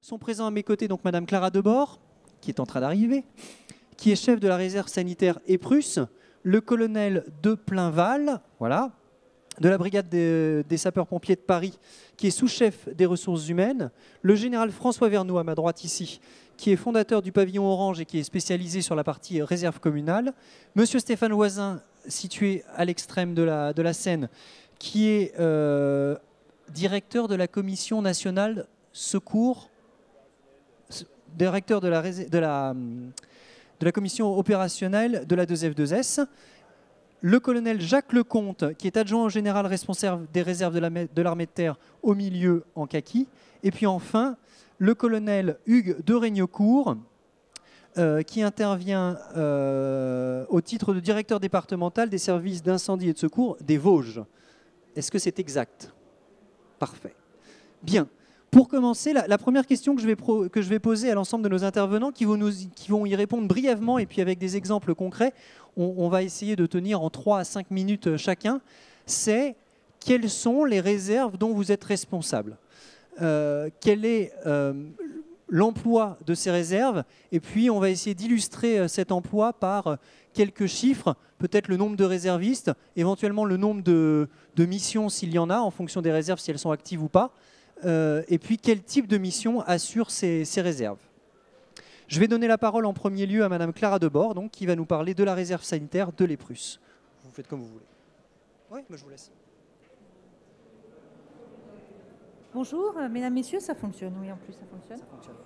Sont présents à mes côtés donc Madame Clara Debord, qui est en train d'arriver, qui est chef de la réserve sanitaire Eprusse, le colonel de Plainval, voilà, de la brigade des sapeurs-pompiers de Paris, qui est sous-chef des ressources humaines, le général François Vernoux, à ma droite ici, qui est fondateur du pavillon Orange et qui est spécialisé sur la partie réserve communale, Monsieur Stéphane Loisin, situé à l'extrême de la Seine, qui est directeur de la Commission nationale secours, directeur de la commission opérationnelle de la 2F2S, le colonel Jacques Lecomte, qui est adjoint au général responsable des réserves de l'armée de terre au milieu en kaki, et puis enfin le colonel Hugues de Regnecourt, qui intervient au titre de directeur départemental des services d'incendie et de secours des Vosges. Est-ce que c'est exact? Parfait. Bien. Pour commencer, la première question que je vais poser à l'ensemble de nos intervenants, qui vont y répondre brièvement et puis avec des exemples concrets, on va essayer de tenir en 3 à 5 minutes chacun, c'est quelles sont les réserves dont vous êtes responsable? Quel est l'emploi de ces réserves? Et puis on va essayer d'illustrer cet emploi par quelques chiffres, peut-être le nombre de réservistes, éventuellement le nombre de missions s'il y en a, en fonction des réserves, si elles sont actives ou pas. Et puis quel type de mission assure ces réserves. Je vais donner la parole en premier lieu à Madame Clara Debord, donc, qui va nous parler de la réserve sanitaire de l'Eprusse. Vous faites comme vous voulez. Oui, moi je vous laisse. Bonjour, mesdames, messieurs, ça fonctionne, oui, en plus ça fonctionne. Ça fonctionne.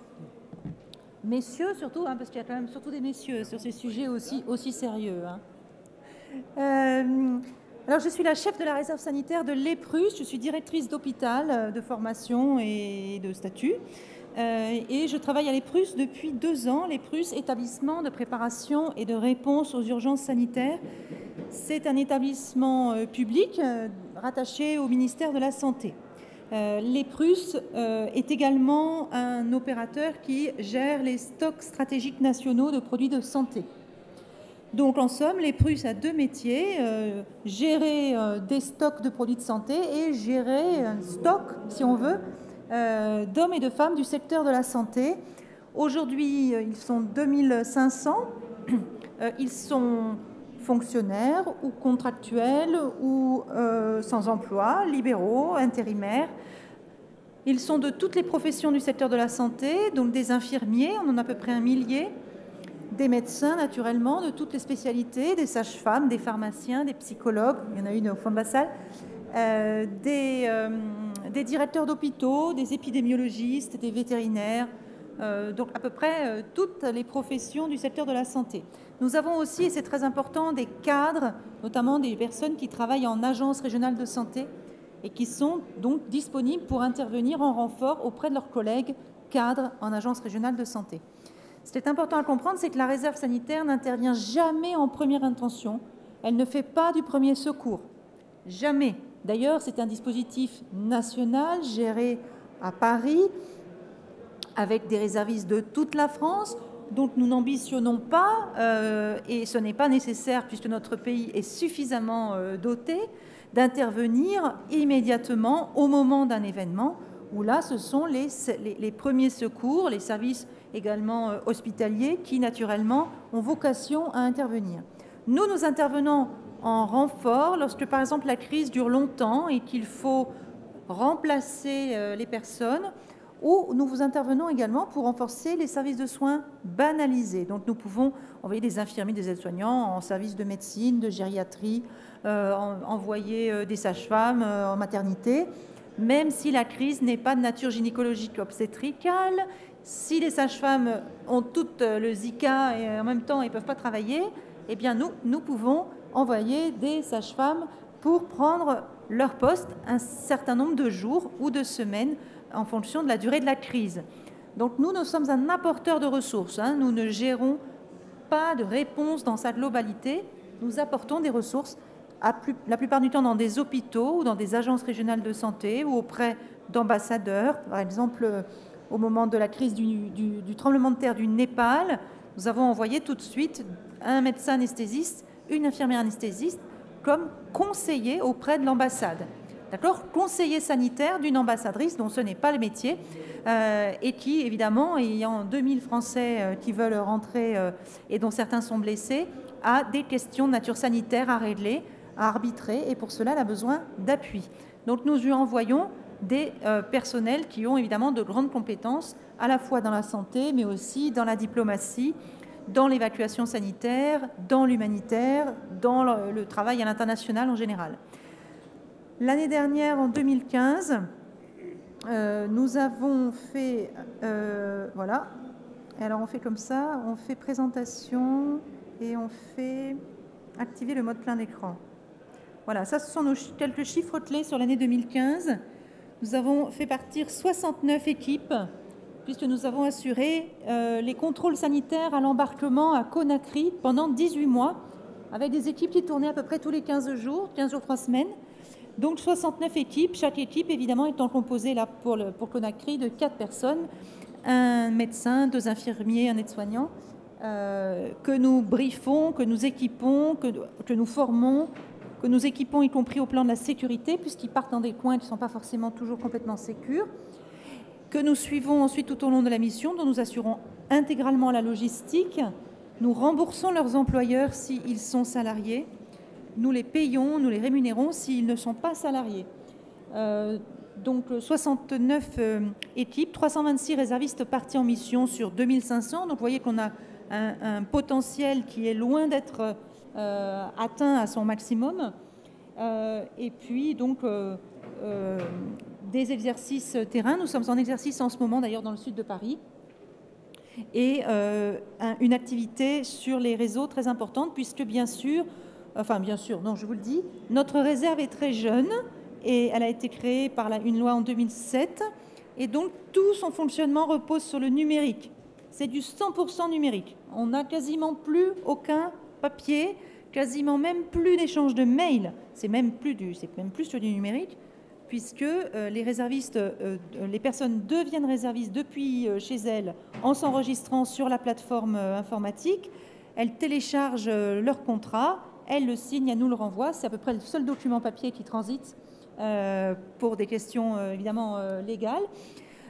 Messieurs surtout, hein, parce qu'il y a quand même surtout des messieurs sur ces sujets aussi sérieux. Hein. Alors, je suis la chef de la réserve sanitaire de l'Eprusse. Je suis directrice d'hôpital de formation et de statut. Et je travaille à l'Eprusse depuis 2 ans. L'Eprusse, établissement de préparation et de réponse aux urgences sanitaires. C'est un établissement public rattaché au ministère de la Santé. L'Eprusse est également un opérateur qui gère les stocks stratégiques nationaux de produits de santé. Donc, en somme, l'Eprusse a 2 métiers, gérer des stocks de produits de santé et gérer un stock, si on veut, d'hommes et de femmes du secteur de la santé. Aujourd'hui, ils sont 2500. Ils sont fonctionnaires ou contractuels ou sans emploi, libéraux, intérimaires. Ils sont de toutes les professions du secteur de la santé, donc des infirmiers, on en a à peu près 1 millier, des médecins, naturellement, de toutes les spécialités, des sages-femmes, des pharmaciens, des psychologues, il y en a une au fond de la salle, des directeurs d'hôpitaux, des épidémiologistes, des vétérinaires, donc à peu près toutes les professions du secteur de la santé. Nous avons aussi, et c'est très important, des cadres, notamment des personnes qui travaillent en agence régionale de santé et qui sont donc disponibles pour intervenir en renfort auprès de leurs collègues cadres en agence régionale de santé. Ce qui est important à comprendre, c'est que la réserve sanitaire n'intervient jamais en première intention. Elle ne fait pas du premier secours. Jamais. D'ailleurs, c'est un dispositif national géré à Paris avec des réservistes de toute la France. Donc nous n'ambitionnons pas, et ce n'est pas nécessaire puisque notre pays est suffisamment doté, d'intervenir immédiatement au moment d'un événement où là, ce sont les premiers secours, les services également hospitaliers qui, naturellement, ont vocation à intervenir. Nous intervenons en renfort lorsque, par exemple, la crise dure longtemps et qu'il faut remplacer les personnes, ou nous intervenons également pour renforcer les services de soins banalisés. Donc nous pouvons envoyer des infirmiers, des aides-soignants en service de médecine, de gériatrie, envoyer des sages-femmes en maternité, même si la crise n'est pas de nature gynécologique obstétricale. Si les sages-femmes ont toutes le Zika et en même temps ils ne peuvent pas travailler, eh bien nous pouvons envoyer des sages-femmes pour prendre leur poste un certain nombre de jours ou de semaines en fonction de la durée de la crise. Donc nous sommes un apporteur de ressources. Hein. Nous ne gérons pas de réponse dans sa globalité. Nous apportons des ressources la plupart du temps dans des hôpitaux ou dans des agences régionales de santé ou auprès d'ambassadeurs. Par exemple, au moment de la crise du tremblement de terre du Népal, nous avons envoyé tout de suite un médecin anesthésiste, une infirmière anesthésiste, comme conseiller auprès de l'ambassade. d'accord, conseiller sanitaire d'une ambassadrice dont ce n'est pas le métier, et qui, évidemment, ayant 2000 Français qui veulent rentrer et dont certains sont blessés, a des questions de nature sanitaire à régler, à arbitrer, et pour cela, elle a besoin d'appui. Donc nous lui envoyons des personnels qui ont évidemment de grandes compétences, à la fois dans la santé, mais aussi dans la diplomatie, dans l'évacuation sanitaire, dans l'humanitaire, dans le travail à l'international en général. L'année dernière, en 2015, nous avons fait... voilà. Alors on fait comme ça, on fait présentation et on fait activer le mode plein d'écran. Voilà, ça ce sont nos quelques chiffres clés sur l'année 2015. Nous avons fait partir 69 équipes, puisque nous avons assuré les contrôles sanitaires à l'embarquement à Conakry pendant 18 mois, avec des équipes qui tournaient à peu près tous les 15 jours, 3 semaines. Donc 69 équipes, chaque équipe évidemment étant composée là pour Conakry de 4 personnes, un médecin, 2 infirmiers, un aide-soignant, que nous briefons, que nous équipons, que nous formons, que nous équipons y compris au plan de la sécurité, puisqu'ils partent dans des coins qui ne sont pas forcément toujours complètement sécurs, que nous suivons ensuite tout au long de la mission, dont nous assurons intégralement la logistique. Nous remboursons leurs employeurs s'ils sont salariés. Nous les payons, nous les rémunérons s'ils ne sont pas salariés. Donc 69 équipes, 326 réservistes partis en mission sur 2500. Donc vous voyez qu'on a un potentiel qui est loin d'être atteint à son maximum. Et puis donc des exercices terrain. Nous sommes en exercice en ce moment d'ailleurs dans le sud de Paris. Et une activité sur les réseaux très importante puisque bien sûr, non, je vous le dis, notre réserve est très jeune et elle a été créée par une loi en 2007 et donc tout son fonctionnement repose sur le numérique. C'est du 100% numérique. On n'a quasiment plus aucun papier, quasiment même plus d'échange de mails. C'est même plus sur du numérique puisque les réservistes, les personnes deviennent réservistes depuis chez elles en s'enregistrant sur la plateforme informatique. Elles téléchargent leur contrat. Elle le signe, elle nous le renvoie. C'est à peu près le seul document papier qui transite pour des questions évidemment légales.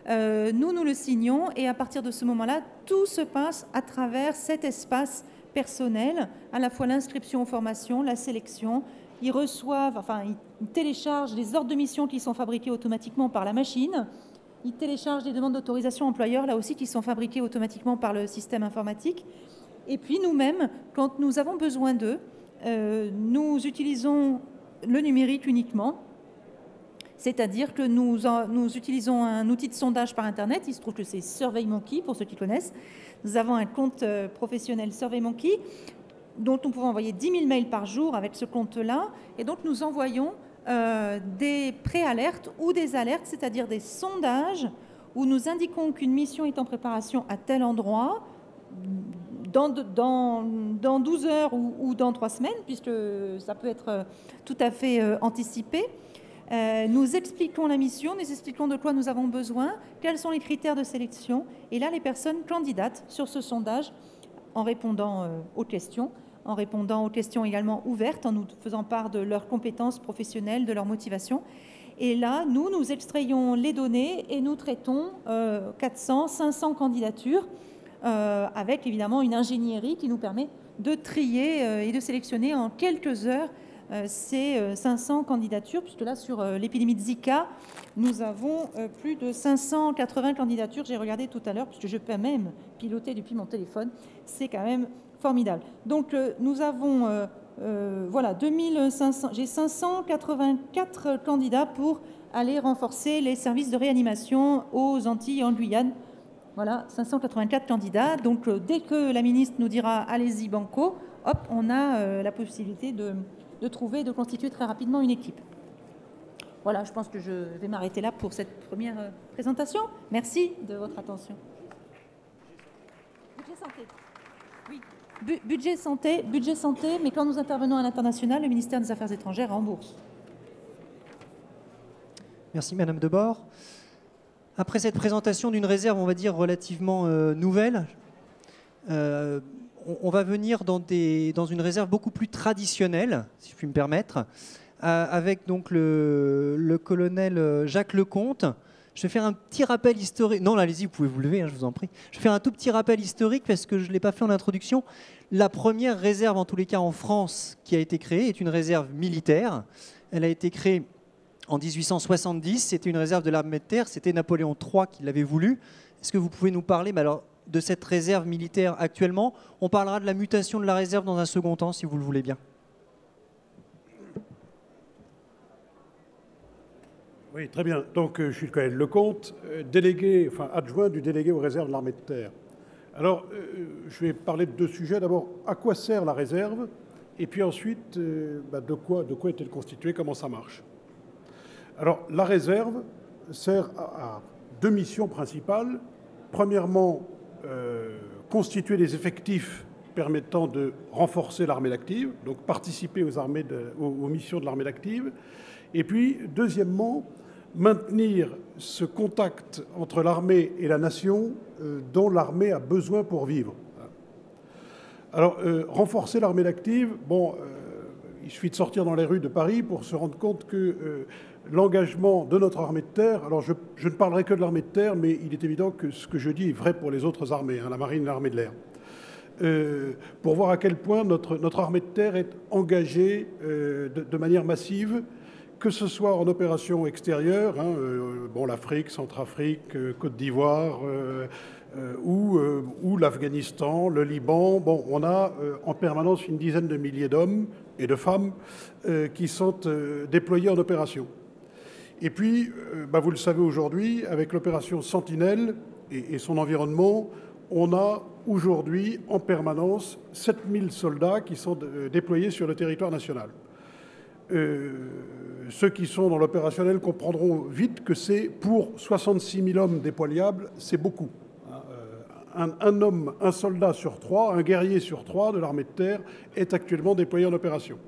Nous le signons et à partir de ce moment-là, tout se passe à travers cet espace personnel, à la fois l'inscription aux formations, la sélection. Ils téléchargent les ordres de mission qui sont fabriqués automatiquement par la machine. Ils téléchargent les demandes d'autorisation employeur, là aussi, qui sont fabriquées automatiquement par le système informatique. Et puis nous-mêmes, quand nous avons besoin d'eux, nous utilisons le numérique uniquement, c'est-à-dire que nous utilisons un outil de sondage par Internet. Il se trouve que c'est SurveyMonkey, pour ceux qui connaissent. Nous avons un compte professionnel SurveyMonkey, dont nous pouvons envoyer 10 000 mails par jour avec ce compte-là. Et donc nous envoyons des pré-alertes ou des alertes, c'est-à-dire des sondages où nous indiquons qu'une mission est en préparation à tel endroit, dans 12 heures ou dans 3 semaines, puisque ça peut être tout à fait anticipé. Nous expliquons la mission, nous expliquons de quoi nous avons besoin, quels sont les critères de sélection. Et là, les personnes candidatent sur ce sondage en répondant aux questions, également ouvertes, en nous faisant part de leurs compétences professionnelles, de leur motivation. Et là, nous extrayons les données et nous traitons 400, 500 candidatures avec évidemment une ingénierie qui nous permet de trier et de sélectionner en quelques heures ces 500 candidatures, puisque là, sur l'épidémie de Zika, nous avons plus de 580 candidatures. J'ai regardé tout à l'heure, puisque je peux même piloter depuis mon téléphone. C'est quand même formidable. Donc, nous avons, voilà, 2500, j'ai 584 candidats pour aller renforcer les services de réanimation aux Antilles et en Guyane. Voilà, 584 candidats. Donc, dès que la ministre nous dira « allez-y, banco », hop, on a la possibilité de trouver, de constituer très rapidement une équipe. Voilà, je pense que je vais m'arrêter là pour cette première présentation. Merci de votre attention. Budget santé. Oui, budget santé, mais quand nous intervenons à l'international, le ministère des Affaires étrangères rembourse. Merci Madame Debord. Après cette présentation d'une réserve, on va dire, relativement nouvelle, on va venir dans une réserve beaucoup plus traditionnelle, si je puis me permettre, avec donc le colonel Jacques Lecomte. Je vais faire un petit rappel historique. Non, allez-y, vous pouvez vous lever, hein, je vous en prie. Je vais faire un tout petit rappel historique parce que je ne l'ai pas fait en introduction. La première réserve, en tous les cas en France, qui a été créée est une réserve militaire. Elle a été créée en 1870. C'était une réserve de l'armée de terre. C'était Napoléon III qui l'avait voulu. Est-ce que vous pouvez nous parler alors, de cette réserve militaire actuellement? On parlera de la mutation de la réserve dans un second temps, si vous le voulez bien. Oui, très bien. Donc, je suis le colonel Lecomte, adjoint du délégué aux réserves de l'armée de terre. Alors, je vais parler de deux sujets. D'abord, à quoi sert la réserve? Et puis ensuite, de quoi est-elle constituée? Comment ça marche? Alors, la réserve sert à deux missions principales. Premièrement, constituer des effectifs permettant de renforcer l'armée d'active, donc participer aux missions de l'armée d'active. Et puis, deuxièmement, maintenir ce contact entre l'armée et la nation dont l'armée a besoin pour vivre. Alors, renforcer l'armée d'active, il suffit de sortir dans les rues de Paris pour se rendre compte que l'engagement de notre armée de terre, alors je ne parlerai que de l'armée de terre, mais il est évident que ce que je dis est vrai pour les autres armées, la marine et l'armée de l'air. Pour voir à quel point notre armée de terre est engagée de manière massive, que ce soit en opération extérieure, l'Afrique, Centrafrique, Côte d'Ivoire, ou l'Afghanistan, le Liban. On a en permanence une dizaine de milliers d'hommes et de femmes qui sont déployés en opération. Et puis, vous le savez aujourd'hui, avec l'opération Sentinelle et son environnement, on a aujourd'hui en permanence 7000 soldats qui sont déployés sur le territoire national. Ceux qui sont dans l'opérationnel comprendront vite que c'est pour 66 000 hommes déployables, c'est beaucoup. Un soldat sur trois, un guerrier sur trois de l'armée de terre est actuellement déployé en opération.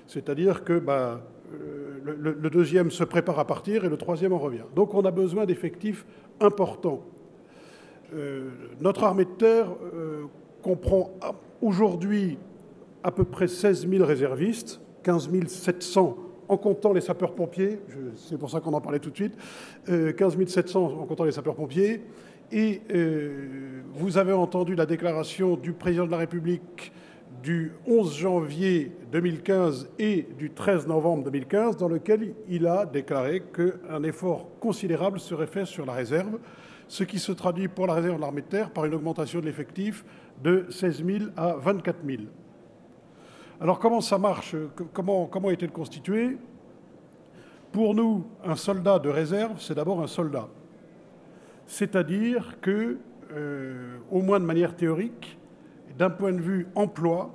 C'est-à-dire que le deuxième se prépare à partir et le troisième en revient. Donc on a besoin d'effectifs importants. Notre armée de terre comprend aujourd'hui à peu près 16 000 réservistes, 15 700 en comptant les sapeurs-pompiers, c'est pour ça qu'on en parlait tout de suite, 15 700 en comptant les sapeurs-pompiers. Et vous avez entendu la déclaration du président de la République du 11 janvier 2015 et du 13 novembre 2015, dans lequel il a déclaré qu'un effort considérable serait fait sur la réserve, ce qui se traduit pour la réserve de l'armée de terre par une augmentation de l'effectif de 16 000 à 24 000. Alors comment ça marche? Comment est-elle constituée? Pour nous, un soldat de réserve, c'est d'abord un soldat. C'est-à-dire que, au moins de manière théorique, d'un point de vue emploi,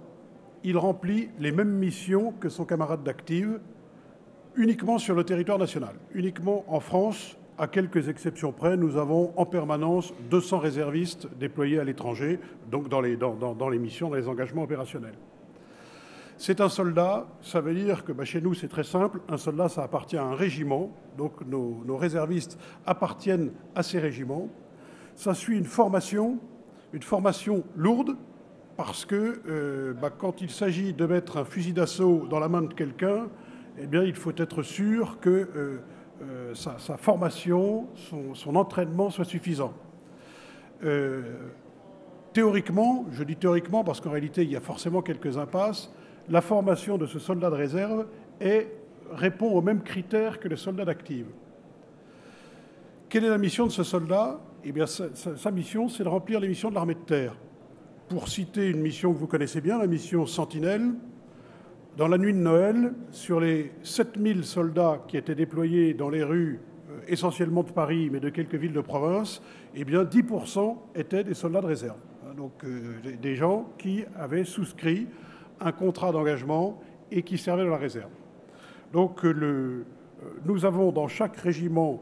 il remplit les mêmes missions que son camarade d'active, uniquement sur le territoire national. Uniquement en France, à quelques exceptions près, nous avons en permanence 200 réservistes déployés à l'étranger, donc dans les missions, dans les engagements opérationnels. C'est un soldat, ça veut dire que chez nous c'est très simple, un soldat ça appartient à un régiment, donc nos réservistes appartiennent à ces régiments. Ça suit une formation lourde, parce que quand il s'agit de mettre un fusil d'assaut dans la main de quelqu'un, eh bien il faut être sûr que sa formation, son entraînement soit suffisant. Théoriquement, je dis théoriquement parce qu'en réalité il y a forcément quelques impasses, la formation de ce soldat de réserve répond aux mêmes critères que les soldats d'active. Quelle est la mission de ce soldat? Eh bien, sa mission, c'est de remplir les missions de l'armée de terre. Pour citer une mission que vous connaissez bien, la mission Sentinelle, dans la nuit de Noël, sur les 7000 soldats qui étaient déployés dans les rues, essentiellement de Paris, mais de quelques villes de province, eh bien 10% étaient des soldats de réserve. Donc des gens qui avaient souscrit un contrat d'engagement et qui servait dans la réserve. Donc nous avons dans chaque régiment,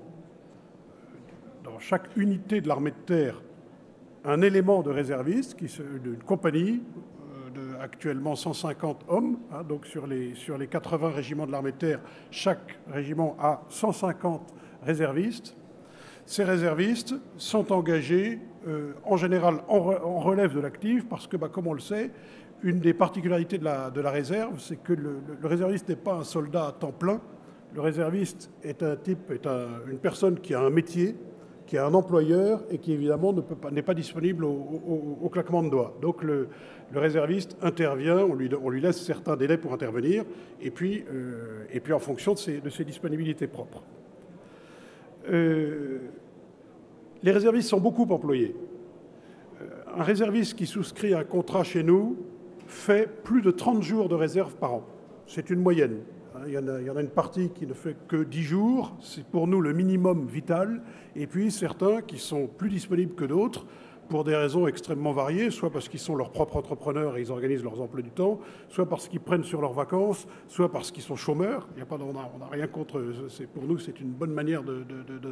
dans chaque unité de l'armée de terre, un élément de réserviste, d'une compagnie de actuellement 150 hommes. Donc sur les 80 régiments de l'armée de terre, chaque régiment a 150 réservistes. Ces réservistes sont engagés en général en relève de l'active parce que, comme on le sait, une des particularités de la réserve, c'est que le réserviste n'est pas un soldat à temps plein. Le réserviste est une personne qui a un métier, qui a un employeur et qui évidemment n'est pas disponible au claquement de doigts. Donc le réserviste intervient, on lui laisse certains délais pour intervenir, et puis en fonction de ses disponibilités propres. Les réservistes sont beaucoup employés. Un réserviste qui souscrit un contrat chez nous fait plus de 30 jours de réserve par an. C'est une moyenne. Il y en a une partie qui ne fait que 10 jours, c'est pour nous le minimum vital, et puis certains qui sont plus disponibles que d'autres pour des raisons extrêmement variées, soit parce qu'ils sont leurs propres entrepreneurs et ils organisent leurs emplois du temps, soit parce qu'ils prennent sur leurs vacances, soit parce qu'ils sont chômeurs. On n'a rien contre, pour nous c'est une bonne manière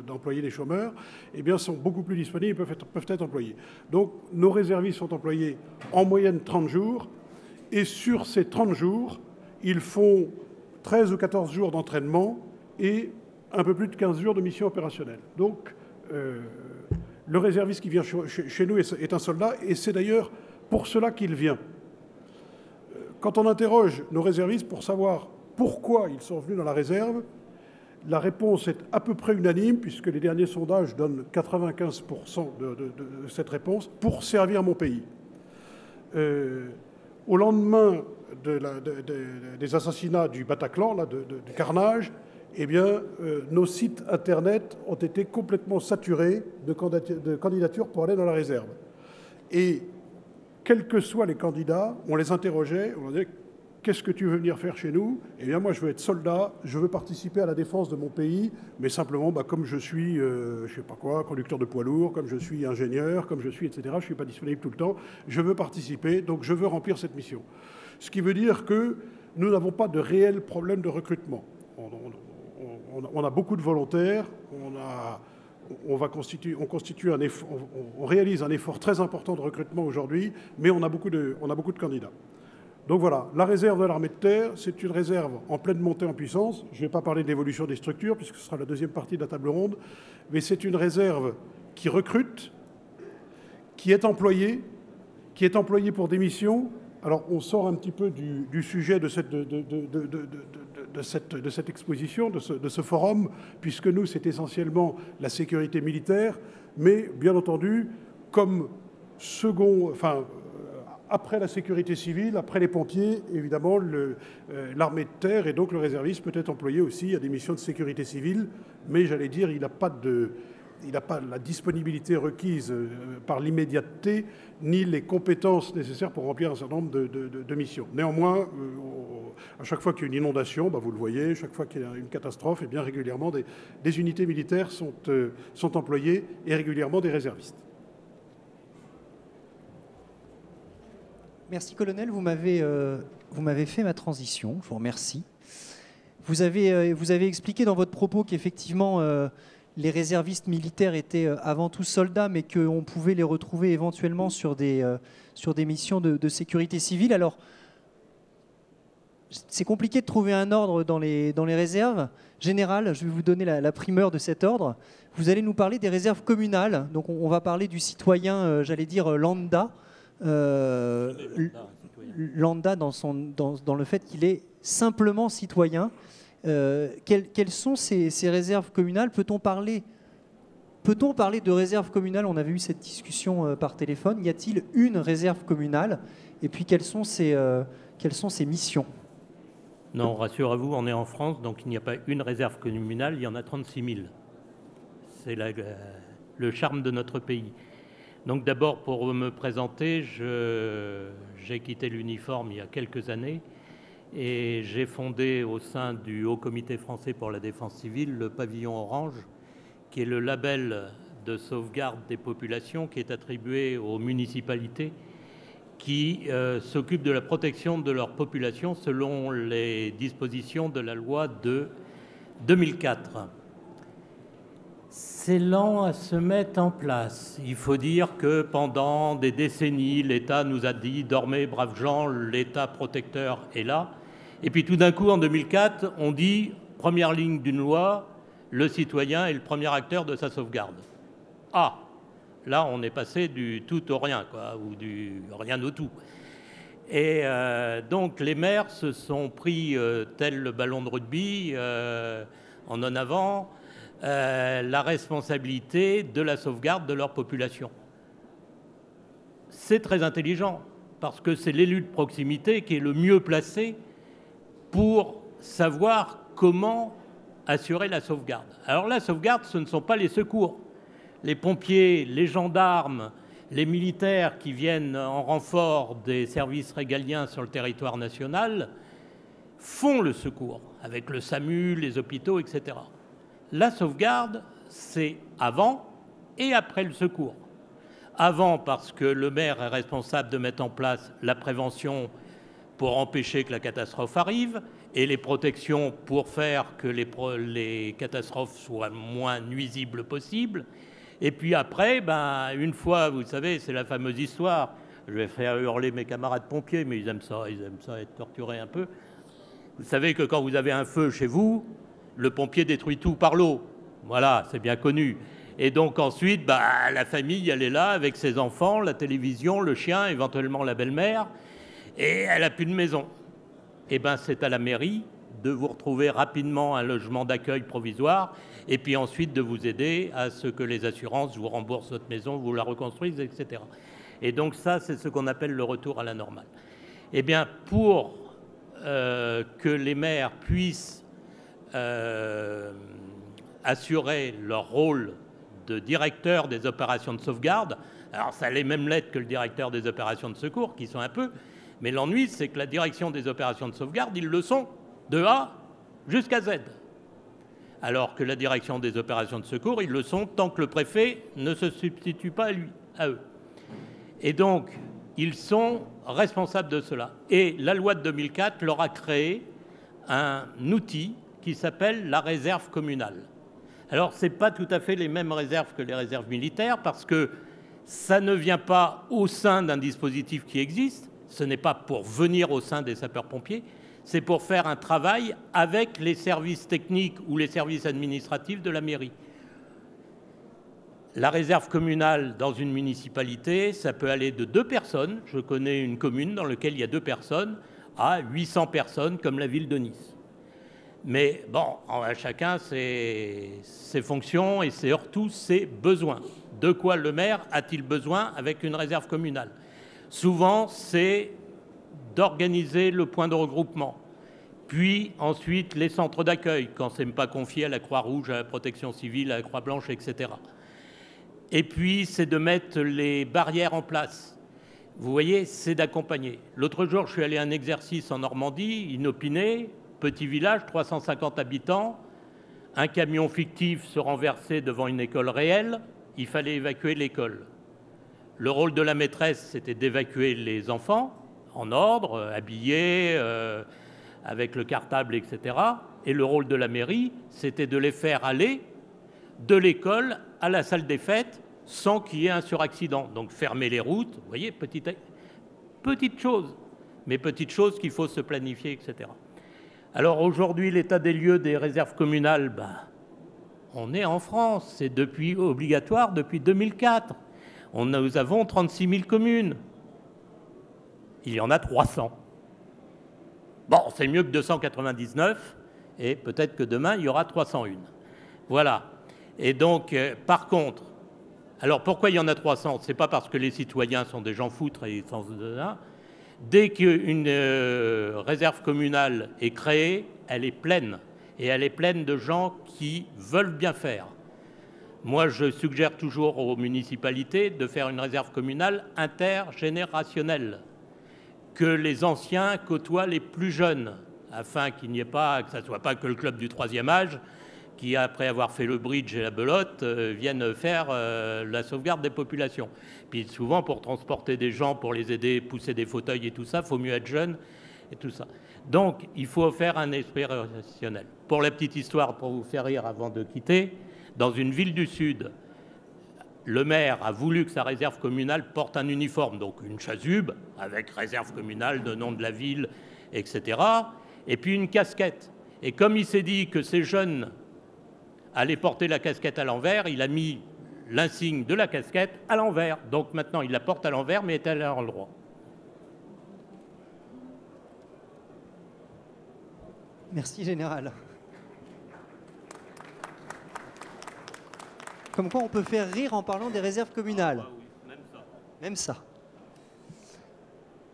d'employer les chômeurs, eh bien sont beaucoup plus disponibles et peuvent être employés. Donc nos réservistes sont employés en moyenne 30 jours, et sur ces 30 jours, ils font 13 ou 14 jours d'entraînement et un peu plus de 15 jours de mission opérationnelle. Donc, le réserviste qui vient chez nous est un soldat, et c'est d'ailleurs pour cela qu'il vient. Quand on interroge nos réservistes pour savoir pourquoi ils sont venus dans la réserve, la réponse est à peu près unanime, puisque les derniers sondages donnent 95% de cette réponse, pour servir mon pays. Au lendemain des assassinats du Bataclan, du carnage, eh bien, nos sites Internet ont été complètement saturés de candidatures pour aller dans la réserve. Et quels que soient les candidats, on les interrogeait, on leur disait « Qu'est-ce que tu veux venir faire chez nous ?» Eh bien, moi, je veux être soldat, je veux participer à la défense de mon pays, mais simplement, comme je suis, je ne sais pas quoi, conducteur de poids lourd, comme je suis ingénieur, comme je suis, etc., je ne suis pas disponible tout le temps, je veux participer, donc je veux remplir cette mission. Ce qui veut dire que nous n'avons pas de réel problème de recrutement. On a beaucoup de volontaires, on réalise un effort très important de recrutement aujourd'hui, mais on a beaucoup de candidats. Donc voilà, la réserve de l'armée de terre, c'est une réserve en pleine montée en puissance. Je ne vais pas parler de l'évolution des structures, puisque ce sera la deuxième partie de la table ronde, mais c'est une réserve qui recrute, qui est employée pour des missions. Alors, on sort un petit peu du sujet de cette exposition, de ce forum, puisque nous, c'est essentiellement la sécurité militaire, mais bien entendu, comme après la sécurité civile, après les pompiers, évidemment, l'armée de terre et donc le réserviste peut être employé aussi à des missions de sécurité civile, mais j'allais dire, il n'a pas la disponibilité requise par l'immédiateté, ni les compétences nécessaires pour remplir un certain nombre de missions. Néanmoins, à chaque fois qu'il y a une inondation, vous le voyez, chaque fois qu'il y a une catastrophe, eh bien régulièrement des unités militaires sont employées, et régulièrement des réservistes. Merci, colonel. Vous m'avez fait ma transition. Je vous remercie. Vous avez expliqué dans votre propos qu'effectivement, les réservistes militaires étaient avant tout soldats, mais qu'on pouvait les retrouver éventuellement sur des missions de sécurité civile. Alors, c'est compliqué de trouver un ordre dans les réserves. Général, je vais vous donner la primeur de cet ordre. Vous allez nous parler des réserves communales. Donc, on va parler du citoyen, j'allais dire, lambda. Lambda dans le fait qu'il est simplement citoyen. Quelles sont ces réserves communales? Peut-on parler de réserve communale? On avait eu cette discussion par téléphone. Y a-t-il une réserve communale? Et puis quelles sont ses missions? Non, rassurez-vous, on est en France, donc il n'y a pas une réserve communale, il y en a 36 000. C'est le charme de notre pays. Donc d'abord, pour me présenter, j'ai quitté l'uniforme il y a quelques années et j'ai fondé au sein du Haut Comité français pour la défense civile le pavillon orange, qui est le label de sauvegarde des populations qui est attribué aux municipalités qui s'occupent de la protection de leur population selon les dispositions de la loi de 2004. C'est lent à se mettre en place. Il faut dire que pendant des décennies, l'État nous a dit « Dormez, braves gens, l'État protecteur est là ». Et puis tout d'un coup, en 2004, on dit « Première ligne d'une loi, le citoyen est le premier acteur de sa sauvegarde ». Ah, là, on est passé du tout au rien, quoi, ou du rien au tout. Et donc les maires se sont pris, tel le ballon de rugby, en avant, la responsabilité de la sauvegarde de leur population. C'est très intelligent, parce que c'est l'élu de proximité qui est le mieux placé pour savoir comment assurer la sauvegarde. Alors la sauvegarde, ce ne sont pas les secours. Les pompiers, les gendarmes, les militaires qui viennent en renfort des services régaliens sur le territoire national font le secours, avec le SAMU, les hôpitaux, etc. La sauvegarde, c'est avant et après le secours. Avant, parce que le maire est responsable de mettre en place la prévention pour empêcher que la catastrophe arrive et les protections pour faire que les catastrophes soient moins nuisibles possibles. Et puis après, une fois, vous savez, c'est la fameuse histoire, je vais faire hurler mes camarades pompiers, mais ils aiment ça être torturés un peu. Vous savez que quand vous avez un feu chez vous, le pompier détruit tout par l'eau. Voilà, c'est bien connu. Et donc ensuite, la famille, elle est là avec ses enfants, la télévision, le chien, éventuellement la belle-mère, et elle n'a plus de maison. Et c'est à la mairie de vous retrouver rapidement un logement d'accueil provisoire et puis ensuite de vous aider à ce que les assurances vous remboursent votre maison, vous la reconstruisent, etc. Et donc ça, c'est ce qu'on appelle le retour à la normale. Eh bien, pour que les maires puissent assurer leur rôle de directeur des opérations de sauvegarde, alors ça a les mêmes lettres que le directeur des opérations de secours, qui sont un peu, mais l'ennui, c'est que la direction des opérations de sauvegarde, ils le sont de A jusqu'à Z. Alors que la direction des opérations de secours, ils le sont tant que le préfet ne se substitue pas à eux. Et donc, ils sont responsables de cela. Et la loi de 2004 leur a créé un outil qui s'appelle la réserve communale. Alors, ce n'est pas tout à fait les mêmes réserves que les réserves militaires, parce que ça ne vient pas au sein d'un dispositif qui existe, ce n'est pas pour venir au sein des sapeurs-pompiers, c'est pour faire un travail avec les services techniques ou les services administratifs de la mairie. La réserve communale dans une municipalité, ça peut aller de 2 personnes, je connais une commune dans laquelle il y a 2 personnes, à 800 personnes comme la ville de Nice. Mais bon, chacun ses fonctions et surtout ses besoins. De quoi le maire a-t-il besoin avec une réserve communale? Souvent, c'est d'organiser le point de regroupement, puis ensuite les centres d'accueil, quand ce n'est pas confié à la Croix-Rouge, à la Protection civile, à la Croix-Blanche, etc. Et puis, c'est de mettre les barrières en place. Vous voyez, c'est d'accompagner. L'autre jour, je suis allé à un exercice en Normandie, inopiné, petit village, 350 habitants, un camion fictif se renversait devant une école réelle, il fallait évacuer l'école. Le rôle de la maîtresse, c'était d'évacuer les enfants, en ordre, habillés, avec le cartable, etc. Et le rôle de la mairie, c'était de les faire aller de l'école à la salle des fêtes sans qu'il y ait un suraccident. Donc fermer les routes, vous voyez, petite chose, mais petite chose qu'il faut se planifier, etc. Alors aujourd'hui, l'état des lieux des réserves communales, on est en France, c'est obligatoire depuis 2004. Nous avons 36 000 communes. Il y en a 300. Bon, c'est mieux que 299, et peut-être que demain, il y aura 301. Voilà. Et donc, par contre, alors pourquoi il y en a 300? Ce n'est pas parce que les citoyens sont des gens foutres et sans dedans. Dès qu'une réserve communale est créée, elle est pleine. Et elle est pleine de gens qui veulent bien faire. Moi, je suggère toujours aux municipalités de faire une réserve communale intergénérationnelle, que les anciens côtoient les plus jeunes, afin qu'il n'y ait pas, que ça ne soit pas que le club du 3e âge qui, après avoir fait le bridge et la belote, viennent faire la sauvegarde des populations. Puis souvent, pour transporter des gens, pour les aider, pousser des fauteuils et tout ça, il faut mieux être jeune et tout ça. Donc, il faut faire un esprit rationnel. Pour la petite histoire, pour vous faire rire avant de quitter, dans une ville du Sud, le maire a voulu que sa réserve communale porte un uniforme, donc une chasuble avec réserve communale, de nom de la ville, etc. Et puis une casquette. Et comme il s'est dit que ces jeunes allaient porter la casquette à l'envers, il a mis l'insigne de la casquette à l'envers. Donc maintenant, il la porte à l'envers, mais est à l'endroit. Merci, Général. Comme quoi, on peut faire rire en parlant des réserves communales. Ah oui, même ça. Même ça.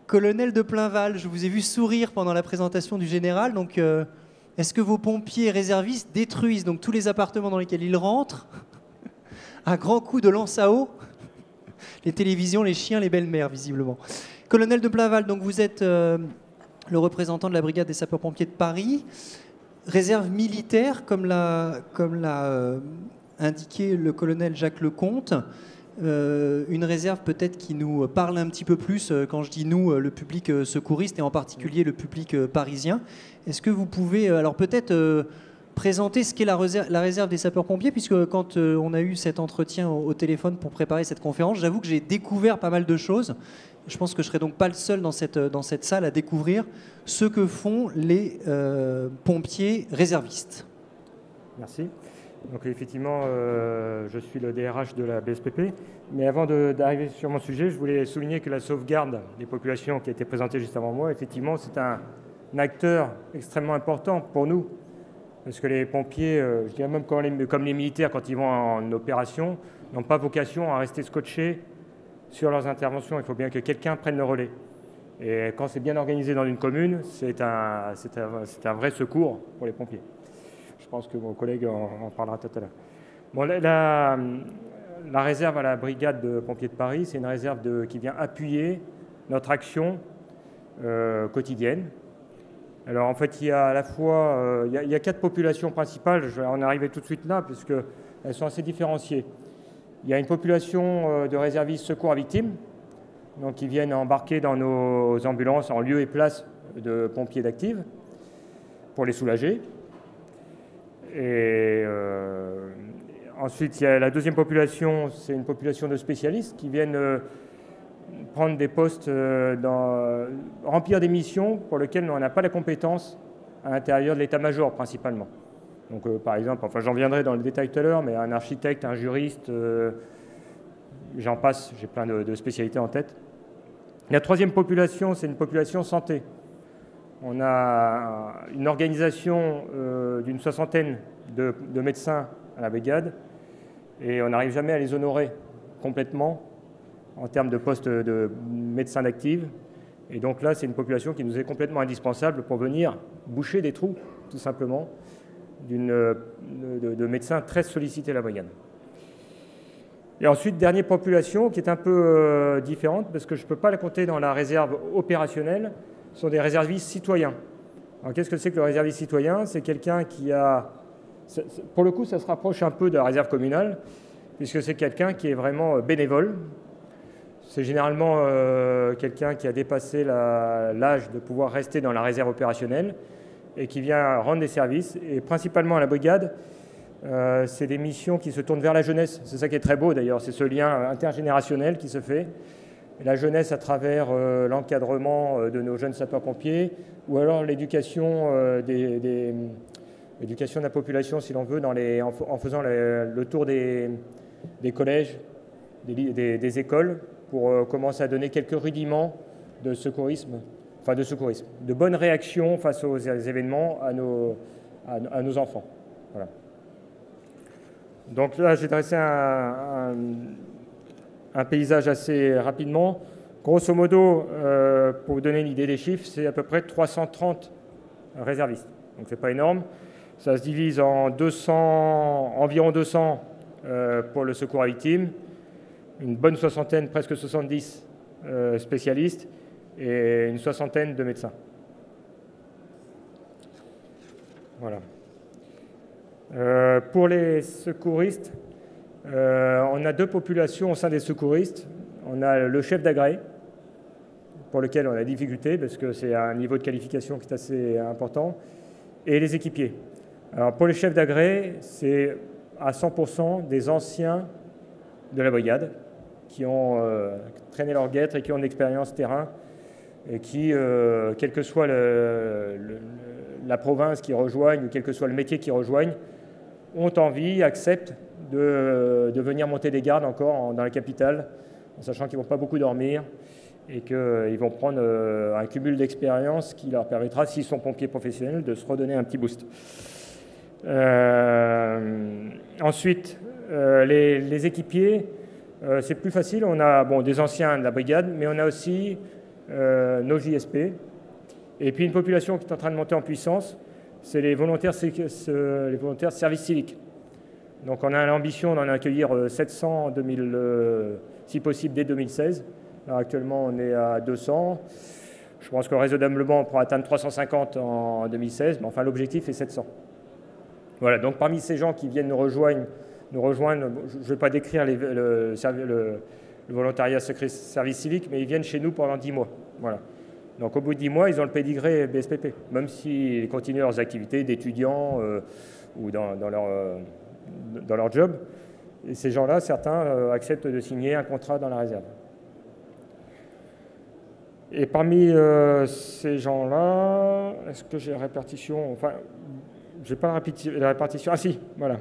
Colonel de Plainval, je vous ai vu sourire pendant la présentation du Général. Donc, est-ce que vos pompiers réservistes détruisent donc tous les appartements dans lesquels ils rentrent à grands coups de lance à eau? Les télévisions, les chiens, les belles-mères, visiblement. Colonel de Plainval, donc vous êtes le représentant de la brigade des sapeurs-pompiers de Paris. Réserve militaire, comme l'a indiqué le colonel Jacques Lecomte. Une réserve peut-être qui nous parle un petit peu plus, quand je dis nous, le public secouriste et en particulier le public parisien. Est-ce que vous pouvez alors peut-être présenter ce qu'est la réserve des sapeurs-pompiers, puisque quand on a eu cet entretien au téléphone pour préparer cette conférence, j'avoue que j'ai découvert pas mal de choses. Je pense que je ne serai donc pas le seul dans cette salle à découvrir ce que font les pompiers réservistes. Merci. Donc effectivement, je suis le DRH de la BSPP. Mais avant d'arriver sur mon sujet, je voulais souligner que la sauvegarde des populations qui a été présentée juste avant moi, effectivement, c'est un acteur extrêmement important pour nous. Parce que les pompiers, je dirais même comme les militaires, quand ils vont en opération, n'ont pas vocation à rester scotchés sur leurs interventions. Il faut bien que quelqu'un prenne le relais. Et quand c'est bien organisé dans une commune, c'est un vrai secours pour les pompiers. Je pense que mon collègue en parlera tout à l'heure. Bon, la réserve à la brigade de pompiers de Paris, c'est une réserve qui vient appuyer notre action quotidienne. Alors en fait, il y a à la fois il y a 4 populations principales. Je vais en arriver tout de suite là, puisqu'elles sont assez différenciées. Il y a une population de réservistes secours à victimes, donc qui viennent embarquer dans nos ambulances en lieu et place de pompiers d'active pour les soulager. Et ensuite, il y a la deuxième population, c'est une population de spécialistes qui viennent prendre des postes, remplir des missions pour lesquelles on n'a pas la compétence à l'intérieur de l'état-major principalement. Donc par exemple, enfin j'en viendrai dans le détail tout à l'heure, mais un architecte, un juriste, j'en passe, j'ai plein de spécialités en tête. La troisième population, c'est une population santé. On a une organisation d'une 60aine de médecins à la brigade et on n'arrive jamais à les honorer complètement en termes de postes de médecins d'active. Et donc là, c'est une population qui nous est complètement indispensable pour venir boucher des trous, tout simplement, de médecins très sollicités à la brigade. Et ensuite, dernière population qui est un peu différente, parce que je ne peux pas la compter dans la réserve opérationnelle, sont des réservistes citoyens. Alors qu'est-ce que c'est que le réserviste citoyen? C'est quelqu'un qui a... Pour le coup, ça se rapproche un peu de la réserve communale, puisque c'est quelqu'un qui est vraiment bénévole. C'est généralement quelqu'un qui a dépassé l'âge de pouvoir rester dans la réserve opérationnelle et qui vient rendre des services. Et principalement à la brigade, c'est des missions qui se tournent vers la jeunesse. C'est ça qui est très beau d'ailleurs, c'est ce lien intergénérationnel qui se fait. Et la jeunesse à travers l'encadrement de nos jeunes sapeurs-pompiers ou alors l'éducation l'éducation de la population, si l'on veut, en faisant le tour des collèges, des écoles, pour commencer à donner quelques rudiments de secourisme, de bonnes réactions face aux événements à nos enfants. Voilà. Donc là, j'ai dressé un paysage assez rapidement. Grosso modo, pour vous donner une idée des chiffres, c'est à peu près 330 réservistes. Donc c'est pas énorme. Ça se divise en environ 200 pour le secours à victimes, une bonne 60aine, presque 70 spécialistes et une 60aine de médecins. Voilà. Pour les secouristes, on a 2 populations au sein des secouristes. On a le chef d'agrès, pour lequel on a des difficultés, parce que c'est un niveau de qualification qui est assez important, et les équipiers. Alors pour les chefs d'agrès, c'est à 100% des anciens de la brigade qui ont traîné leur guêtre et qui ont de l'expérience terrain et qui, quelle que soit la province qu'ils rejoignent ou quel que soit le métier qu'ils rejoignent, ont envie, acceptent de venir monter des gardes encore dans la capitale, en sachant qu'ils ne vont pas beaucoup dormir et qu'ils vont prendre un cumul d'expérience qui leur permettra, s'ils sont pompiers professionnels, de se redonner un petit boost. Ensuite, les équipiers, c'est plus facile. On a des anciens de la brigade, mais on a aussi nos JSP. Et puis une population qui est en train de monter en puissance, c'est les volontaires service civique. Donc on a l'ambition d'en accueillir 700 si possible dès 2016. Alors, actuellement, on est à 200. Je pense que raisonnablement, on pourra atteindre 350 en 2016, mais enfin, l'objectif est 700. Voilà, donc parmi ces gens qui viennent nous rejoindre, je ne vais pas décrire le volontariat secret service civique, mais ils viennent chez nous pendant 10 mois. Voilà. Donc au bout de 10 mois, ils ont le pédigré BSPP, même s'ils continuent leurs activités d'étudiants ou dans leur job. Et ces gens-là, certains acceptent de signer un contrat dans la réserve. Et parmi ces gens-là, est-ce que j'ai la répartition? Enfin, je n'ai pas la répartition. Ah si, voilà.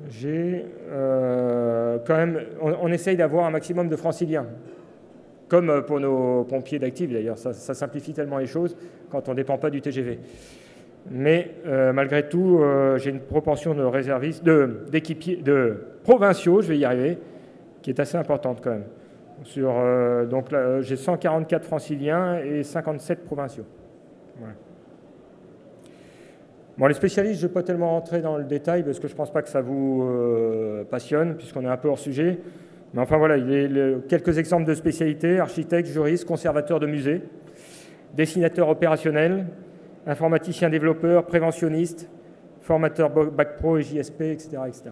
J'ai quand même... On essaye d'avoir un maximum de franciliens. Comme pour nos pompiers d'actifs, d'ailleurs. Ça simplifie tellement les choses quand on ne dépend pas du TGV. Mais malgré tout, j'ai une proportion de réservistes, d'équipiers, de provinciaux, je vais y arriver, qui est assez importante quand même. Donc là, j'ai 144 franciliens et 57 provinciaux. Ouais. Bon, les spécialistes, je ne vais pas tellement rentrer dans le détail parce que je ne pense pas que ça vous passionne, puisqu'on est un peu hors sujet. Mais enfin voilà, il y a quelques exemples de spécialités: architecte, juriste, conservateur de musée, dessinateur opérationnel, informaticien développeur, préventionniste, formateur Bac Pro et JSP, etc., etc.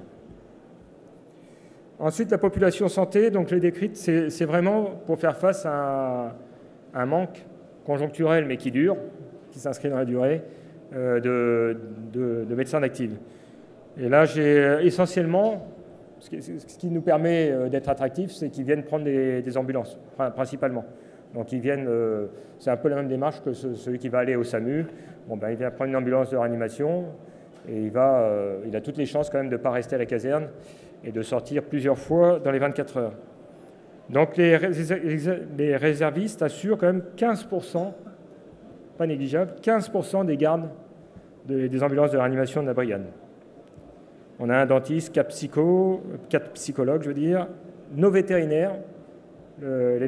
Ensuite, la population santé, donc je l'ai décrite, c'est vraiment pour faire face à un manque conjoncturel, mais qui dure, qui s'inscrit dans la durée, de médecins d'actifs. Et là, j'ai essentiellement, ce qui nous permet d'être attractifs, c'est qu'ils viennent prendre des ambulances, principalement. Donc ils viennent, c'est un peu la même démarche que celui qui va aller au SAMU. Il vient prendre une ambulance de réanimation et il a toutes les chances quand même de ne pas rester à la caserne et de sortir plusieurs fois dans les 24 heures. Donc les réservistes assurent quand même 15%, pas négligeable, 15% des gardes des ambulances de réanimation de la brigade. On a un dentiste, 4 psychologues, je veux dire, nos vétérinaires. Les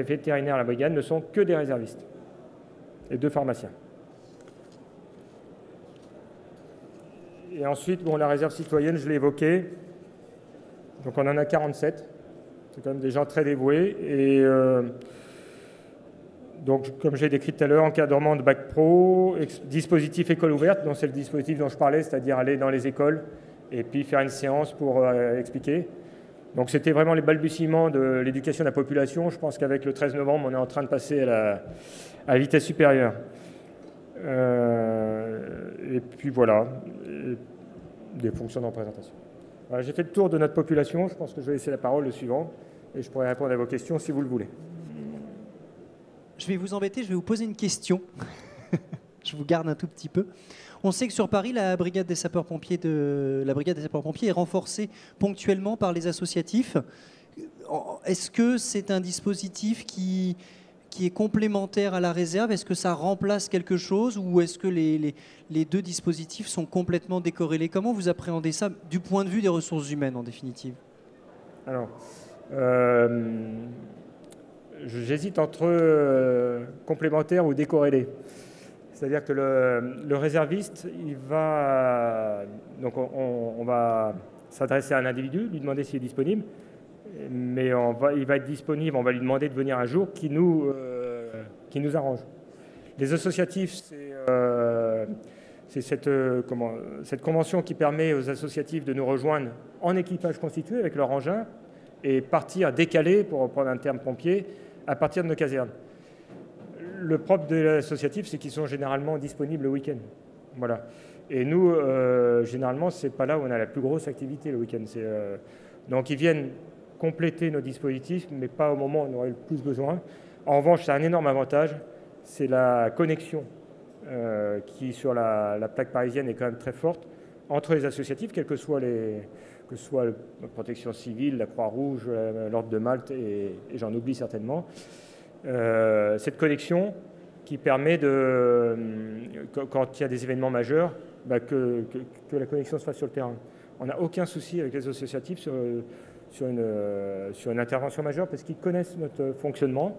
vétérinaires à la brigade ne sont que des réservistes et 2 pharmaciens. Et ensuite, la réserve citoyenne, je l'ai évoqué. Donc on en a 47. C'est quand même des gens très dévoués. Et donc, comme j'ai décrit tout à l'heure, encadrement de Bac Pro, dispositif école ouverte, donc c'est le dispositif dont je parlais, c'est-à-dire aller dans les écoles et puis faire une séance pour expliquer. Donc c'était vraiment les balbutiements de l'éducation de la population. Je pense qu'avec le 13 novembre, on est en train de passer à la vitesse supérieure. Et puis voilà, des fonctions de représentation. Voilà, j'ai fait le tour de notre population. Je pense que je vais laisser la parole au suivant et je pourrai répondre à vos questions si vous le voulez. Je vais vous embêter, je vais vous poser une question. Je vous garde un tout petit peu. On sait que sur Paris, la brigade des sapeurs-pompiers est renforcée ponctuellement par les associatifs. Est-ce que c'est un dispositif qui est complémentaire à la réserve? Est-ce que ça remplace quelque chose ou est-ce que les 2 dispositifs sont complètement décorrélés? Comment vous appréhendez ça du point de vue des ressources humaines en définitive? Alors, j'hésite entre complémentaire ou décorrélé. C'est-à-dire que le réserviste, on va s'adresser à un individu, lui demander s'il est disponible, mais il va être disponible, on va lui demander de venir un jour qui nous arrange. Les associatifs, c'est cette convention qui permet aux associatifs de nous rejoindre en équipage constitué avec leur engin et partir décalé, pour reprendre un terme pompier, à partir de nos casernes. Le propre de l'associatif, c'est qu'ils sont généralement disponibles le week-end. Voilà. Et nous, généralement, ce n'est pas là où on a la plus grosse activité le week-end. Donc, ils viennent compléter nos dispositifs, mais pas au moment où on aurait le plus besoin. En revanche, c'est un énorme avantage, c'est la connexion qui, sur la plaque parisienne, est quand même très forte entre les associatifs, que ce soit la protection civile, la Croix-Rouge, l'Ordre de Malte, et j'en oublie certainement. cette connexion qui permet, quand il y a des événements majeurs, que la connexion se fasse sur le terrain. On n'a aucun souci avec les associatifs sur une intervention majeure parce qu'ils connaissent notre fonctionnement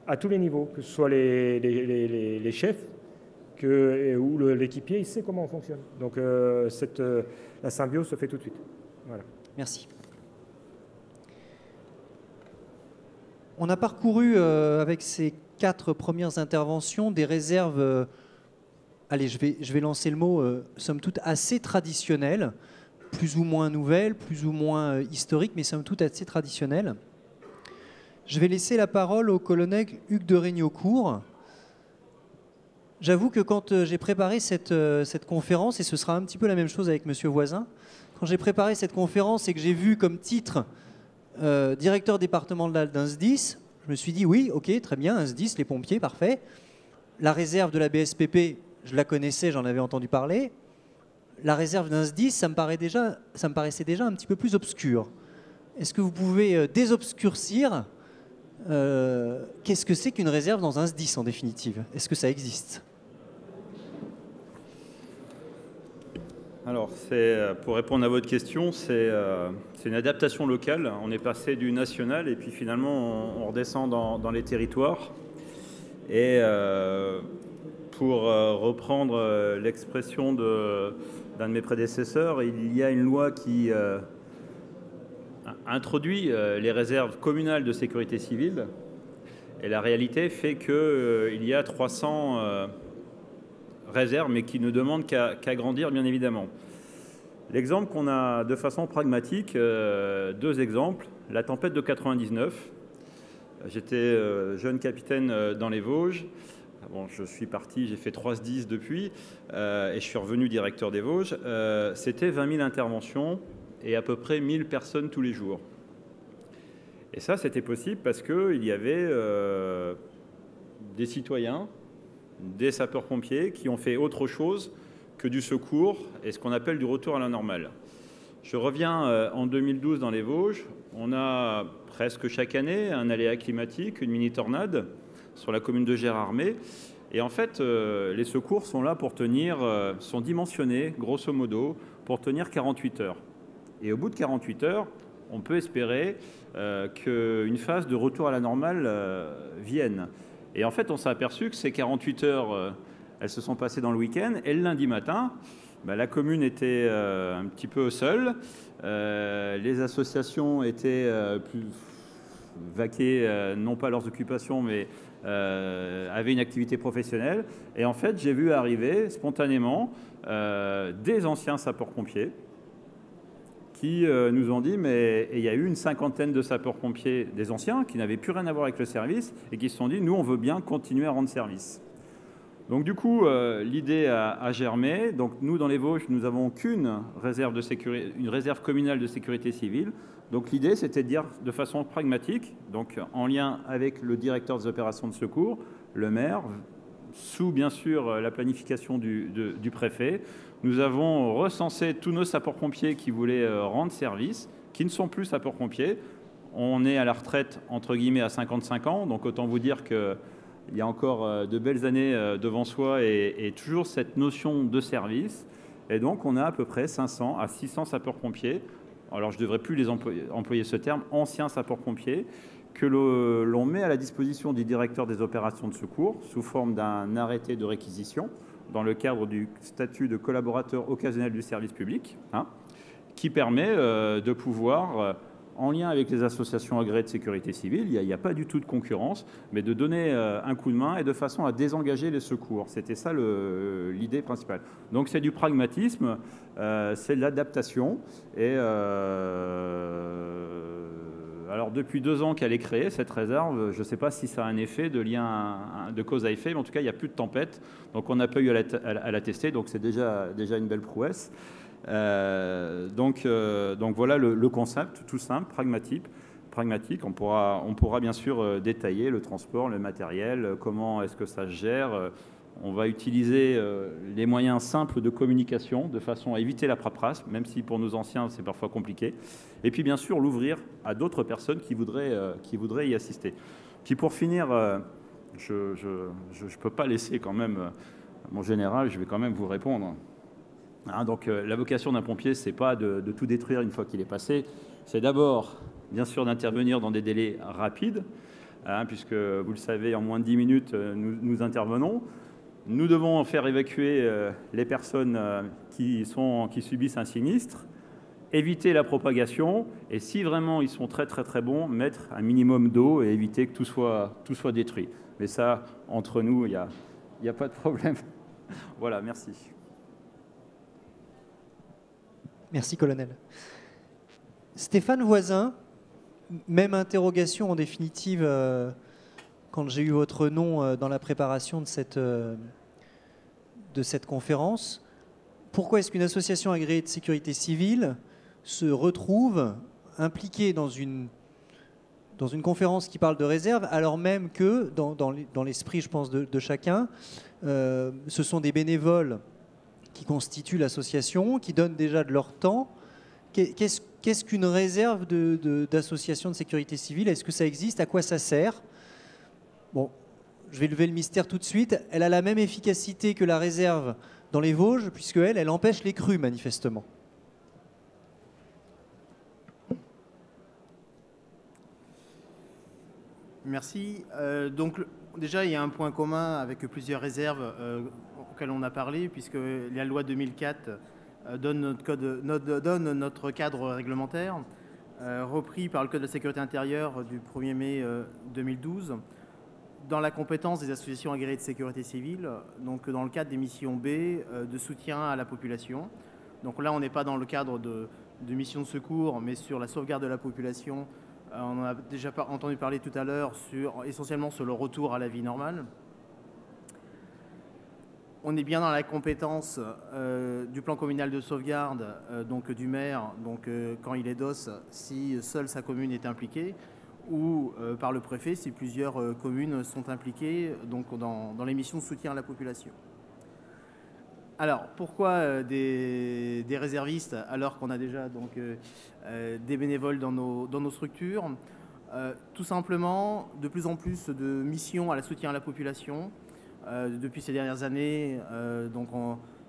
à tous les niveaux, que ce soit les chefs ou l'équipier, il sait comment on fonctionne. Donc la symbiose se fait tout de suite. Voilà. Merci. On a parcouru avec ces 4 premières interventions des réserves, allez, je vais lancer le mot, somme toute assez traditionnelles, plus ou moins nouvelles, plus ou moins historiques, mais somme toute assez traditionnelles. Je vais laisser la parole au colonel Hugues de Régnocourt. J'avoue que quand j'ai préparé cette conférence, et ce sera un petit peu la même chose avec Monsieur Voisin, quand j'ai préparé cette conférence et que j'ai vu comme titre directeur départemental d'un SDIS, je me suis dit oui, ok, très bien, un SDIS, les pompiers, parfait. La réserve de la BSPP, je la connaissais, j'en avais entendu parler. La réserve d'un SDIS, ça me paraissait déjà un petit peu plus obscur. Est-ce que vous pouvez désobscurcir qu'est-ce que c'est qu'une réserve dans un SDIS en définitive? Est-ce que ça existe? Alors, pour répondre à votre question, c'est une adaptation locale. On est passé du national et puis finalement on redescend dans les territoires. Et pour reprendre l'expression d'un de mes prédécesseurs, il y a une loi qui introduit les réserves communales de sécurité civile. Et la réalité fait qu'il y a 300 réserves, mais qui ne demandent qu'à grandir, bien évidemment. L'exemple qu'on a de façon pragmatique, 2 exemples. La tempête de 99. J'étais jeune capitaine dans les Vosges. Bon, je suis parti, j'ai fait 3 SDIS depuis, et je suis revenu directeur des Vosges. C'était 20 000 interventions et à peu près 1000 personnes tous les jours. Et ça, c'était possible parce qu'il y avait des citoyens, des sapeurs-pompiers qui ont fait autre chose que du secours et ce qu'on appelle du retour à la normale. Je reviens en 2012 dans les Vosges. On a presque chaque année un aléa climatique, une mini-tornade sur la commune de Gérardmer. Et en fait, les secours sont là pour sont dimensionnés, grosso modo, pour tenir 48 heures. Et au bout de 48 heures, on peut espérer qu'une phase de retour à la normale vienne. Et en fait, on s'est aperçu que ces 48 heures, elles se sont passées dans le week-end. Et le lundi matin, la commune était un petit peu seule. Les associations étaient vaquées, non pas leurs occupations, mais avaient une activité professionnelle. Et en fait, j'ai vu arriver spontanément des anciens sapeurs-pompiers qui nous ont dit, mais il y a eu une 50aine de sapeurs-pompiers, des anciens, qui n'avaient plus rien à voir avec le service, et qui se sont dit, nous, on veut bien continuer à rendre service. Donc du coup, l'idée a germé. Donc nous, dans les Vosges, nous n'avons qu'une réserve une réserve communale de sécurité civile. Donc l'idée, c'était de dire de façon pragmatique, donc en lien avec le directeur des opérations de secours, le maire, sous bien sûr la planification du préfet. Nous avons recensé tous nos sapeurs-pompiers qui voulaient rendre service, qui ne sont plus sapeurs-pompiers. On est à la retraite, entre guillemets, à 55 ans, donc autant vous dire qu'il y a encore de belles années devant soi et toujours cette notion de service. Et donc, on a à peu près 500 à 600 sapeurs-pompiers. Alors, je ne devrais plus employer ce terme, anciens sapeurs-pompiers, que l'on met à la disposition du directeur des opérations de secours sous forme d'un arrêté de réquisition dans le cadre du statut de collaborateur occasionnel du service public, qui permet de pouvoir, en lien avec les associations agréées de sécurité civile, il n'y a pas du tout de concurrence, mais de donner un coup de main et de façon à désengager les secours. C'était ça l'idée principale. Donc c'est du pragmatisme, c'est de l'adaptation. Et alors depuis 2 ans qu'elle est créée, cette réserve, je ne sais pas si ça a un effet de lien de cause à effet, mais en tout cas il n'y a plus de tempête, donc on n'a pas eu à la tester, donc c'est déjà une belle prouesse. Donc voilà le concept, tout simple, pragmatique. On pourra bien sûr détailler le transport, le matériel, comment est-ce que ça se gère. On va utiliser les moyens simples de communication de façon à éviter la paperasse, même si pour nos anciens c'est parfois compliqué. Et puis bien sûr l'ouvrir à d'autres personnes qui voudraient y assister. Puis pour finir, je ne peux pas laisser quand même mon général, je vais quand même vous répondre. Hein, donc la vocation d'un pompier, ce n'est pas de tout détruire une fois qu'il est passé, c'est d'abord, bien sûr, d'intervenir dans des délais rapides, hein, puisque vous le savez, en moins de 10 minutes, nous intervenons. Nous devons faire évacuer les personnes qui subissent un sinistre, éviter la propagation, et si vraiment ils sont très très très bons, mettre un minimum d'eau et éviter que tout soit détruit. Mais ça, entre nous, il n'y a pas de problème. Voilà, merci. Merci, colonel. Stéphane Voisin, même interrogation en définitive quand j'ai eu votre nom dans la préparation de cette conférence. Pourquoi est-ce qu'une association agréée de sécurité civile se retrouve impliquée dans une conférence qui parle de réserve, alors même que, dans l'esprit, je pense, de chacun, ce sont des bénévoles qui constituent l'association, qui donnent déjà de leur temps. Qu'est-ce qu'une réserve d'association de sécurité civile? Est-ce que ça existe? À quoi ça sert? Bon, je vais lever le mystère tout de suite. Elle a la même efficacité que la réserve dans les Vosges, puisque elle empêche les crues, manifestement. Merci. Donc, déjà, il y a un point commun avec plusieurs réserves auxquelles on a parlé, puisque la loi 2004 donne notre cadre réglementaire, repris par le Code de la sécurité intérieure du 1er mai 2012, dans la compétence des associations agréées de sécurité civile, donc dans le cadre des missions B de soutien à la population. Donc là, on n'est pas dans le cadre de missions de secours, mais sur la sauvegarde de la population. On en a déjà entendu parler tout à l'heure, essentiellement sur le retour à la vie normale. On est bien dans la compétence du plan communal de sauvegarde, donc du maire, donc, quand il est DOS, si seule sa commune est impliquée, ou par le préfet si plusieurs communes sont impliquées donc, dans les missions de soutien à la population. Alors, pourquoi des réservistes alors qu'on a déjà donc, des bénévoles dans nos structures? Tout simplement, de plus en plus de missions à la soutien à la population depuis ces dernières années, donc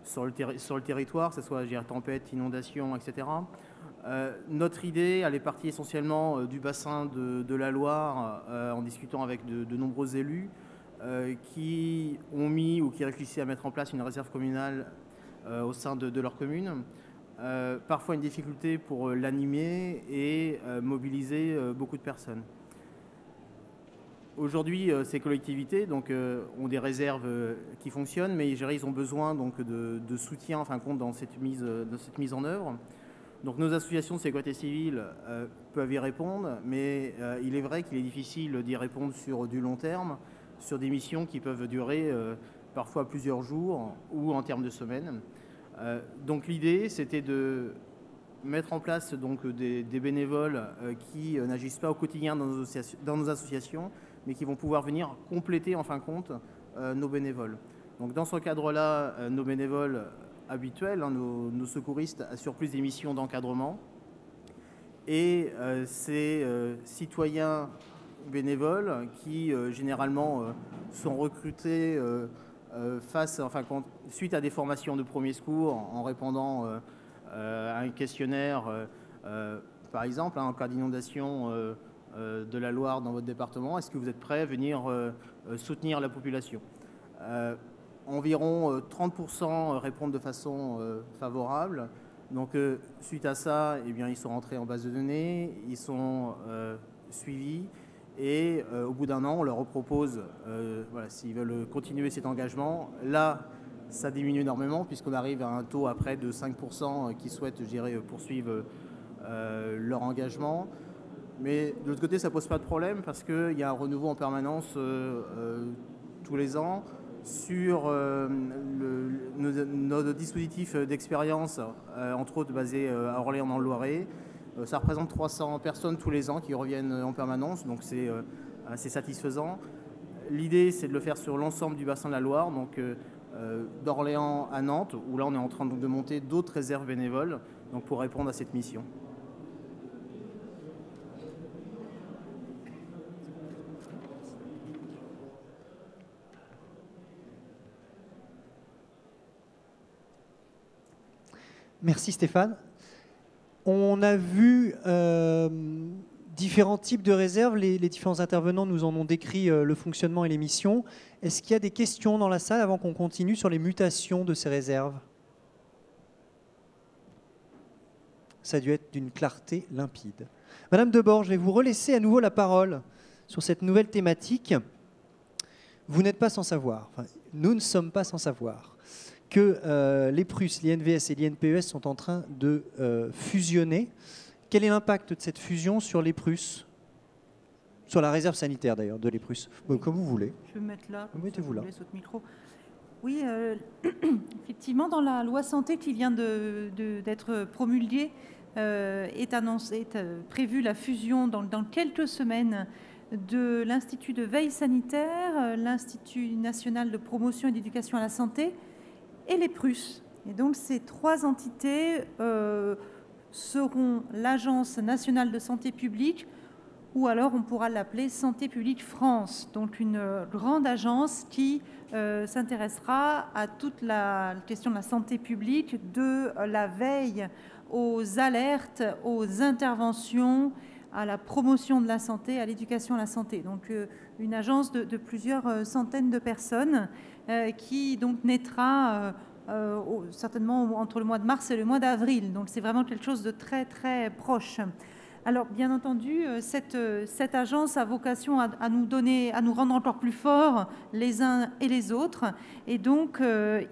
sur le territoire, que ce soit tempête, inondation, etc. Notre idée, elle est partie essentiellement du bassin de la Loire, en discutant avec de nombreux élus qui ont mis ou qui réfléchissaient à mettre en place une réserve communale au sein de leur commune. Parfois une difficulté pour l'animer et mobiliser beaucoup de personnes. Aujourd'hui, ces collectivités donc, ont des réserves qui fonctionnent, mais ils ont besoin donc, de soutien en fin de compte dans cette mise en œuvre. Donc nos associations de sécurité civile peuvent y répondre, mais il est vrai qu'il est difficile d'y répondre sur du long terme, sur des missions qui peuvent durer parfois plusieurs jours ou en termes de semaines. Donc l'idée, c'était de mettre en place donc, des bénévoles qui n'agissent pas au quotidien dans nos associations, mais qui vont pouvoir venir compléter en fin de compte nos bénévoles. Donc dans ce cadre-là, nos bénévoles habituels, nos secouristes assurent plus des missions d'encadrement. Et ces citoyens bénévoles qui généralement sont recrutés suite à des formations de premier secours en répondant à un questionnaire, par exemple, en cas d'inondation de la Loire dans votre département, est-ce que vous êtes prêt à venir soutenir la population? Environ 30% répondent de façon favorable. Donc, suite à ça, eh bien, ils sont rentrés en base de données, ils sont suivis et au bout d'un an, on leur repropose, voilà, s'ils veulent continuer cet engagement. Là, ça diminue énormément puisqu'on arrive à un taux après de 5% qui souhaitent, je dirais, poursuivre leur engagement. Mais de l'autre côté, ça ne pose pas de problème parce qu'il y a un renouveau en permanence tous les ans. Sur nos dispositifs d'expérience, entre autres basés à Orléans dans le Loiret, ça représente 300 personnes tous les ans qui reviennent en permanence, donc c'est assez satisfaisant. L'idée, c'est de le faire sur l'ensemble du bassin de la Loire, donc d'Orléans à Nantes, où là on est en train de monter d'autres réserves bénévoles donc, pour répondre à cette mission. Merci Stéphane. On a vu différents types de réserves. Les différents intervenants nous en ont décrit le fonctionnement et les missions. Est-ce qu'il y a des questions dans la salle avant qu'on continue sur les mutations de ces réserves? Ça a dû être d'une clarté limpide. Madame Debord, je vais vous relaisser à nouveau la parole sur cette nouvelle thématique. Vous n'êtes pas sans savoir, enfin, nous ne sommes pas sans savoir, que les Prus, l'INVS et l'INPES sont en train de fusionner. Quel est l'impact de cette fusion sur les Prus? Sur la réserve sanitaire d'ailleurs de les Prus. Bon, comme vous voulez. Je vais me mettre là. Mettez-vous là. Votre micro. Oui, effectivement, dans la loi santé qui vient d'être promulguée, est prévue la fusion dans quelques semaines de l'Institut de veille sanitaire, l'Institut national de promotion et d'éducation à la santé et les Prus. Et donc ces trois entités seront l'Agence nationale de santé publique, ou alors on pourra l'appeler Santé publique France, donc une grande agence qui s'intéressera à toute la question de la santé publique, de la veille aux alertes, aux interventions, à la promotion de la santé, à l'éducation à la santé. Donc une agence de plusieurs centaines de personnes qui donc naîtra certainement entre le mois de mars et le mois d'avril. Donc c'est vraiment quelque chose de très très proche. Alors bien entendu, cette agence a vocation à nous rendre encore plus forts les uns et les autres. Et donc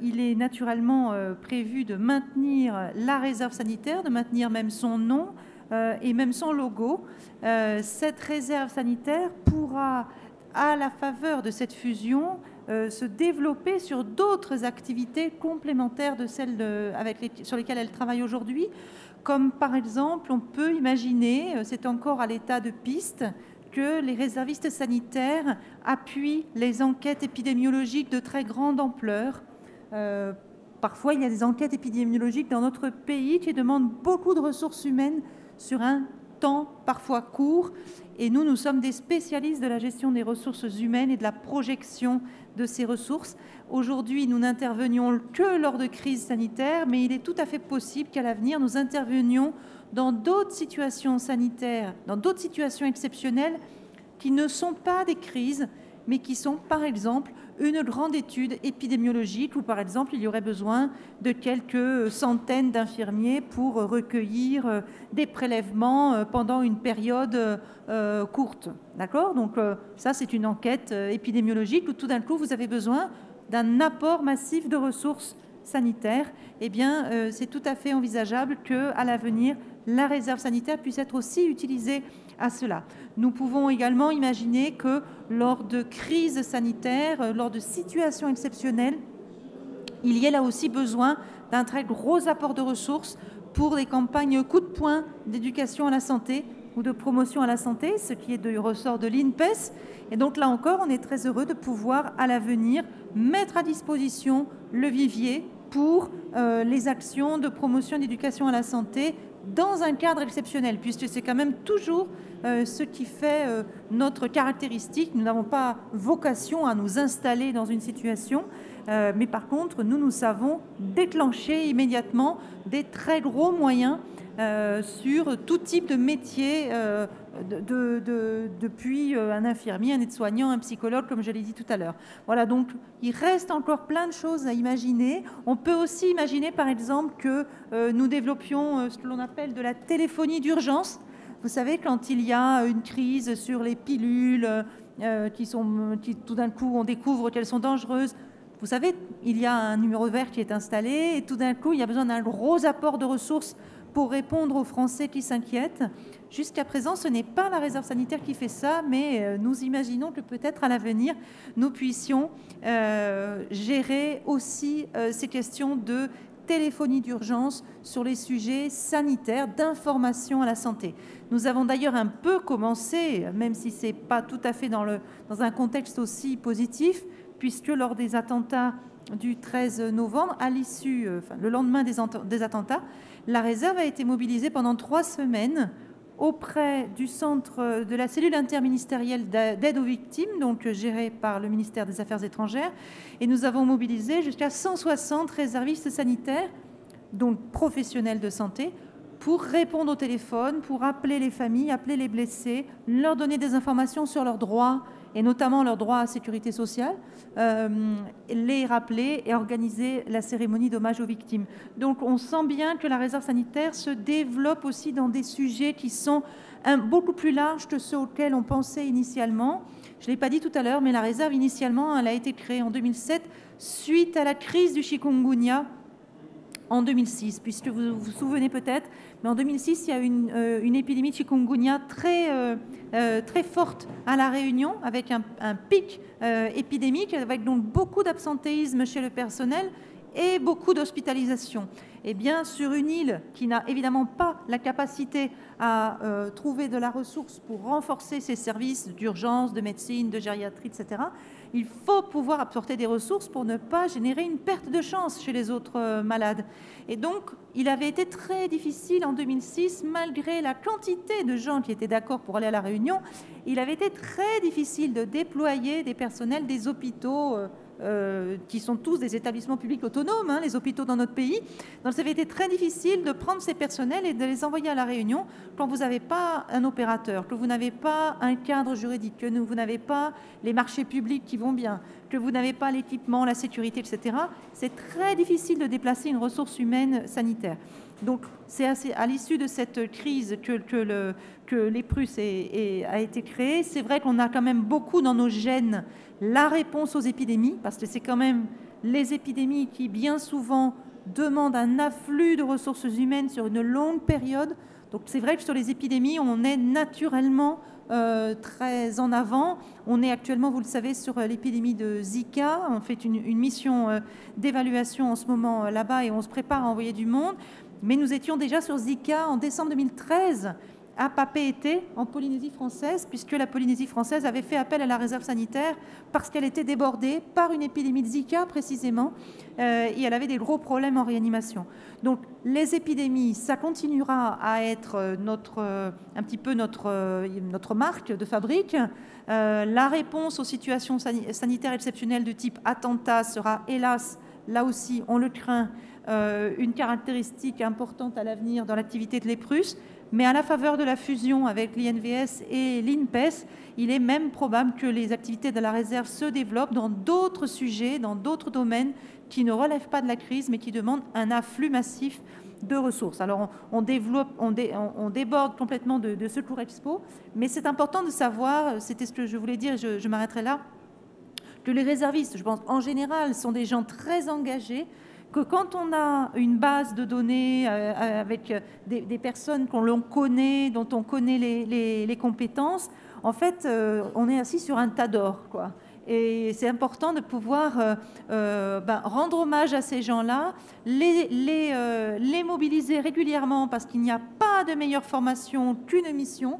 il est naturellement prévu de maintenir la réserve sanitaire, de maintenir même son nom et même son logo. Cette réserve sanitaire pourra, à la faveur de cette fusion, se développer sur d'autres activités complémentaires de celles sur lesquelles elle travaille aujourd'hui. Comme par exemple, on peut imaginer, c'est encore à l'état de piste, que les réservistes sanitaires appuient les enquêtes épidémiologiques de très grande ampleur. Parfois, il y a des enquêtes épidémiologiques dans notre pays qui demandent beaucoup de ressources humaines sur un temps parfois court. Et nous sommes des spécialistes de la gestion des ressources humaines et de la projection de ces ressources. Aujourd'hui, nous n'intervenions que lors de crises sanitaires, mais il est tout à fait possible qu'à l'avenir, nous intervenions dans d'autres situations sanitaires, dans d'autres situations exceptionnelles qui ne sont pas des crises, mais qui sont, par exemple, une grande étude épidémiologique où, par exemple, il y aurait besoin de quelques centaines d'infirmiers pour recueillir des prélèvements pendant une période courte. D'accord ? Donc ça, c'est une enquête épidémiologique où tout d'un coup, vous avez besoin d'un apport massif de ressources sanitaires. Eh bien, c'est tout à fait envisageable qu'à l'avenir, la réserve sanitaire puisse être aussi utilisée à cela. Nous pouvons également imaginer que lors de crises sanitaires, lors de situations exceptionnelles, il y ait là aussi besoin d'un très gros apport de ressources pour des campagnes coup de poing d'éducation à la santé ou de promotion à la santé, ce qui est du ressort de l'INPES. Et donc là encore, on est très heureux de pouvoir à l'avenir mettre à disposition le vivier pour les actions de promotion d'éducation à la santé dans un cadre exceptionnel, puisque c'est quand même toujours ce qui fait notre caractéristique. Nous n'avons pas vocation à nous installer dans une situation, mais par contre, nous savons déclencher immédiatement des très gros moyens sur tout type de métier, depuis un infirmier, un aide-soignant, un psychologue, comme je l'ai dit tout à l'heure. Voilà, donc il reste encore plein de choses à imaginer. On peut aussi imaginer, par exemple, que nous développions ce que l'on appelle de la téléphonie d'urgence. Vous savez, quand il y a une crise sur les pilules, qui tout d'un coup, on découvre qu'elles sont dangereuses. Vous savez, il y a un numéro vert qui est installé et tout d'un coup, il y a besoin d'un gros apport de ressources pour répondre aux Français qui s'inquiètent. Jusqu'à présent, ce n'est pas la réserve sanitaire qui fait ça, mais nous imaginons que peut-être à l'avenir, nous puissions gérer aussi ces questions de téléphonie d'urgence sur les sujets sanitaires, d'information à la santé. Nous avons d'ailleurs un peu commencé, même si ce n'est pas tout à fait dans un contexte aussi positif, puisque lors des attentats du 13 novembre, à l'issue, le lendemain des attentats, la réserve a été mobilisée pendant 3 semaines auprès du centre de la cellule interministérielle d'aide aux victimes, donc gérée par le ministère des Affaires étrangères, et nous avons mobilisé jusqu'à 160 réservistes sanitaires donc professionnels de santé, pour répondre au téléphone, pour appeler les familles, appeler les blessés, leur donner des informations sur leurs droits, et notamment leurs droits à sécurité sociale, les rappeler et organiser la cérémonie d'hommage aux victimes. Donc on sent bien que la réserve sanitaire se développe aussi dans des sujets qui sont beaucoup plus larges que ceux auxquels on pensait initialement. Je ne l'ai pas dit tout à l'heure, mais la réserve, initialement, elle a été créée en 2007 suite à la crise du chikungunya en 2006, puisque vous vous souvenez peut-être, mais en 2006, il y a eu une épidémie de chikungunya très forte à La Réunion, avec un pic épidémique, avec donc beaucoup d'absentéisme chez le personnel et beaucoup d'hospitalisation. Et bien, sur une île qui n'a évidemment pas la capacité à trouver de la ressource pour renforcer ses services d'urgence, de médecine, de gériatrie, etc., il faut pouvoir apporter des ressources pour ne pas générer une perte de chance chez les autres malades. Et donc, il avait été très difficile en 2006, malgré la quantité de gens qui étaient d'accord pour aller à La Réunion, il avait été très difficile de déployer des personnels des hôpitaux qui sont tous des établissements publics autonomes, les hôpitaux dans notre pays. Donc ça avait été très difficile de prendre ces personnels et de les envoyer à La Réunion quand vous n'avez pas un opérateur, que vous n'avez pas un cadre juridique, que vous n'avez pas les marchés publics qui vont bien, que vous n'avez pas l'équipement, la sécurité, etc. C'est très difficile de déplacer une ressource humaine sanitaire. Donc c'est à l'issue de cette crise que l'EPRUS a été créé. C'est vrai qu'on a quand même beaucoup dans nos gènes la réponse aux épidémies, parce que c'est quand même les épidémies qui, bien souvent, demandent un afflux de ressources humaines sur une longue période. Donc c'est vrai que sur les épidémies, on est naturellement très en avant. On est actuellement, vous le savez, sur l'épidémie de Zika. On fait une mission d'évaluation en ce moment là-bas et on se prépare à envoyer du monde. Mais nous étions déjà sur Zika en décembre 2013 à Papeete, en Polynésie française, puisque la Polynésie française avait fait appel à la réserve sanitaire parce qu'elle était débordée par une épidémie de Zika, précisément, et elle avait des gros problèmes en réanimation. Donc, les épidémies, ça continuera à être un petit peu notre marque de fabrique. La réponse aux situations sanitaires exceptionnelles de type attentat sera, hélas, là aussi, on le craint, une caractéristique importante à l'avenir dans l'activité de l'EPRUS. Mais à la faveur de la fusion avec l'INVS et l'INPES, il est même probable que les activités de la réserve se développent dans d'autres sujets, dans d'autres domaines qui ne relèvent pas de la crise, mais qui demandent un afflux massif de ressources. Alors, on déborde complètement de Secours Expo, mais c'est important de savoir, c'était ce que je voulais dire, je m'arrêterai là, que les réservistes, je pense, en général, sont des gens très engagés, que quand on a une base de données avec des personnes qu'on connaît, dont on connaît les compétences, en fait, on est assis sur un tas d'or, quoi. Et c'est important de pouvoir rendre hommage à ces gens-là, les mobiliser régulièrement, parce qu'il n'y a pas de meilleure formation qu'une mission.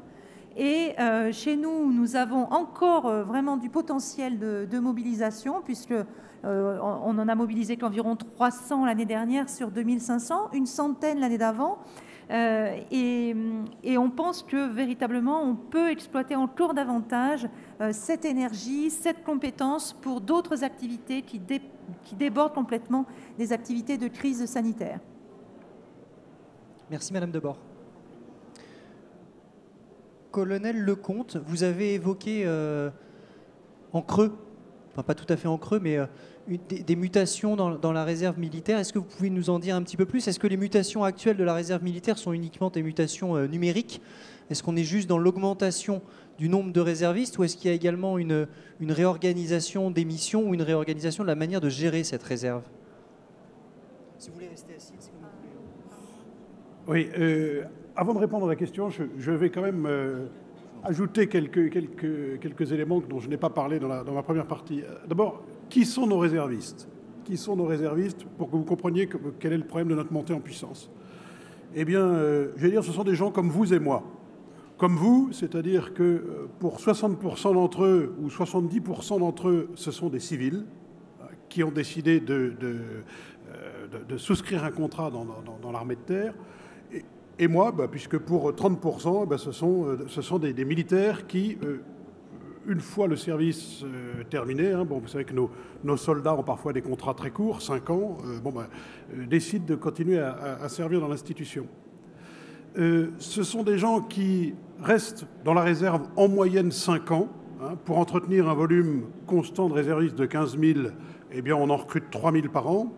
Et chez nous, nous avons encore vraiment du potentiel de mobilisation, puisque on en a mobilisé qu'environ 300 l'année dernière sur 2500, une centaine l'année d'avant. Et on pense que véritablement, on peut exploiter encore davantage cette énergie, cette compétence pour d'autres activités qui débordent complètement des activités de crise sanitaire. Merci Madame Debord. Colonel Lecomte, vous avez évoqué en creux, enfin pas tout à fait en creux, mais des mutations dans la réserve militaire. Est-ce que vous pouvez nous en dire un petit peu plus? Est-ce que les mutations actuelles de la réserve militaire sont uniquement des mutations numériques? Est-ce qu'on est juste dans l'augmentation du nombre de réservistes, ou est-ce qu'il y a également une réorganisation des missions ou une réorganisation de la manière de gérer cette réserve? Si vous voulez rester assis, c'est comme vous voulez. Oui, avant de répondre à la question, je vais quand même ajouter quelques éléments dont je n'ai pas parlé dans ma première partie. D'abord, qui sont nos réservistes? Qui sont nos réservistes, pour que vous compreniez quel est le problème de notre montée en puissance? Eh bien, je vais dire, ce sont des gens comme vous et moi. Comme vous, c'est-à-dire que pour 60% d'entre eux, ou 70% d'entre eux, ce sont des civils qui ont décidé de souscrire un contrat dans l'armée de terre. Et moi, puisque pour 30%, ce sont des militaires qui, une fois le service terminé, hein, bon, vous savez que nos soldats ont parfois des contrats très courts, 5 ans, décident de continuer à servir dans l'institution. Ce sont des gens qui restent dans la réserve en moyenne 5 ans. Hein, pour entretenir un volume constant de réservistes de 15 000, eh bien, on en recrute 3 000 par an,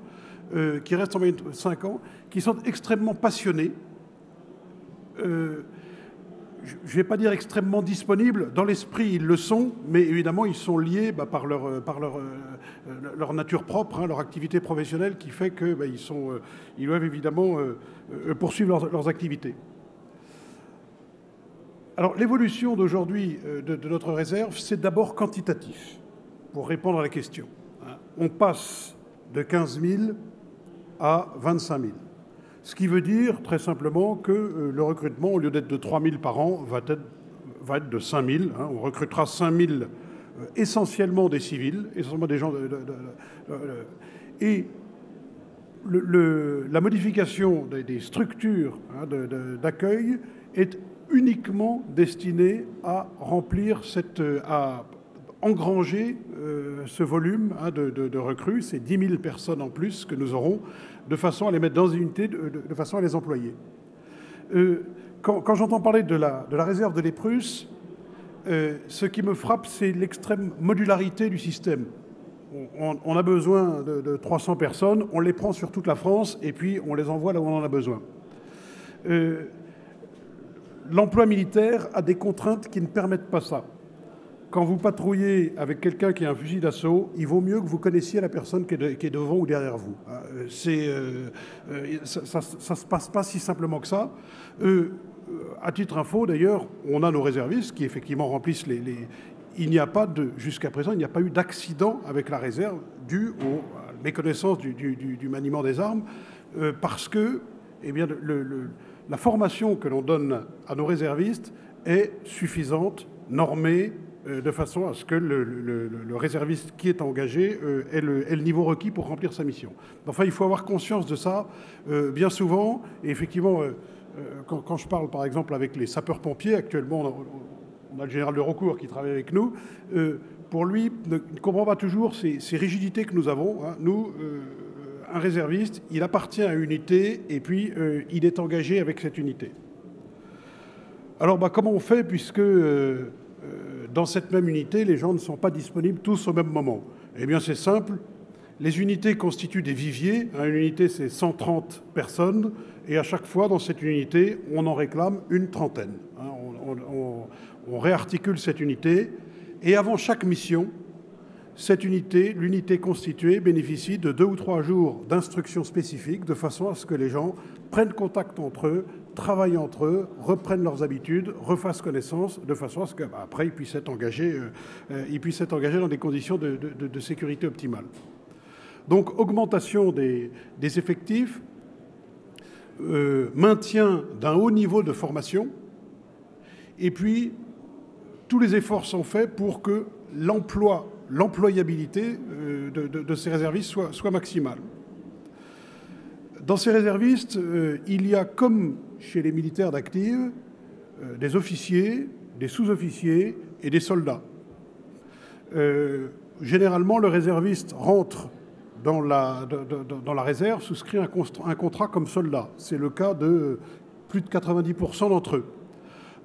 qui restent en moyenne 5 ans, qui sont extrêmement passionnés. Je ne vais pas dire extrêmement disponibles. Dans l'esprit, ils le sont, mais évidemment, ils sont liés par leur nature propre, hein, leur activité professionnelle qui fait qu'ils doivent évidemment poursuivre leurs activités. Alors, l'évolution d'aujourd'hui de notre réserve, c'est d'abord quantitatif, pour répondre à la question. On passe de 15 000 à 25 000. Ce qui veut dire, très simplement, que le recrutement, au lieu d'être de 3 000 par an, va être de 5 000. Hein. On recrutera 5 000 essentiellement des civils, essentiellement des gens et la modification des structures, hein, d'accueil est uniquement destinée à remplir à engranger ce volume, hein, de recrues, ces 10 000 personnes en plus que nous aurons, de façon à les mettre dans une unité, de façon à les employer. Quand j'entends parler de la réserve de l'Éprus, ce qui me frappe, c'est l'extrême modularité du système. On a besoin de 300 personnes, on les prend sur toute la France et puis on les envoie là où on en a besoin. L'emploi militaire a des contraintes qui ne permettent pas ça. Quand vous patrouillez avec quelqu'un qui a un fusil d'assaut, il vaut mieux que vous connaissiez la personne qui est devant ou derrière vous. Ça ne se passe pas si simplement que ça. À titre info, d'ailleurs, on a nos réservistes qui effectivement remplissent jusqu'à présent, il n'y a pas eu d'accident avec la réserve dû à la méconnaissance du maniement des armes, parce que, eh bien, la formation que l'on donne à nos réservistes est suffisante, normée, de façon à ce que le réserviste qui est engagé ait le niveau requis pour remplir sa mission. Enfin, il faut avoir conscience de ça. Bien souvent, et effectivement, quand je parle par exemple avec les sapeurs-pompiers, actuellement on a le général de recours qui travaille avec nous, pour lui, ne comprend pas toujours ces rigidités que nous avons. Hein. Nous, un réserviste, il appartient à une unité et puis il est engagé avec cette unité. Alors comment on fait puisque dans cette même unité, les gens ne sont pas disponibles tous au même moment? Eh bien, c'est simple. Les unités constituent des viviers. Une unité, c'est 130 personnes. Et à chaque fois, dans cette unité, on en réclame une trentaine. On réarticule cette unité. Et avant chaque mission, l'unité constituée, bénéficie de 2 ou 3 jours d'instruction spécifiques, de façon à ce que les gens prennent contact entre eux, travaillent entre eux, reprennent leurs habitudes, refassent connaissance, de façon à ce qu'après ils puissent être engagés dans des conditions de sécurité optimales. Donc augmentation des effectifs, maintien d'un haut niveau de formation, et puis tous les efforts sont faits pour que l'employabilité de ces réservistes soit maximale. Dans ces réservistes, il y a, comme chez les militaires d'active, des officiers, des sous-officiers et des soldats. Généralement, le réserviste rentre dans la réserve, souscrit un contrat comme soldat. C'est le cas de plus de 90% d'entre eux.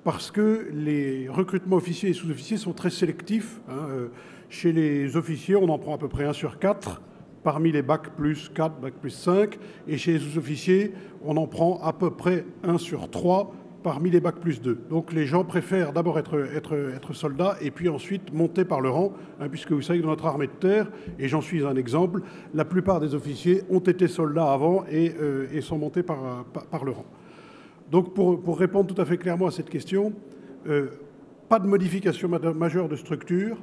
Parce que les recrutements officiers et sous-officiers sont très sélectifs. Hein. Chez les officiers, on en prend à peu près 1 sur 4, parmi les bac plus 4, bac plus 5. Et chez les sous-officiers, on en prend à peu près 1 sur 3, parmi les bac plus 2. Donc les gens préfèrent d'abord être soldats et puis ensuite monter par le rang, hein, puisque vous savez que dans notre armée de terre, et j'en suis un exemple, la plupart des officiers ont été soldats avant et sont montés par le rang. Donc pour répondre tout à fait clairement à cette question, pas de modification majeure de structure,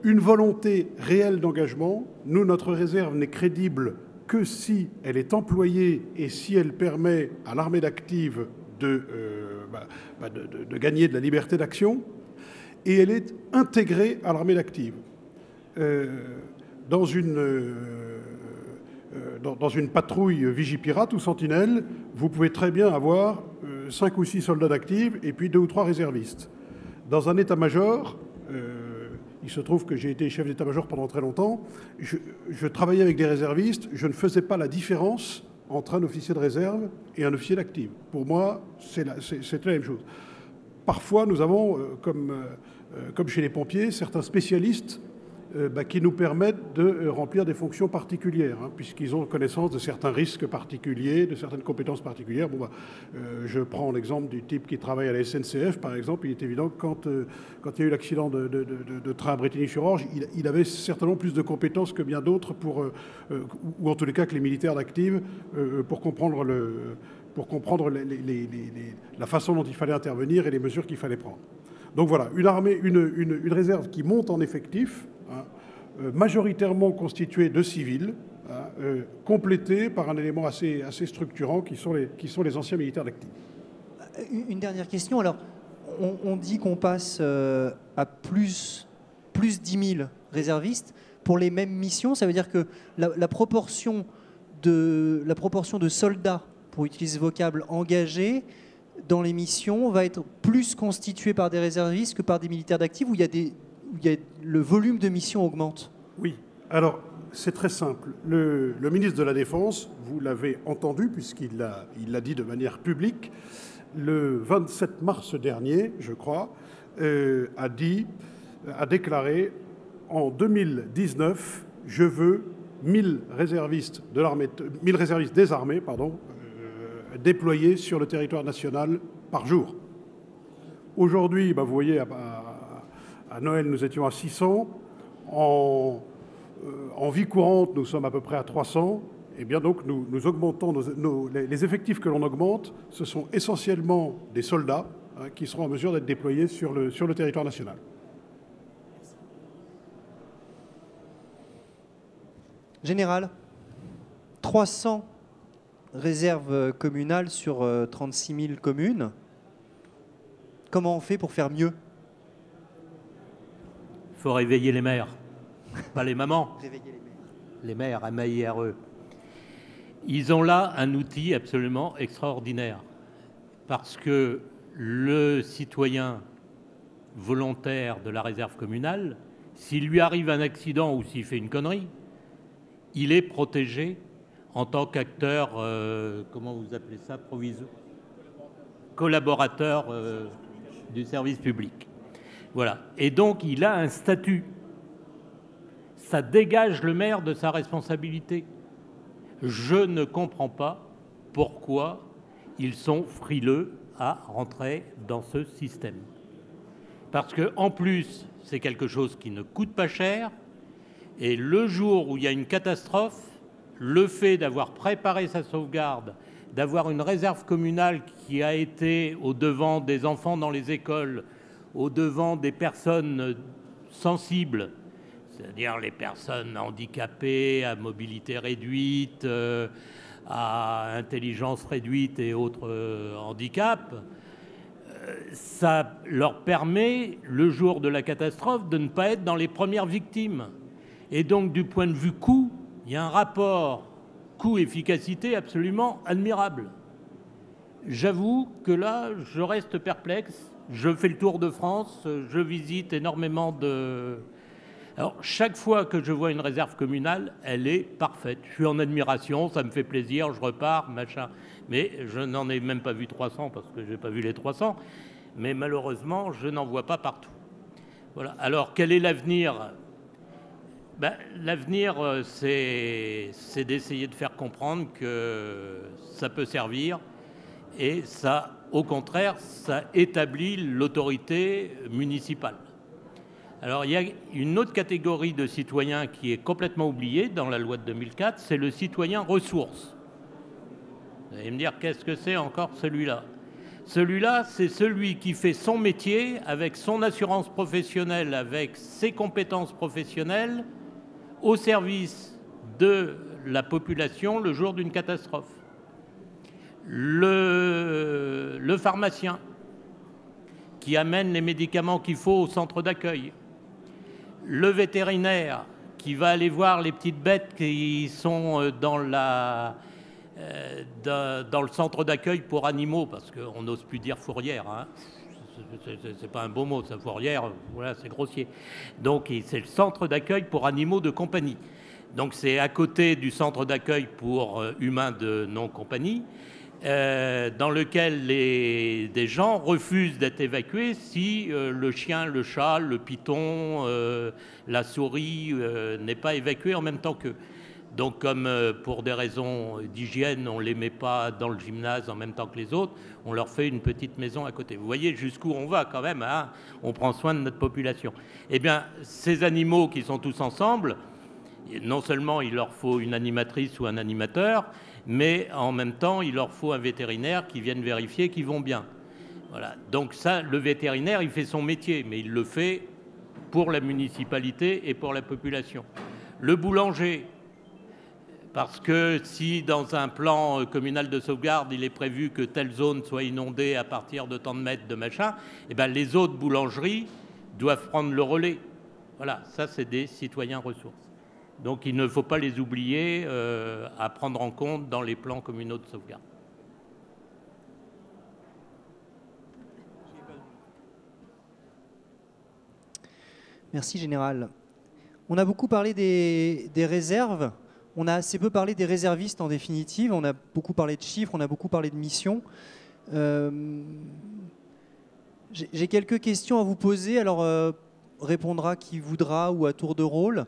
une volonté réelle d'engagement. Nous, notre réserve n'est crédible que si elle est employée et si elle permet à l'armée d'active de gagner de la liberté d'action, et elle est intégrée à l'armée d'active. Dans une patrouille Vigipirate ou Sentinelle, vous pouvez très bien avoir 5 ou 6 soldats d'actifs et puis 2 ou 3 réservistes. Dans un état-major, Il se trouve que j'ai été chef d'état-major pendant très longtemps. Je travaillais avec des réservistes. Je ne faisais pas la différence entre un officier de réserve et un officier d'active. Pour moi, c'est la même chose. Parfois, nous avons, comme chez les pompiers, certains spécialistes qui nous permettent de remplir des fonctions particulières, hein, puisqu'ils ont connaissance de certains risques particuliers, de certaines compétences particulières. Bon, je prends l'exemple du type qui travaille à la SNCF, par exemple. Il est évident que quand il y a eu l'accident de train à Brétigny-sur-Orge, il avait certainement plus de compétences que bien d'autres, ou en tous les cas que les militaires d'active, pour comprendre la façon dont il fallait intervenir et les mesures qu'il fallait prendre. Donc voilà, une armée, une réserve qui monte en effectif, hein, majoritairement constituée de civils, hein, complétée par un élément assez structurant qui sont les anciens militaires d'active. Une dernière question. Alors, on dit qu'on passe à plus 10 000 réservistes pour les mêmes missions. Ça veut dire que la proportion de soldats, pour utiliser ce vocable, engagés dans les missions va être plus constituée par des réservistes que par des militaires d'actifs, où le volume de missions augmente? Oui. Alors, c'est très simple. Le ministre de la Défense, vous l'avez entendu, puisqu'il l'a dit de manière publique, le 27 mars dernier, je crois, a déclaré « En 2019, je veux 1000 réservistes des armées, déployés sur le territoire national par jour. » Aujourd'hui, vous voyez, à Noël, nous étions à 600. En vie courante, nous sommes à peu près à 300. Et bien donc, nous augmentons les effectifs que l'on augmente. Ce sont essentiellement des soldats, hein, qui seront en mesure d'être déployés sur le territoire national. Général, 300 réserves communales sur 36 000 communes. Comment on fait pour faire mieux? Il faut réveiller les maires, pas les mamans. Réveiller les maires. Les maires, M-A-I-R-E. Ils ont là un outil absolument extraordinaire. Parce que le citoyen volontaire de la réserve communale, s'il lui arrive un accident ou s'il fait une connerie, il est protégé en tant qu'acteur, comment vous appelez ça, collaborateur du service public. Voilà. Et donc, il a un statut. Ça dégage le maire de sa responsabilité. Je ne comprends pas pourquoi ils sont frileux à rentrer dans ce système. Parce qu'en plus, c'est quelque chose qui ne coûte pas cher. Et le jour où il y a une catastrophe, le fait d'avoir préparé sa sauvegarde, d'avoir une réserve communale qui a été au-devant des enfants dans les écoles, au-devant des personnes sensibles, c'est-à-dire les personnes handicapées, à mobilité réduite, à intelligence réduite et autres handicaps, ça leur permet, le jour de la catastrophe, de ne pas être dans les premières victimes. Et donc, du point de vue coût, il y a un rapport coût-efficacité absolument admirable. J'avoue que là, je reste perplexe. Je fais le tour de France, je visite énormément de... Alors, chaque fois que je vois une réserve communale, elle est parfaite. Je suis en admiration, ça me fait plaisir, je repars, machin. Mais je n'en ai même pas vu 300 parce que je n'ai pas vu les 300. Mais malheureusement, je n'en vois pas partout. Voilà. Alors, quel est l'avenir ? L'avenir, c'est d'essayer de faire comprendre que ça peut servir et ça, au contraire, ça établit l'autorité municipale. Alors, il y a une autre catégorie de citoyens qui est complètement oubliée dans la loi de 2004, c'est le citoyen ressource. Vous allez me dire, qu'est-ce que c'est encore celui-là ? Celui-là, c'est celui qui fait son métier avec son assurance professionnelle, avec ses compétences professionnelles, au service de la population le jour d'une catastrophe. Le pharmacien qui amène les médicaments qu'il faut au centre d'accueil. Le vétérinaire qui va aller voir les petites bêtes qui sont dans le centre d'accueil pour animaux, parce qu'on n'ose plus dire fourrière, hein. c'est pas un beau mot, ça, fourrière, voilà, c'est grossier. Donc c'est le centre d'accueil pour animaux de compagnie. Donc c'est à côté du centre d'accueil pour humains de non-compagnie, dans lequel des gens refusent d'être évacués si le chien, le chat, le python, la souris n'est pas évacué en même temps qu'eux. Donc comme pour des raisons d'hygiène, on ne les met pas dans le gymnase en même temps que les autres, on leur fait une petite maison à côté. Vous voyez jusqu'où on va quand même, hein, on prend soin de notre population. Eh bien, ces animaux qui sont tous ensemble, non seulement il leur faut une animatrice ou un animateur, mais en même temps, il leur faut un vétérinaire qui vienne vérifier qu'ils vont bien. Voilà. Donc ça, le vétérinaire, il fait son métier, mais il le fait pour la municipalité et pour la population. Le boulanger, parce que si dans un plan communal de sauvegarde, il est prévu que telle zone soit inondée à partir de tant de mètres de machin, eh bien, les autres boulangeries doivent prendre le relais. Voilà, ça c'est des citoyens ressources. Donc il ne faut pas les oublier à prendre en compte dans les plans communaux de sauvegarde. Merci, Général. On a beaucoup parlé des réserves. On a assez peu parlé des réservistes en définitive. On a beaucoup parlé de chiffres, on a beaucoup parlé de missions. J'ai quelques questions à vous poser. Alors, répondra qui voudra ou à tour de rôle.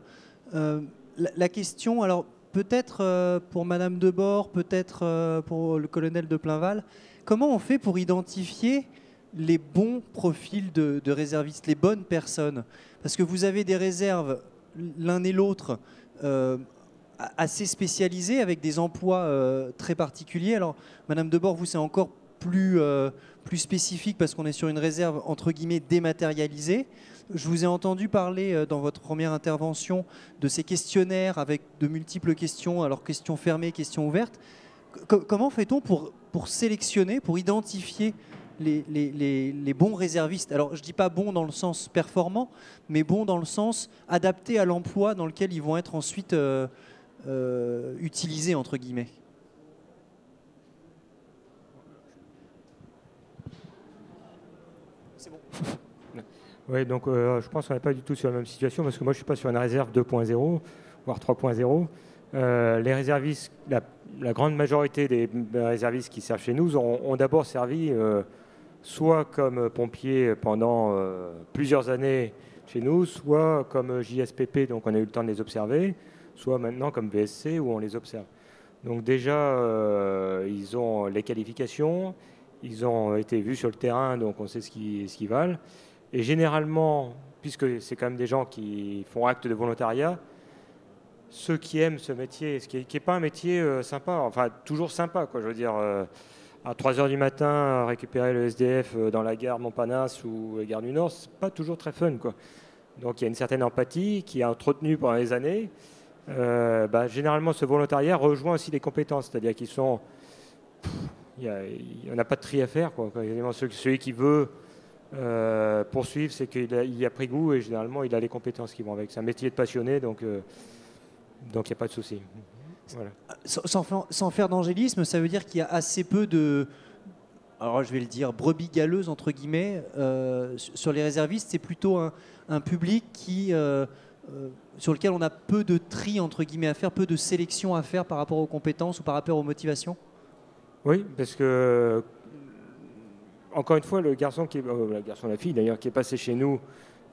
La question, alors peut-être pour Madame Debord, peut-être pour le colonel de Plainval, comment on fait pour identifier les bons profils de réservistes, les bonnes personnes? Parce que vous avez des réserves, l'un et l'autre, assez spécialisés, avec des emplois très particuliers. Alors, Madame Debord, vous, c'est encore plus spécifique parce qu'on est sur une réserve, entre guillemets, dématérialisée. Je vous ai entendu parler dans votre première intervention de ces questionnaires avec de multiples questions, alors questions fermées, questions ouvertes. Comment fait-on pour sélectionner, pour identifier les bons réservistes? Alors, je ne dis pas bon dans le sens performant, mais bon dans le sens adapté à l'emploi dans lequel ils vont être ensuite utilisés, entre guillemets. C'est bon. Oui, donc je pense qu'on n'est pas du tout sur la même situation parce que moi je ne suis pas sur une réserve 2.0, voire 3.0. Les réservistes, la grande majorité des réservistes qui servent chez nous ont d'abord servi soit comme pompiers pendant plusieurs années chez nous, soit comme JSPP, donc on a eu le temps de les observer, soit maintenant comme VSC où on les observe. Donc déjà, ils ont les qualifications, ils ont été vus sur le terrain, donc on sait ce qu'ils valent. Et généralement, puisque c'est quand même des gens qui font acte de volontariat, ceux qui aiment ce métier, ce qui n'est pas un métier sympa, enfin toujours sympa, quoi, je veux dire, à 3h du matin, récupérer le SDF dans la gare Montparnasse ou la gare du Nord, c'est pas toujours très fun, quoi. Donc il y a une certaine empathie qui est entretenue pendant les années. Généralement, ce volontariat rejoint aussi les compétences, c'est-à-dire qu'ils sont... Il n'y en a pas de tri à faire, quoi. Celui qui veut poursuivre, c'est qu'il y a pris goût et généralement il a les compétences qui vont avec. C'est un métier de passionné, donc il n'y a pas de souci. Voilà. Sans faire d'angélisme, ça veut dire qu'il y a assez peu de, alors je vais le dire, brebis galeuses entre guillemets sur les réservistes. C'est plutôt un public sur lequel on a peu de tri entre guillemets à faire, peu de sélection à faire par rapport aux compétences ou par rapport aux motivations. Oui, parce que encore une fois, le garçon, la fille d'ailleurs, qui est passé chez nous,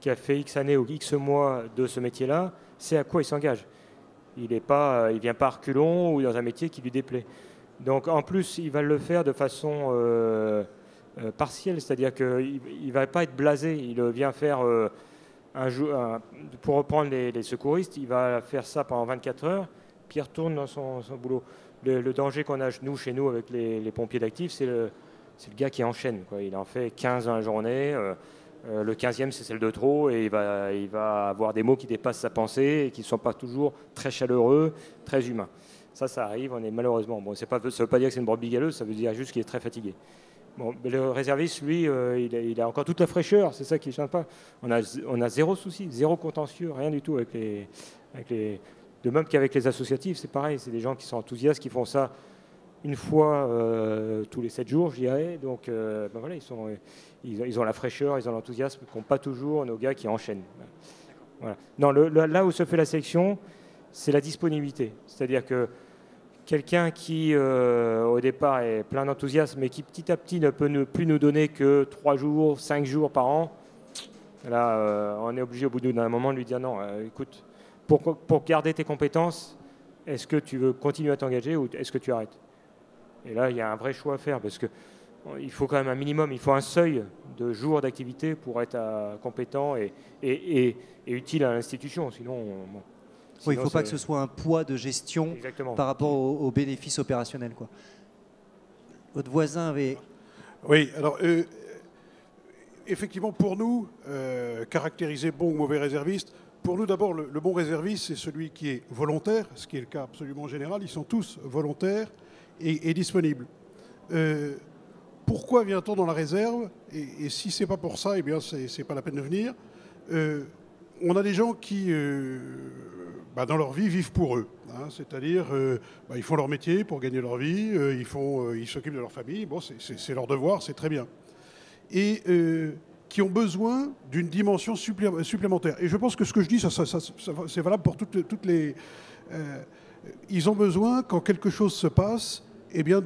qui a fait X années ou X mois de ce métier-là, c'est à quoi il s'engage. Il vient pas à reculons ou dans un métier qui lui déplaît. Donc en plus, il va le faire de façon partielle, c'est-à-dire qu'il ne va pas être blasé. Il vient faire pour reprendre les secouristes, il va faire ça pendant 24 heures, puis il retourne dans son boulot. Le danger qu'on a chez nous avec les pompiers d'actifs, c'est le gars qui enchaîne, quoi. Il en fait 15 dans la journée, le 15e c'est celle de trop, et il va avoir des mots qui dépassent sa pensée et qui ne sont pas toujours très chaleureux, très humains. Ça arrive, on est malheureusement. Bon, ça ne veut pas dire que c'est une brebis galeuse, ça veut dire juste qu'il est très fatigué. Bon, mais le réserviste, lui, il a encore toute la fraîcheur, c'est ça qui ne change pas. On a zéro souci, zéro contentieux, rien du tout avec les de même qu'avec les associatifs, c'est pareil, c'est des gens qui sont enthousiastes, qui font ça une fois tous les 7 jours, je dirais. Donc ben voilà, ils ont la fraîcheur, ils ont l'enthousiasme qu'ont pas toujours nos gars qui enchaînent. Voilà. Non, là où se fait la sélection, c'est la disponibilité. C'est-à-dire que quelqu'un qui, au départ, est plein d'enthousiasme et qui, petit à petit, ne peut plus nous donner que 3 jours, 5 jours par an, là, on est obligé, au bout d'un moment, de lui dire non, écoute, pour garder tes compétences, est-ce que tu veux continuer à t'engager ou est-ce que tu arrêtes? Et là, il y a un vrai choix à faire parce qu'il faut quand même un minimum, il faut un seuil de jours d'activité pour être compétent et utile à l'institution. Sinon, bon. Oui, il ne faut pas que ce soit un poids de gestion. Exactement. Par rapport aux bénéfices opérationnels, quoi. Votre voisin avait... Oui, alors effectivement, pour nous, caractériser bon ou mauvais réserviste, pour nous d'abord, le bon réserviste, c'est celui qui est volontaire, ce qui est le cas absolument général. Ils sont tous volontaires et disponibles. Pourquoi vient-on dans la réserve? Et si ce n'est pas pour ça, eh bien, ce n'est pas la peine de venir. On a des gens qui... dans leur vie, vivent pour eux. Hein, c'est-à-dire, ils font leur métier pour gagner leur vie, ils s'occupent de leur famille, bon, c'est leur devoir, c'est très bien. Et qui ont besoin d'une dimension supplémentaire. Et je pense que ce que je dis, c'est valable pour toutes les... ils ont besoin, quand quelque chose se passe, eh bien,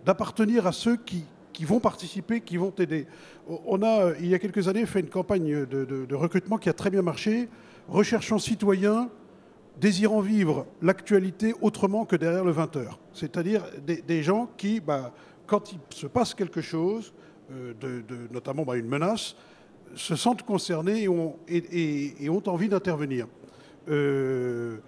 d'appartenir à ceux qui vont participer, qui vont aider. On a, il y a quelques années, fait une campagne de recrutement qui a très bien marché, recherchant citoyens, désirant vivre l'actualité autrement que derrière le 20h. C'est-à-dire des gens qui, quand il se passe quelque chose, notamment une menace, se sentent concernés et ont envie d'intervenir. Le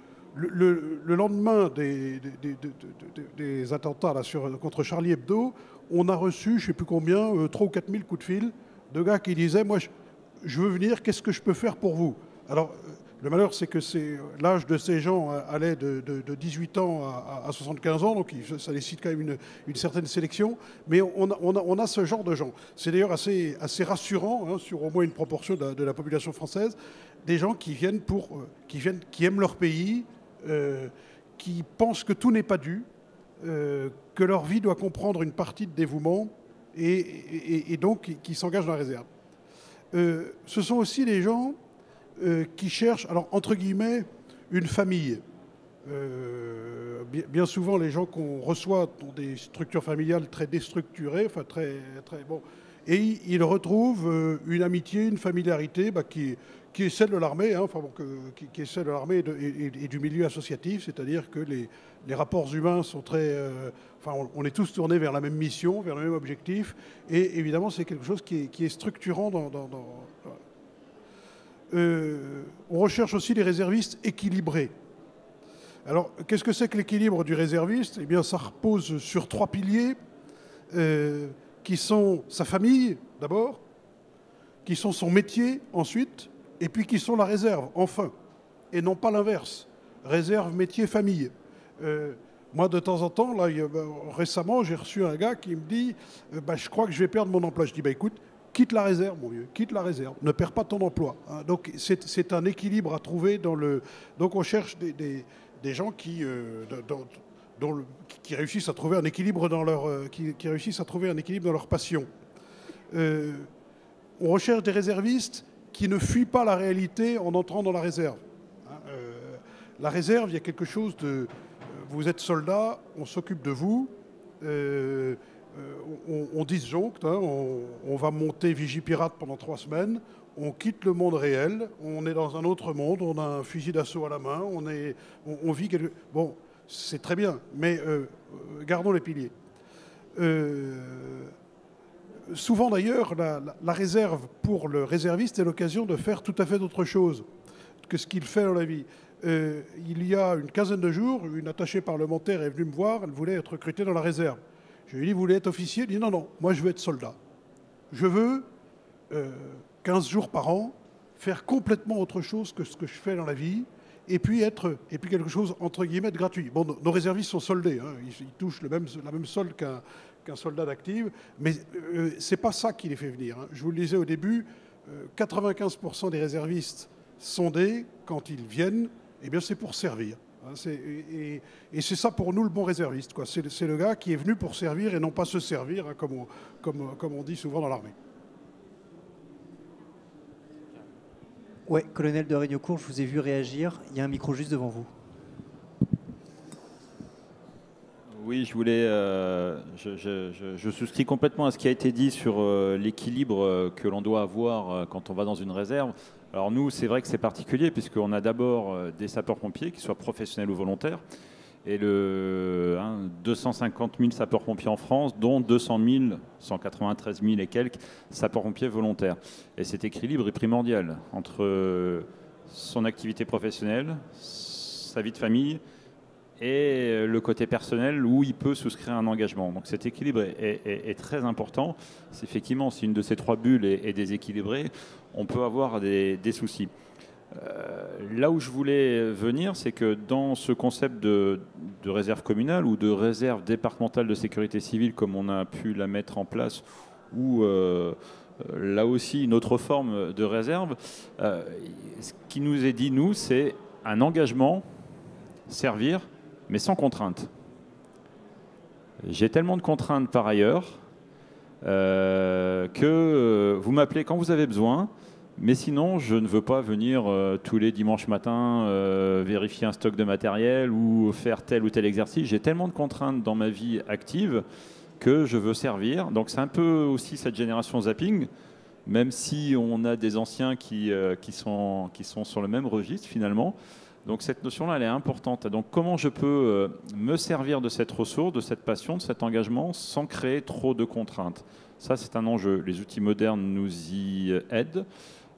lendemain des attentats là, contre Charlie Hebdo, on a reçu, je ne sais plus combien, 3 ou 4 000 coups de fil de gars qui disaient « Moi, je veux venir, qu'est-ce que je peux faire pour vous ?» Alors, le malheur, c'est que l'âge de ces gens allait de 18 ans à 75 ans, donc ça nécessite quand même une certaine sélection. Mais on a ce genre de gens. C'est d'ailleurs assez rassurant, hein, sur au moins une proportion de la population française, des gens qui viennent qui aiment leur pays, qui pensent que tout n'est pas dû, que leur vie doit comprendre une partie de dévouement et donc qui s'engagent dans la réserve. Ce sont aussi des gens qui cherchent, alors entre guillemets, une famille. Bien souvent, les gens qu'on reçoit ont des structures familiales très déstructurées, enfin très bon, et ils retrouvent une amitié, une familiarité qui est celle de l'armée, hein, qui est celle de l'armée et du milieu associatif, c'est-à-dire que les rapports humains sont très... on est tous tournés vers la même mission, vers le même objectif, et évidemment, c'est quelque chose qui est structurant on recherche aussi des réservistes équilibrés. Alors, qu'est-ce que c'est que l'équilibre du réserviste? Eh bien, ça repose sur 3 piliers qui sont sa famille, d'abord, qui sont son métier, ensuite, et puis qui sont la réserve, enfin, et non pas l'inverse. Réserve, métier, famille. Moi, de temps en temps, là, récemment, j'ai reçu un gars qui me dit je crois que je vais perdre mon emploi. Je dis écoute, quitte la réserve, mon vieux, quitte la réserve, ne perds pas ton emploi. Hein. Donc, c'est un équilibre à trouver dans le... Donc, on cherche des gens qui réussissent à trouver un équilibre dans leur... qui réussissent à trouver un équilibre dans leur passion. On recherche des réservistes qui ne fuient pas la réalité en entrant dans la réserve. Hein. La réserve, il y a quelque chose de... vous êtes soldat, on s'occupe de vous... on disjoncte, hein, on va monter Vigipirate pendant 3 semaines, on quitte le monde réel, on est dans un autre monde, on a un fusil d'assaut à la main, on vit quelque... Bon, c'est très bien, mais gardons les piliers. Souvent d'ailleurs, la réserve pour le réserviste est l'occasion de faire tout à fait autre chose que ce qu'il fait dans la vie. Il y a une quinzaine de jours, une attachée parlementaire est venue me voir, elle voulait être recrutée dans la réserve. Je lui ai dit, vous voulez être officier? Il dit, non, moi je veux être soldat. Je veux 15 jours par an faire complètement autre chose que ce que je fais dans la vie et puis quelque chose, entre guillemets, de gratuit. Bon, nos réservistes sont soldés, hein, ils touchent la même solde qu'un soldat d'active, mais c'est pas ça qui les fait venir. Hein. Je vous le disais au début, 95% des réservistes sondés, quand ils viennent, eh bien c'est pour servir. Hein, et c'est ça pour nous le bon réserviste, quoi. C'est le gars qui est venu pour servir et non pas se servir, hein, comme on dit souvent dans l'armée. Ouais, colonel de Régniaucourt, je vous ai vu réagir. Il y a un micro juste devant vous. Oui, je voulais. Je souscris complètement à ce qui a été dit sur l'équilibre que l'on doit avoir quand on va dans une réserve. Alors nous, c'est vrai que c'est particulier puisqu'on a d'abord des sapeurs-pompiers, qu'ils soient professionnels ou volontaires, et 250 000 sapeurs-pompiers en France, dont 200 000, 193 000 et quelques sapeurs-pompiers volontaires. Et cet équilibre est primordial entre son activité professionnelle, sa vie de famille et le côté personnel où il peut souscrire un engagement. Donc cet équilibre est très important. Effectivement, si une de ces trois bulles est déséquilibrée, on peut avoir des soucis. Là où je voulais venir, c'est que dans ce concept de réserve communale ou de réserve départementale de sécurité civile, comme on a pu la mettre en place, ou là aussi une autre forme de réserve, ce qui nous est dit, nous, c'est un engagement, servir, mais sans contrainte. J'ai tellement de contraintes par ailleurs que vous m'appelez quand vous avez besoin. Mais sinon, je ne veux pas venir tous les dimanches matins vérifier un stock de matériel ou faire tel ou tel exercice. J'ai tellement de contraintes dans ma vie active que je veux servir. Donc c'est un peu aussi cette génération zapping, même si on a des anciens qui sont sur le même registre finalement. Donc cette notion-là, elle est importante. Donc comment je peux me servir de cette ressource, de cette passion, de cet engagement sans créer trop de contraintes? Ça, c'est un enjeu. Les outils modernes nous y aident.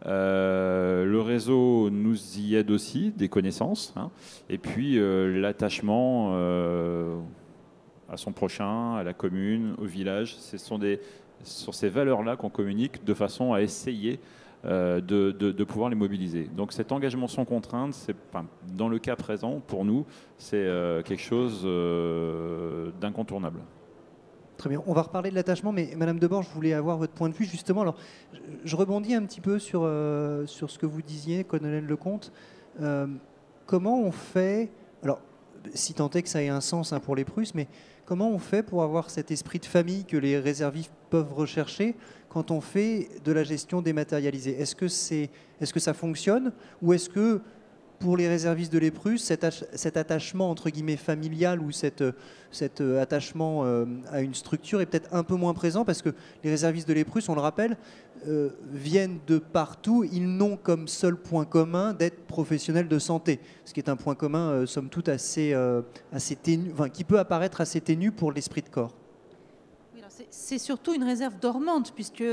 Le réseau nous y aide aussi, des connaissances, hein. Et puis l'attachement à son prochain, à la commune, au village, ce sont sur ces valeurs-là qu'on communique de façon à essayer de pouvoir les mobiliser. Donc cet engagement sans contrainte, dans le cas présent, pour nous, c'est quelque chose d'incontournable. Très bien. On va reparler de l'attachement, mais Madame Debord, je voulais avoir votre point de vue justement. Alors, je rebondis un petit peu sur ce que vous disiez, colonel Lecomte. Comment on fait, alors, si tant est que ça ait un sens, hein, pour les Prusses, mais comment on fait pour avoir cet esprit de famille que les réservistes peuvent rechercher quand on fait de la gestion dématérialisée? Est-ce que ça fonctionne, ou est-ce que pour les réservistes de l'Éprus, cet attachement entre guillemets familial ou cet attachement à une structure est peut-être un peu moins présent, parce que les réservistes de l'Éprus, on le rappelle, viennent de partout. Ils n'ont comme seul point commun d'être professionnels de santé, ce qui est un point commun somme toute assez ténu, enfin, qui peut apparaître assez ténu pour l'esprit de corps. C'est surtout une réserve dormante, puisque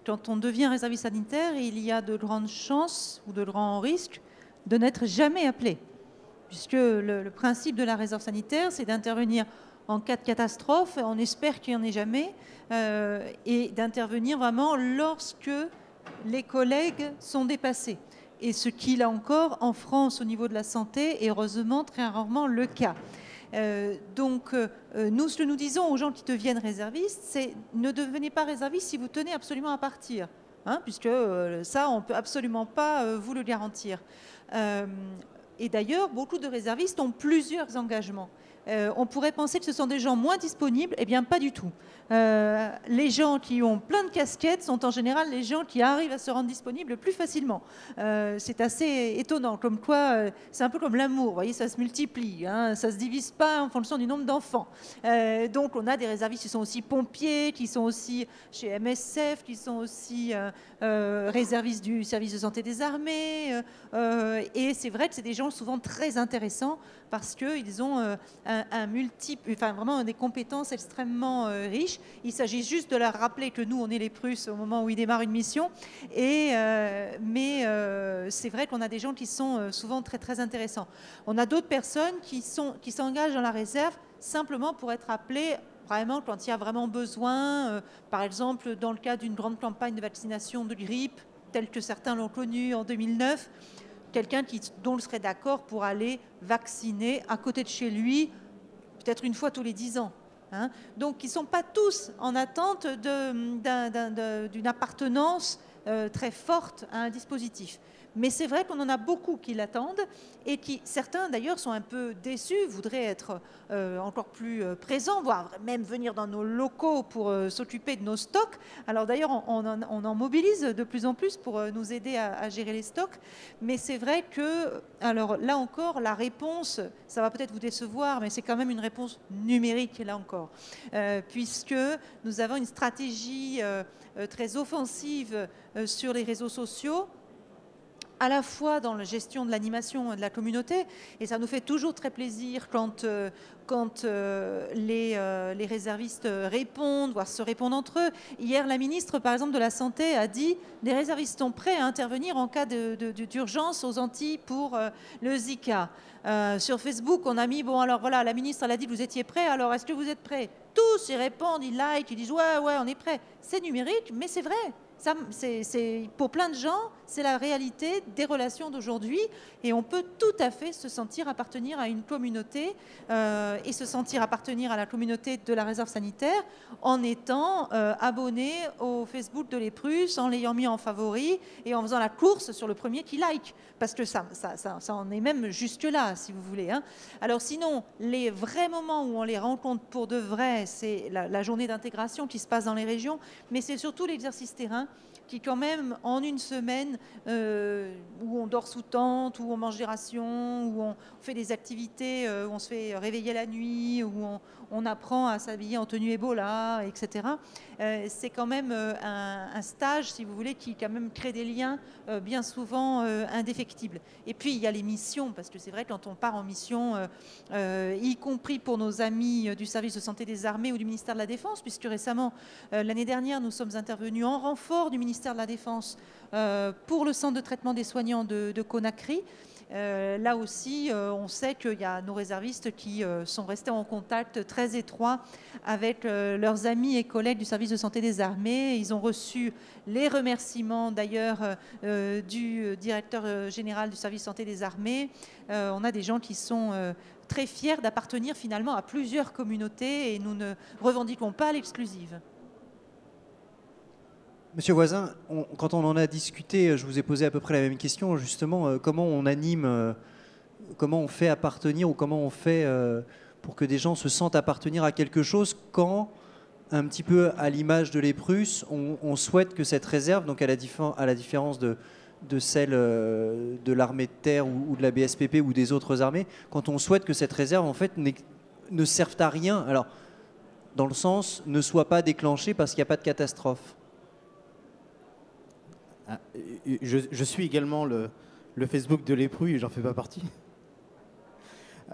quand on devient réserviste sanitaire, il y a de grandes chances ou de grands risques de n'être jamais appelé, puisque le principe de la réserve sanitaire, c'est d'intervenir en cas de catastrophe, on espère qu'il n'y en ait jamais, et d'intervenir vraiment lorsque les collègues sont dépassés. Et ce qu'il a encore en France au niveau de la santé est heureusement très rarement le cas. Donc, nous, ce que nous disons aux gens qui deviennent réservistes, c'est ne devenez pas réserviste si vous tenez absolument à partir, hein, puisque ça, on ne peut absolument pas vous le garantir. Et d'ailleurs, beaucoup de réservistes ont plusieurs engagements. On pourrait penser que ce sont des gens moins disponibles. Eh bien, pas du tout. Les gens qui ont plein de casquettes sont en général les gens qui arrivent à se rendre disponibles plus facilement. C'est assez étonnant, comme quoi c'est un peu comme l'amour, vous voyez, ça se multiplie, hein, ça ne se divise pas en fonction du nombre d'enfants. Donc on a des réservistes qui sont aussi pompiers, qui sont aussi chez MSF, qui sont aussi réservistes du service de santé des armées. Et c'est vrai que c'est des gens souvent très intéressants parce qu'ils ont vraiment des compétences extrêmement riches. Il s'agit juste de leur rappeler que nous, on est les Prusses au moment où ils démarrent une mission. Mais c'est vrai qu'on a des gens qui sont souvent très, très intéressants. On a d'autres personnes qui s'engagent dans la réserve simplement pour être appelées vraiment quand il y a vraiment besoin. Par exemple, dans le cas d'une grande campagne de vaccination de grippe, telle que certains l'ont connue en 2009, quelqu'un dont il serait d'accord pour aller vacciner à côté de chez lui, peut-être une fois tous les 10 ans. Hein. Donc, ils ne sont pas tous en attente d'une appartenance très forte à un dispositif. Mais c'est vrai qu'on en a beaucoup qui l'attendent et qui, certains d'ailleurs, sont un peu déçus, voudraient être encore plus présents, voire même venir dans nos locaux pour s'occuper de nos stocks. Alors d'ailleurs, on en mobilise de plus en plus pour nous aider à gérer les stocks. Mais c'est vrai que, alors là encore, la réponse, ça va peut-être vous décevoir, mais c'est quand même une réponse numérique, là encore. Puisque nous avons une stratégie très offensive sur les réseaux sociaux, à la fois dans la gestion de l'animation de la communauté, et ça nous fait toujours très plaisir quand les réservistes répondent, voire se répondent entre eux. Hier, la ministre, par exemple, de la Santé a dit « Les réservistes sont prêts à intervenir en cas d'urgence aux Antilles pour le Zika ». Sur Facebook, on a mis « Bon, alors voilà, la ministre, elle a dit que vous étiez prêts, alors est-ce que vous êtes prêts ?» Tous, ils répondent, ils likent, ils disent « Ouais, on est prêts ». C'est numérique, mais c'est vrai. Ça, pour plein de gens, c'est la réalité des relations d'aujourd'hui et on peut tout à fait se sentir appartenir à une communauté et se sentir appartenir à la communauté de la réserve sanitaire en étant abonné au Facebook de l'EPRUS, en l'ayant mis en favori et en faisant la course sur le premier qui like. Parce que ça en est même jusque-là, si vous voulez. Hein. Alors sinon, les vrais moments où on les rencontre pour de vrai, c'est la journée d'intégration qui se passe dans les régions, mais c'est surtout l'exercice terrain qui quand même, en une semaine, où on dort sous tente, où on mange des rations, où on fait des activités, où on se fait réveiller la nuit, où on apprend à s'habiller en tenue Ebola, etc. C'est quand même un stage, si vous voulez, qui quand même crée des liens bien souvent indéfectibles. Et puis, il y a les missions, parce que c'est vrai, quand on part en mission, y compris pour nos amis du service de santé des armées ou du ministère de la Défense, puisque récemment, l'année dernière, nous sommes intervenus en renfort du ministère de la Défense pour le centre de traitement des soignants de Conakry. Là aussi, on sait qu'il y a nos réservistes qui sont restés en contact très étroit avec leurs amis et collègues du service de santé des armées. Ils ont reçu les remerciements d'ailleurs du directeur général du service de santé des armées. On a des gens qui sont très fiers d'appartenir finalement à plusieurs communautés et nous ne revendiquons pas l'exclusive. Monsieur Voisin, quand on en a discuté, je vous ai posé à peu près la même question, justement, comment on anime, comment on fait appartenir ou comment on fait pour que des gens se sentent appartenir à quelque chose quand, un petit peu à l'image de l'EPRUS, on souhaite que cette réserve, donc à la différence de celle de l'armée de terre ou de la BSPP ou des autres armées, quand on souhaite que cette réserve, en fait, ne serve à rien, alors, dans le sens, ne soit pas déclenchée parce qu'il n'y a pas de catastrophe. Je suis également le Facebook de l'EPRU et j'en fais pas partie.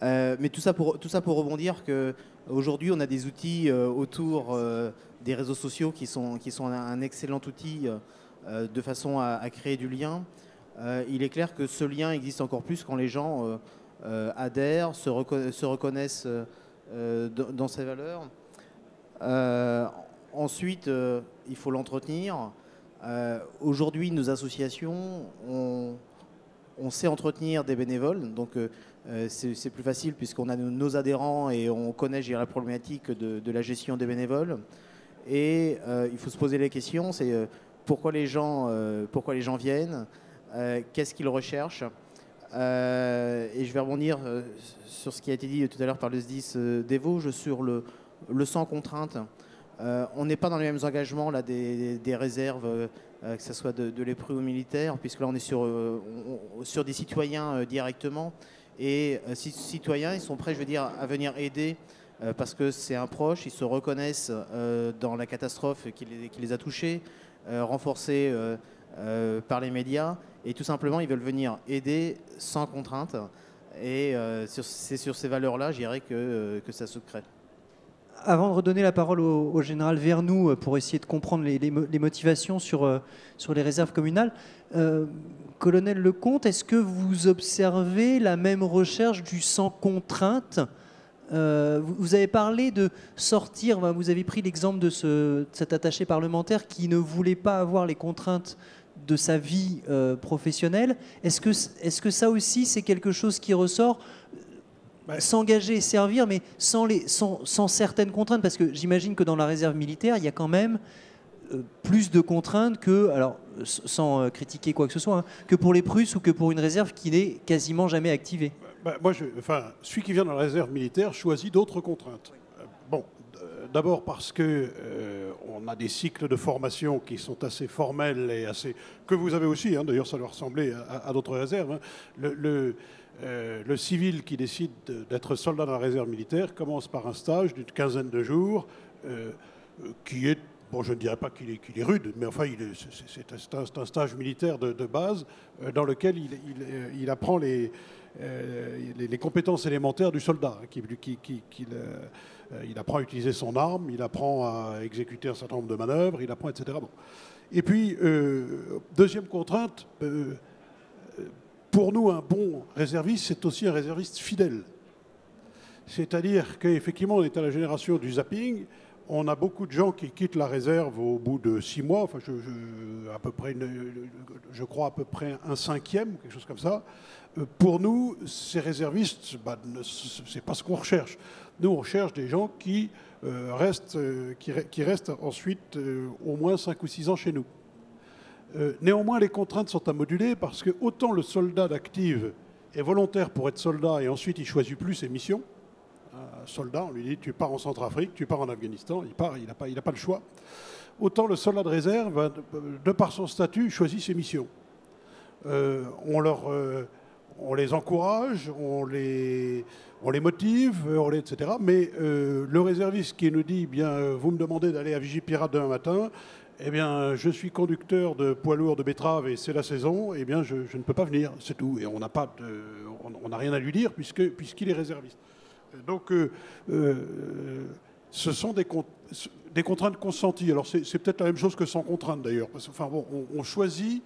Mais tout ça pour rebondir qu'aujourd'hui, on a des outils autour des réseaux sociaux qui sont un excellent outil de façon à créer du lien. Il est clair que ce lien existe encore plus quand les gens adhèrent, se reconnaissent dans ces valeurs. Ensuite, il faut l'entretenir. Aujourd'hui, nos associations, on sait entretenir des bénévoles, donc c'est plus facile puisqu'on a nos adhérents et on connaît la problématique de la gestion des bénévoles. Et il faut se poser les questions, c'est pourquoi les gens viennent, qu'est-ce qu'ils recherchent. Et je vais rebondir sur ce qui a été dit tout à l'heure par le SDIS des Vosges sur le sans contrainte. On n'est pas dans les mêmes engagements là, des réserves, que ce soit de l'EPRU ou militaire, puisque là on est sur des citoyens directement. Et ces citoyens, ils sont prêts, je veux dire, à venir aider parce que c'est un proche, ils se reconnaissent dans la catastrophe qui les a touchés, renforcés par les médias, et tout simplement ils veulent venir aider sans contrainte. Et c'est sur ces valeurs-là, je dirais, que ça se crée. Avant de redonner la parole au général Vernoux pour essayer de comprendre les motivations sur les réserves communales, colonel Lecomte, est-ce que vous observez la même recherche du sans contrainte ? Vous avez parlé de sortir, vous avez pris l'exemple de cet attaché parlementaire qui ne voulait pas avoir les contraintes de sa vie professionnelle. Est-ce que ça aussi c'est quelque chose qui ressort ? S'engager et servir, mais sans certaines contraintes, parce que j'imagine que dans la réserve militaire, il y a quand même plus de contraintes que, alors sans critiquer quoi que ce soit, hein, que pour les Prusses ou que pour une réserve qui n'est quasiment jamais activée. Moi, celui qui vient dans la réserve militaire choisit d'autres contraintes. Bon, d'abord parce que on a des cycles de formation qui sont assez formels et assez que vous avez aussi. Hein, d'ailleurs, ça doit ressembler à d'autres réserves. Hein. Le civil qui décide d'être soldat dans la réserve militaire commence par un stage d'une quinzaine de jours qui est, bon, je ne dirais pas qu'il est rude, mais enfin, c'est un stage militaire de base dans lequel il apprend les compétences élémentaires du soldat. Il apprend à utiliser son arme, il apprend à exécuter un certain nombre de manœuvres, il apprend, etc. Bon. Et puis, deuxième contrainte, pour nous, un bon réserviste, c'est aussi un réserviste fidèle. C'est-à-dire qu'effectivement, on est à la génération du zapping. On a beaucoup de gens qui quittent la réserve au bout de 6 mois. Enfin, je crois à peu près un cinquième, quelque chose comme ça. Pour nous, ces réservistes, c'est pas ce qu'on recherche. Nous, on cherche des gens qui restent ensuite au moins 5 ou 6 ans chez nous. Néanmoins, les contraintes sont à moduler parce que autant le soldat d'active est volontaire pour être soldat et ensuite il ne choisit plus ses missions. Un soldat, on lui dit tu pars en Centrafrique, tu pars en Afghanistan, il part, il n'a pas le choix. Autant le soldat de réserve, de par son statut, choisit ses missions. On les encourage, on les motive, etc. Mais le réserviste qui nous dit vous me demandez d'aller à Vigipirate demain matin, eh bien, je suis conducteur de poids lourd de betteraves et c'est la saison, eh bien, je ne peux pas venir, c'est tout. Et on n'a rien à lui dire puisqu'il est réserviste. Donc, ce sont des contraintes consenties. Alors, c'est peut-être la même chose que sans contrainte, d'ailleurs. Enfin, bon, on choisit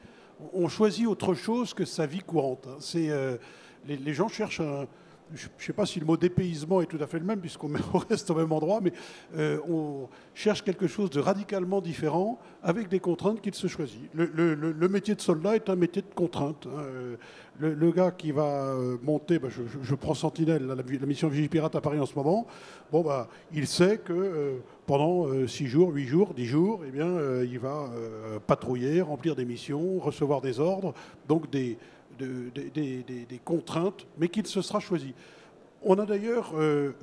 autre chose que sa vie courante. Hein. Les gens cherchent je ne sais pas si le mot dépaysement est tout à fait le même, puisqu'on reste au même endroit, mais on cherche quelque chose de radicalement différent avec des contraintes qu'il se choisit. Le métier de soldat est un métier de contrainte. Hein. Le gars qui va monter, je prends Sentinelle, la mission Vigipirate à Paris en ce moment, il sait que pendant 6 jours, 8 jours, 10 jours, eh bien, il va patrouiller, remplir des missions, recevoir des ordres, donc des contraintes, mais qu'il se sera choisi. On n'a d'ailleurs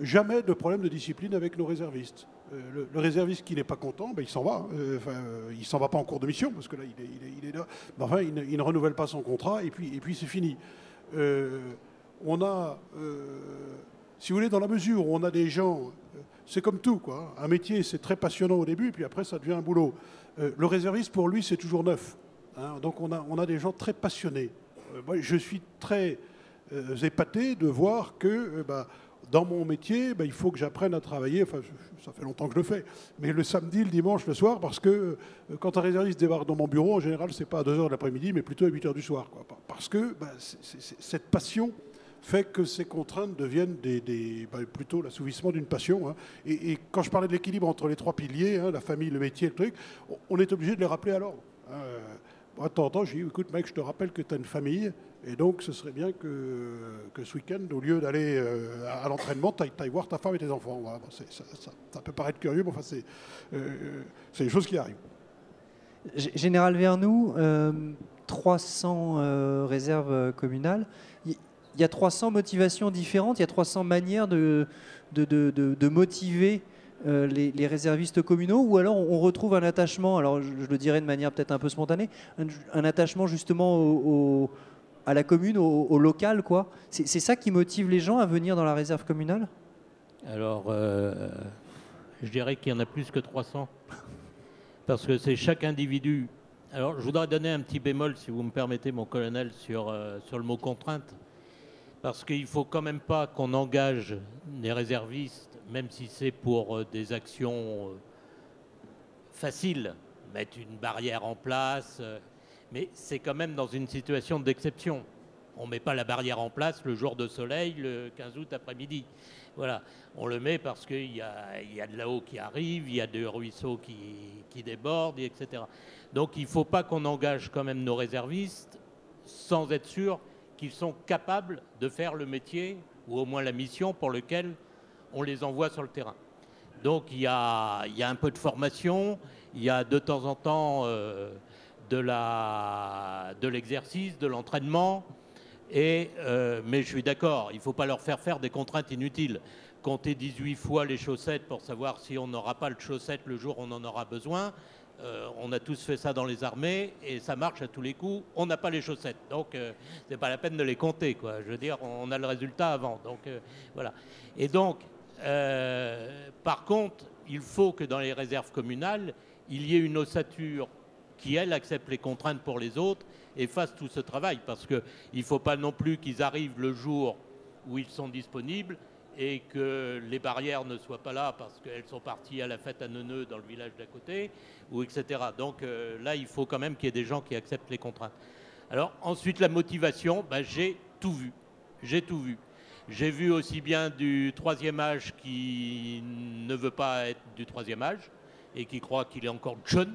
jamais de problème de discipline avec nos réservistes. Le réserviste qui n'est pas content, il s'en va. Il ne s'en va pas en cours de mission, parce que là, il est là. Mais enfin, il ne renouvelle pas son contrat, et puis c'est fini. On a, si vous voulez, dans la mesure où on a des gens... c'est comme tout, quoi. Un métier, c'est très passionnant au début, puis après, ça devient un boulot. Le réserviste, pour lui, c'est toujours neuf. Hein. Donc, on a des gens très passionnés. Moi, je suis très épaté de voir que dans mon métier, il faut que j'apprenne à travailler. Enfin, ça fait longtemps que je le fais, mais le samedi, le dimanche, le soir, parce que quand un réserviste débarque dans mon bureau, en général, c'est pas à 2h de l'après-midi, mais plutôt à 8h du soir. Quoi. Parce que cette passion fait que ces contraintes deviennent plutôt l'assouvissement d'une passion. Hein. Et quand je parlais de l'équilibre entre les 3 piliers, hein, la famille, le métier, le truc, on est obligé de les rappeler à l'ordre. De temps en temps, je dis, écoute mec, je te rappelle que tu as une famille, et donc ce serait bien que ce week-end, au lieu d'aller à l'entraînement, tu ailles voir ta femme et tes enfants. Voilà. Ça peut paraître curieux, mais enfin, c'est des choses qui arrivent. Général Vernoux, 300 réserves communales. Il y a 300 motivations différentes, il y a 300 manières de motiver les réservistes communaux, ou alors on retrouve un attachement, alors je le dirais de manière peut-être un peu spontanée, un attachement justement à la commune, au local, quoi. C'est ça qui motive les gens à venir dans la réserve communale ? Alors, je dirais qu'il y en a plus que 300, parce que c'est chaque individu. Alors, je voudrais donner un petit bémol, si vous me permettez, mon colonel, sur le mot contrainte, parce qu'il ne faut quand même pas qu'on engage les réservistes, même si c'est pour des actions faciles, mettre une barrière en place, mais c'est quand même dans une situation d'exception. On ne met pas la barrière en place le jour de soleil, le 15 août après-midi. Voilà, on le met parce qu'il y a de l'eau qui arrive, il y a des ruisseaux qui débordent, etc. Donc il ne faut pas qu'on engage quand même nos réservistes sans être sûr qu'ils sont capables de faire le métier, ou au moins la mission pour laquelle on les envoie sur le terrain. Donc il y a un peu de formation, il y a de temps en temps de l'exercice, de l'entraînement. Mais je suis d'accord, il ne faut pas leur faire des contraintes inutiles. Compter 18 fois les chaussettes pour savoir si on n'aura pas de chaussettes le jour où on en aura besoin. On a tous fait ça dans les armées et ça marche à tous les coups. On n'a pas les chaussettes, donc c'est pas la peine de les compter, quoi. Je veux dire, on a le résultat avant. Donc voilà. Et donc, par contre, il faut que dans les réserves communales, il y ait une ossature qui, elle, accepte les contraintes pour les autres et fasse tout ce travail. Parce qu'il ne faut pas non plus qu'ils arrivent le jour où ils sont disponibles et que les barrières ne soient pas là parce qu'elles sont parties à la fête à Neuneu dans le village d'à côté, ou etc. Donc là, il faut quand même qu'il y ait des gens qui acceptent les contraintes. Alors ensuite, la motivation, j'ai tout vu. J'ai tout vu. J'ai vu aussi bien du troisième âge qui ne veut pas être du troisième âge et qui croit qu'il est encore jeune.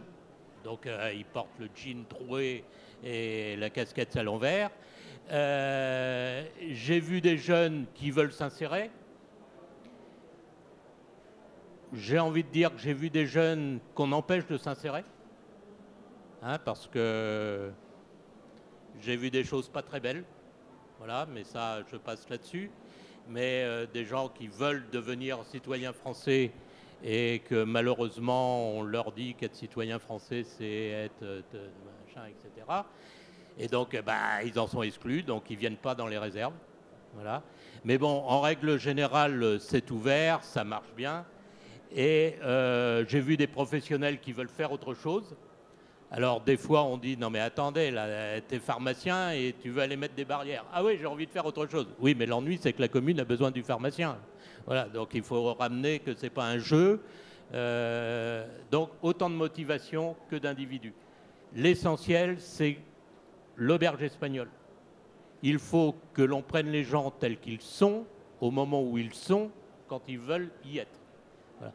Donc il porte le jean troué et la casquette à l'envers. J'ai vu des jeunes qui veulent s'insérer. J'ai envie de dire que j'ai vu des jeunes qu'on empêche de s'insérer. Parce que j'ai vu des choses pas très belles. Voilà, mais ça, je passe là-dessus. Mais des gens qui veulent devenir citoyens français et que malheureusement, on leur dit qu'être citoyen français, c'est être machin, etc. Et donc, ils en sont exclus, donc ils ne viennent pas dans les réserves. Voilà. Mais bon, en règle générale, c'est ouvert, ça marche bien. Et j'ai vu des professionnels qui veulent faire autre chose. Alors, des fois, on dit, non mais attendez, là, t'es pharmacien et tu veux aller mettre des barrières. Ah oui, j'ai envie de faire autre chose. Oui, mais l'ennui, c'est que la commune a besoin du pharmacien. Voilà, donc il faut ramener que ce n'est pas un jeu. Donc, autant de motivation que d'individus. L'essentiel, c'est l'auberge espagnole. Il faut que l'on prenne les gens tels qu'ils sont, au moment où ils sont, quand ils veulent y être. Voilà.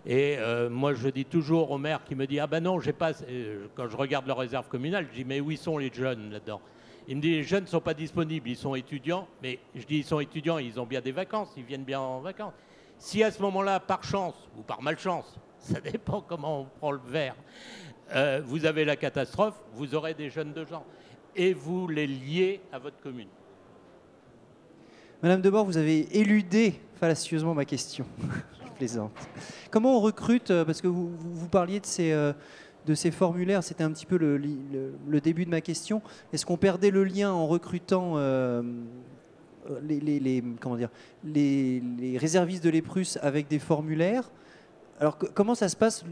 Et moi, je dis toujours aux maires qui me disent « Ah ben non, j'ai pas… » Quand je regarde leur réserve communale, je dis « Mais où sont les jeunes là-dedans ?» Il me dit « Les jeunes ne sont pas disponibles, ils sont étudiants. » Mais je dis « Ils sont étudiants, ils ont bien des vacances, ils viennent bien en vacances. » Si à ce moment-là, par chance ou par malchance, ça dépend comment on prend le verre, vous avez la catastrophe, vous aurez des jeunes de gens. Et vous les liez à votre commune. Madame Debord, vous avez éludé fallacieusement ma question. Je plaisante. Comment on recrute, parce que vous parliez de ces formulaires, c'était un petit peu le début de ma question. Est-ce qu'on perdait le lien en recrutant les réservistes de l'EPRUS avec des formulaires? Alors comment ça se passe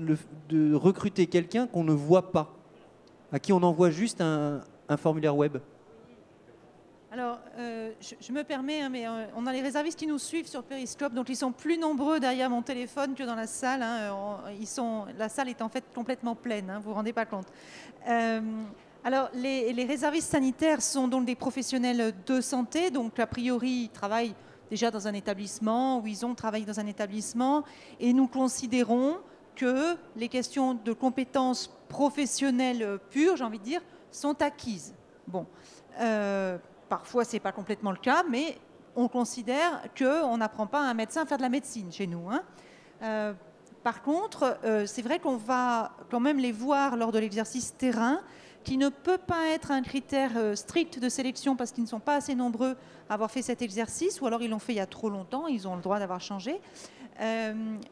de recruter quelqu'un qu'on ne voit pas, à qui on envoie juste un formulaire web? Alors, je me permets, mais on a les réservistes qui nous suivent sur Periscope, donc ils sont plus nombreux derrière mon téléphone que dans la salle. La salle est en fait complètement pleine, vous vous rendez pas compte. Alors, les réservistes sanitaires sont donc des professionnels de santé, donc a priori, ils travaillent déjà dans un établissement, ou ils ont travaillé dans un établissement, et nous considérons que les questions de compétences professionnelles pures, j'ai envie de dire, sont acquises. Bon. Parfois, ce n'est pas complètement le cas, mais on considère qu'on n'apprend pas à un médecin à faire de la médecine chez nous. Par contre, c'est vrai qu'on va quand même les voir lors de l'exercice terrain, qui ne peut pas être un critère strict de sélection parce qu'ils ne sont pas assez nombreux à avoir fait cet exercice, ou alors ils l'ont fait il y a trop longtemps, ils ont le droit d'avoir changé.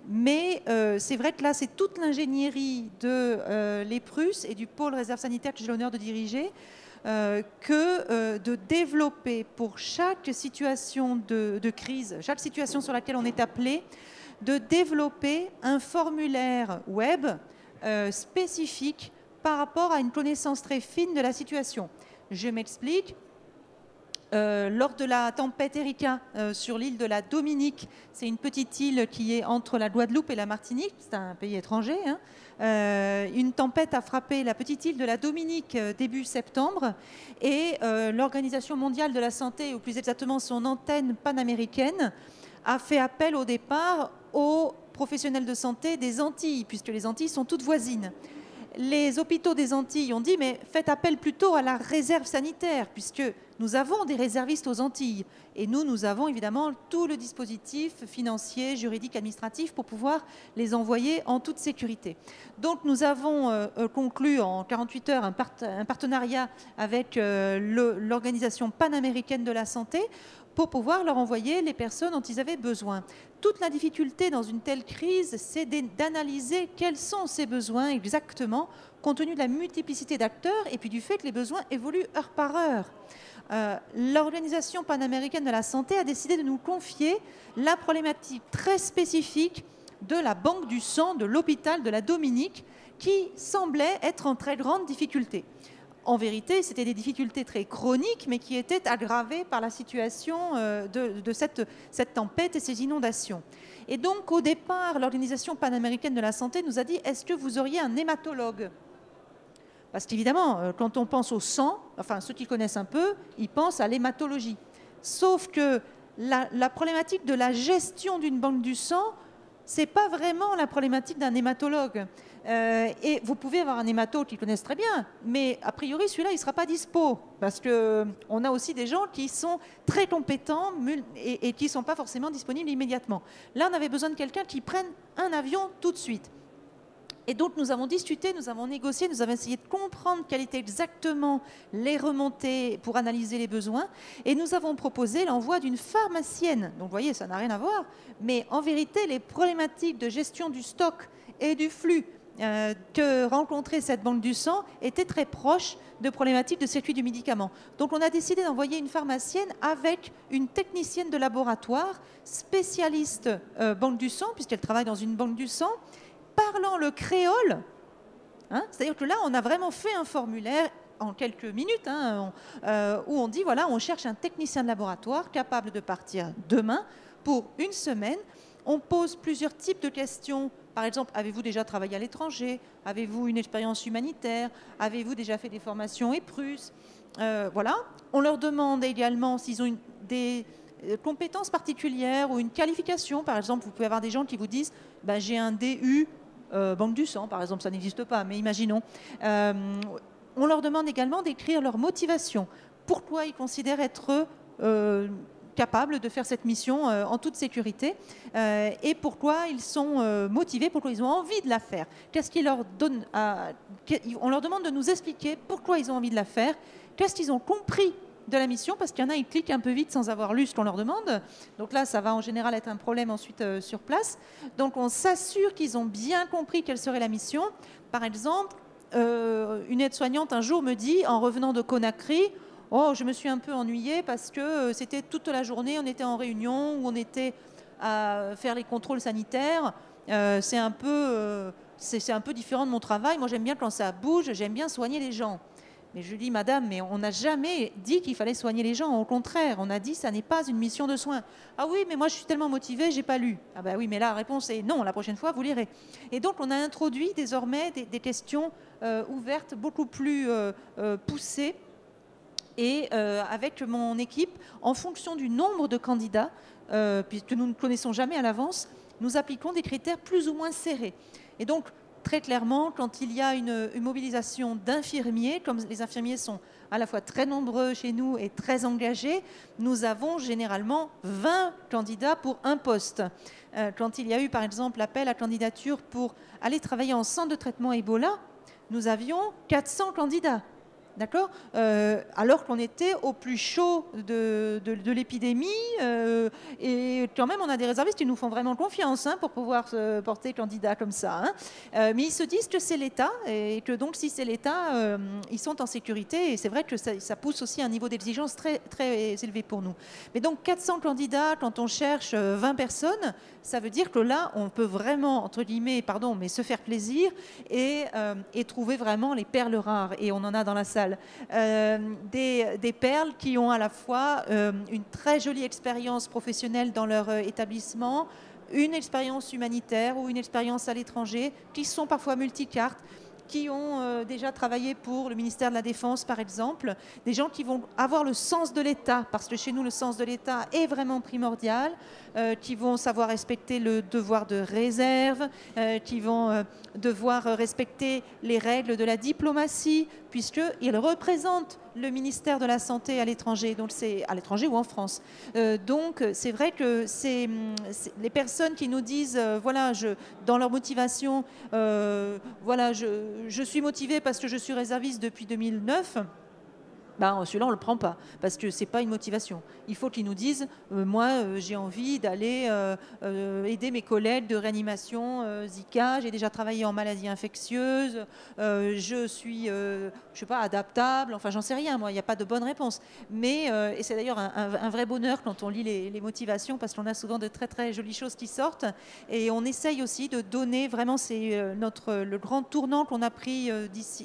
Mais c'est vrai que là, c'est toute l'ingénierie de l'EPRUS et du pôle réserve sanitaire que j'ai l'honneur de diriger, que de développer pour chaque situation de crise, chaque situation sur laquelle on est appelé, de développer un formulaire web spécifique par rapport à une connaissance très fine de la situation. Je m'explique. Lors de la tempête Erika sur l'île de la Dominique, c'est une petite île qui est entre la Guadeloupe et la Martinique, c'est un pays étranger, une tempête a frappé la petite île de la Dominique début septembre et l'Organisation mondiale de la santé, ou plus exactement son antenne panaméricaine, a fait appel au départ aux professionnels de santé des Antilles, puisque les Antilles sont toutes voisines. les hôpitaux des Antilles ont dit, mais faites appel plutôt à la réserve sanitaire, puisque nous avons des réservistes aux Antilles. Et nous avons évidemment tout le dispositif financier, juridique, administratif pour pouvoir les envoyer en toute sécurité. Donc nous avons conclu en 48 heures un partenariat avec l'Organisation panaméricaine de la santé pour pouvoir leur envoyer les personnes dont ils avaient besoin. Toute la difficulté dans une telle crise, c'est d'analyser quels sont ces besoins exactement, compte tenu de la multiplicité d'acteurs et puis du fait que les besoins évoluent heure par heure. L'Organisation panaméricaine de la santé a décidé de nous confier la problématique très spécifique de la banque du sang de l'hôpital de la Dominique, qui semblait être en très grande difficulté. En vérité, c'était des difficultés très chroniques, mais qui étaient aggravées par la situation de cette tempête et ces inondations. Et donc, au départ, l'Organisation panaméricaine de la santé nous a dit, est-ce que vous auriez un hématologue ? Parce qu'évidemment, quand on pense au sang, enfin, ceux qui connaissent un peu, ils pensent à l'hématologie. Sauf que la problématique de la gestion d'une banque du sang, ce n'est pas vraiment la problématique d'un hématologue. Et vous pouvez avoir un hémato qui connaissent très bien, mais a priori, celui-là, il ne sera pas dispo, parce qu'on a aussi des gens qui sont très compétents et qui ne sont pas forcément disponibles immédiatement. Là, on avait besoin de quelqu'un qui prenne un avion tout de suite. Et donc, nous avons discuté, nous avons négocié, nous avons essayé de comprendre quelles étaient exactement les remontées pour analyser les besoins. Et nous avons proposé l'envoi d'une pharmacienne. Donc, vous voyez, ça n'a rien à voir. Mais en vérité, les problématiques de gestion du stock et du flux que rencontrait cette banque du sang étaient très proches de problématiques de circuit du médicament. Donc, on a décidé d'envoyer une pharmacienne avec une technicienne de laboratoire, spécialiste banque du sang, puisqu'elle travaille dans une banque du sang, parlant le créole, hein, c'est-à-dire que là, on a vraiment fait un formulaire en quelques minutes, hein, où on dit, voilà, on cherche un technicien de laboratoire capable de partir demain pour une semaine. On pose plusieurs types de questions. Par exemple, avez-vous déjà travaillé à l'étranger? Avez-vous une expérience humanitaire? Avez-vous déjà fait des formations EPRUS? Voilà. On leur demande également s'ils ont des compétences particulières ou une qualification. Par exemple, vous pouvez avoir des gens qui vous disent, ben, j'ai un DU banque du sang, par exemple, ça n'existe pas, mais imaginons. On leur demande également d'écrire leur motivation. Pourquoi ils considèrent être capables de faire cette mission en toute sécurité et pourquoi ils sont motivés, pourquoi ils ont envie de la faire. Qu'est-ce qu'ils leur donne on leur demande de nous expliquer pourquoi ils ont envie de la faire, qu'est-ce qu'ils ont compris de la mission, parce qu'il y en a, ils cliquent un peu vite sans avoir lu ce qu'on leur demande. Donc là, ça va en général être un problème ensuite sur place. Donc on s'assure qu'ils ont bien compris quelle serait la mission. Par exemple, une aide-soignante un jour me dit, en revenant de Conakry, « Oh, je me suis un peu ennuyée parce que c'était toute la journée, on était en réunion, où on était à faire les contrôles sanitaires. C'est un peu différent de mon travail. Moi, j'aime bien quand ça bouge, j'aime bien soigner les gens. » Mais je lui dis, madame, mais on n'a jamais dit qu'il fallait soigner les gens. Au contraire, on a dit que ça n'est pas une mission de soins. Ah oui, mais moi, je suis tellement motivée, je n'ai pas lu. Ah ben oui, mais là, la réponse est non, la prochaine fois, vous lirez. Et donc, on a introduit désormais des questions ouvertes, beaucoup plus poussées. Et avec mon équipe, en fonction du nombre de candidats, puisque nous ne connaissons jamais à l'avance, nous appliquons des critères plus ou moins serrés. Et donc, très clairement, quand il y a une mobilisation d'infirmiers, comme les infirmiers sont à la fois très nombreux chez nous et très engagés, nous avons généralement 20 candidats pour un poste. Quand il y a eu, par exemple, l'appel à candidature pour aller travailler en centre de traitement Ebola, nous avions 400 candidats. D'accord, alors qu'on était au plus chaud de l'épidémie et quand même on a des réservistes qui nous font vraiment confiance pour pouvoir se porter candidat comme ça. Mais ils se disent que c'est l'État et que donc si c'est l'État, ils sont en sécurité et c'est vrai que ça pousse aussi un niveau d'exigence très, très élevé pour nous. Mais donc 400 candidats quand on cherche 20 personnes, ça veut dire que là on peut vraiment, entre guillemets, pardon, mais se faire plaisir et trouver vraiment les perles rares et on en a dans la salle. Des perles qui ont à la fois une très jolie expérience professionnelle dans leur établissement, une expérience humanitaire ou une expérience à l'étranger, qui sont parfois multicartes, qui ont déjà travaillé pour le ministère de la Défense, par exemple, des gens qui vont avoir le sens de l'État, parce que chez nous, le sens de l'État est vraiment primordial, qui vont savoir respecter le devoir de réserve, qui vont devoir respecter les règles de la diplomatie, puisqu'ils représentent le ministère de la Santé à l'étranger, donc c'est à l'étranger ou en France. Donc c'est vrai que c'est les personnes qui nous disent, voilà, dans leur motivation, voilà, je suis motivée parce que je suis réserviste depuis 2009. Ben, celui-là, on ne le prend pas, parce que ce n'est pas une motivation. Il faut qu'ils nous disent, moi, j'ai envie d'aller aider mes collègues de réanimation Zika, j'ai déjà travaillé en maladies infectieuses, je suis, je sais pas, adaptable, enfin, j'en sais rien, moi, il n'y a pas de bonne réponse. Mais, et c'est d'ailleurs un vrai bonheur quand on lit les motivations, parce qu'on a souvent de très, très jolies choses qui sortent, et on essaye aussi de donner, vraiment, c'est le grand tournant qu'on a pris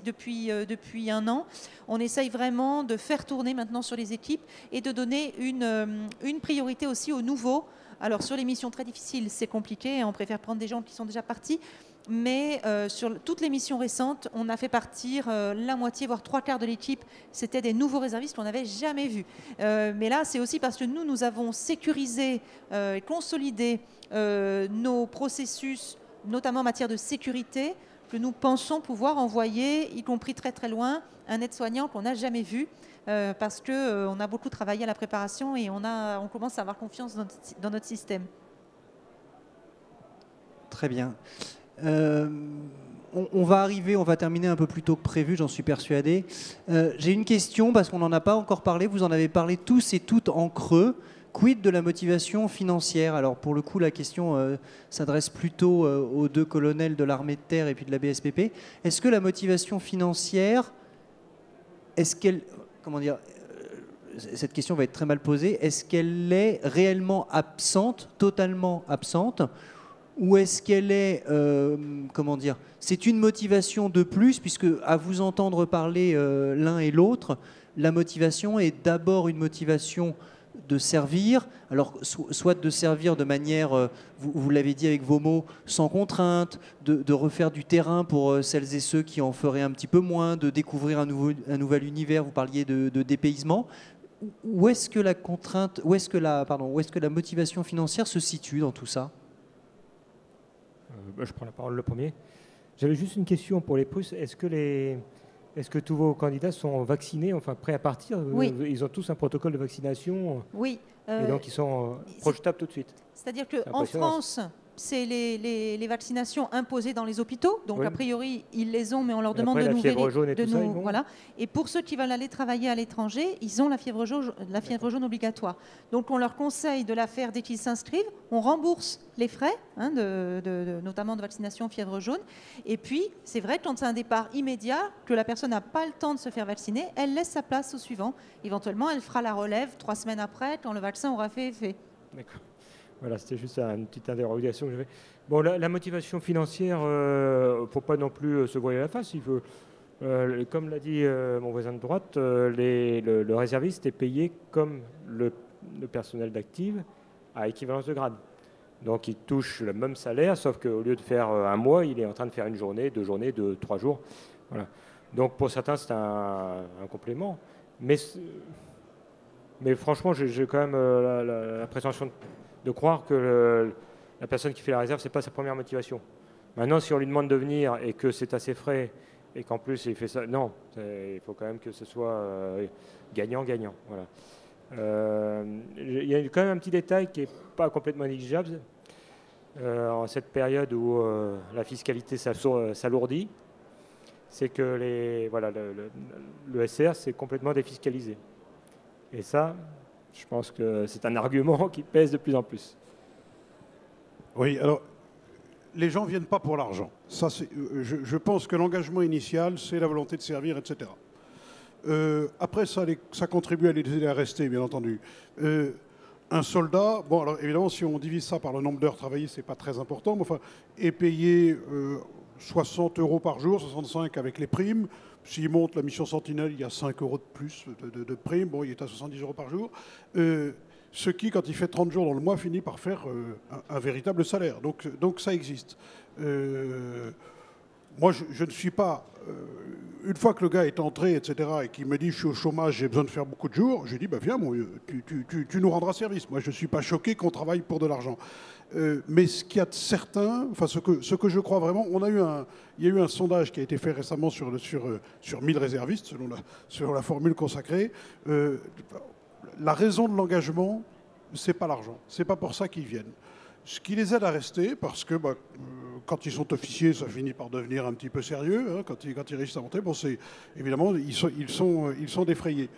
depuis un an. On essaye vraiment de faire tourner maintenant sur les équipes et de donner une priorité aussi aux nouveaux. Alors sur les missions très difficiles, c'est compliqué, on préfère prendre des gens qui sont déjà partis, mais sur toutes les missions récentes, on a fait partir la moitié, voire 3/4 de l'équipe. C'était des nouveaux réservistes qu'on n'avait jamais vus. Mais là, c'est aussi parce que nous avons sécurisé et consolidé nos processus, notamment en matière de sécurité, que nous pensons pouvoir envoyer, y compris très très loin, un aide-soignant qu'on n'a jamais vu, parce qu'on a beaucoup travaillé à la préparation et on commence à avoir confiance dans notre système. Très bien. On va terminer un peu plus tôt que prévu, j'en suis persuadé. J'ai une question, parce qu'on n'en a pas encore parlé, vous en avez parlé tous et toutes en creux. Quid de la motivation financière? Alors pour le coup, la question s'adresse plutôt aux deux colonels de l'armée de terre et puis de la BSPP. Est-ce que la motivation financière, cette question va être très mal posée, est-ce qu'elle est réellement absente, totalement absente, ou est-ce qu'elle est, c'est une motivation de plus, puisque à vous entendre parler l'un et l'autre, la motivation est d'abord une motivation de servir, alors soit de servir de manière, vous l'avez dit avec vos mots, sans contrainte, de refaire du terrain pour celles et ceux qui en feraient un petit peu moins, de découvrir un nouvel univers, vous parliez de dépaysement. Où est-ce que la motivation financière se situe dans tout ça? Je prends la parole le premier. J'avais juste une question pour les Prusses. Est-ce que tous vos candidats sont vaccinés, enfin prêts à partir? Oui. Ils ont tous un protocole de vaccination? Oui. Et donc ils sont projetables tout de suite? C'est-à-dire qu'en France, c'est les vaccinations imposées dans les hôpitaux. Donc, a priori, ils les ont, mais on leur demande de nous vérifier. Voilà. Et pour ceux qui veulent aller travailler à l'étranger, ils ont la fièvre jaune obligatoire. Donc, on leur conseille de la faire dès qu'ils s'inscrivent. On rembourse les frais, notamment de vaccination fièvre jaune. Et puis, c'est vrai, quand c'est un départ immédiat, que la personne n'a pas le temps de se faire vacciner, elle laisse sa place au suivant. Éventuellement, elle fera la relève 3 semaines après, quand le vaccin aura fait effet. D'accord. Voilà, c'était juste une petite interrogation que j'avais. Bon, la motivation financière, il ne faut pas non plus se voiler la face. Il faut, comme l'a dit mon voisin de droite, le réserviste est payé comme le personnel d'active à équivalence de grade. Donc il touche le même salaire, sauf qu'au lieu de faire un mois, il est en train de faire une journée, 2 journées, 3 jours. Voilà. Donc pour certains, c'est un complément. Mais franchement, j'ai quand même la prétention de croire que la personne qui fait la réserve, ce n'est pas sa première motivation. Maintenant, si on lui demande de venir et que c'est assez frais et qu'en plus il fait ça, non, il faut quand même que ce soit gagnant-gagnant. Voilà. Il y a quand même un petit détail qui n'est pas complètement négligeable. En cette période où la fiscalité s'alourdit, c'est que le SR, c'est complètement défiscalisé. Et ça, je pense que c'est un argument qui pèse de plus en plus. Oui, alors, les gens ne viennent pas pour l'argent. Ça, je pense que l'engagement initial, c'est la volonté de servir, etc. Après, ça contribue à les aider à rester, bien entendu. Un soldat, bon, alors évidemment, si on divise ça par le nombre d'heures travaillées, ce n'est pas très important, mais enfin, est payé 60 € par jour, 65 avec les primes. S'il monte la mission Sentinelle, il y a 5 € de plus de primes. Bon, il est à 70 € par jour. Ce qui, quand il fait 30 jours dans le mois, finit par faire un véritable salaire. Donc ça existe. moi, je ne suis pas... une fois que le gars est entré, etc., et qu'il me dit « je suis au chômage, j'ai besoin de faire beaucoup de jours », je lui dis bah, « viens, mon vieux, tu nous rendras service ». Moi, je ne suis pas choqué qu'on travaille pour de l'argent. Mais ce qu'il y a de certain, enfin, ce que je crois vraiment, il y a eu un sondage qui a été fait récemment sur 1000 réservistes, selon la formule consacrée. La raison de l'engagement, ce n'est pas l'argent. Ce n'est pas pour ça qu'ils viennent. Ce qui les aide à rester, parce que quand ils sont officiers, ça finit par devenir un petit peu sérieux, hein, quand ils réussissent à monter, bon, évidemment, ils sont défrayés.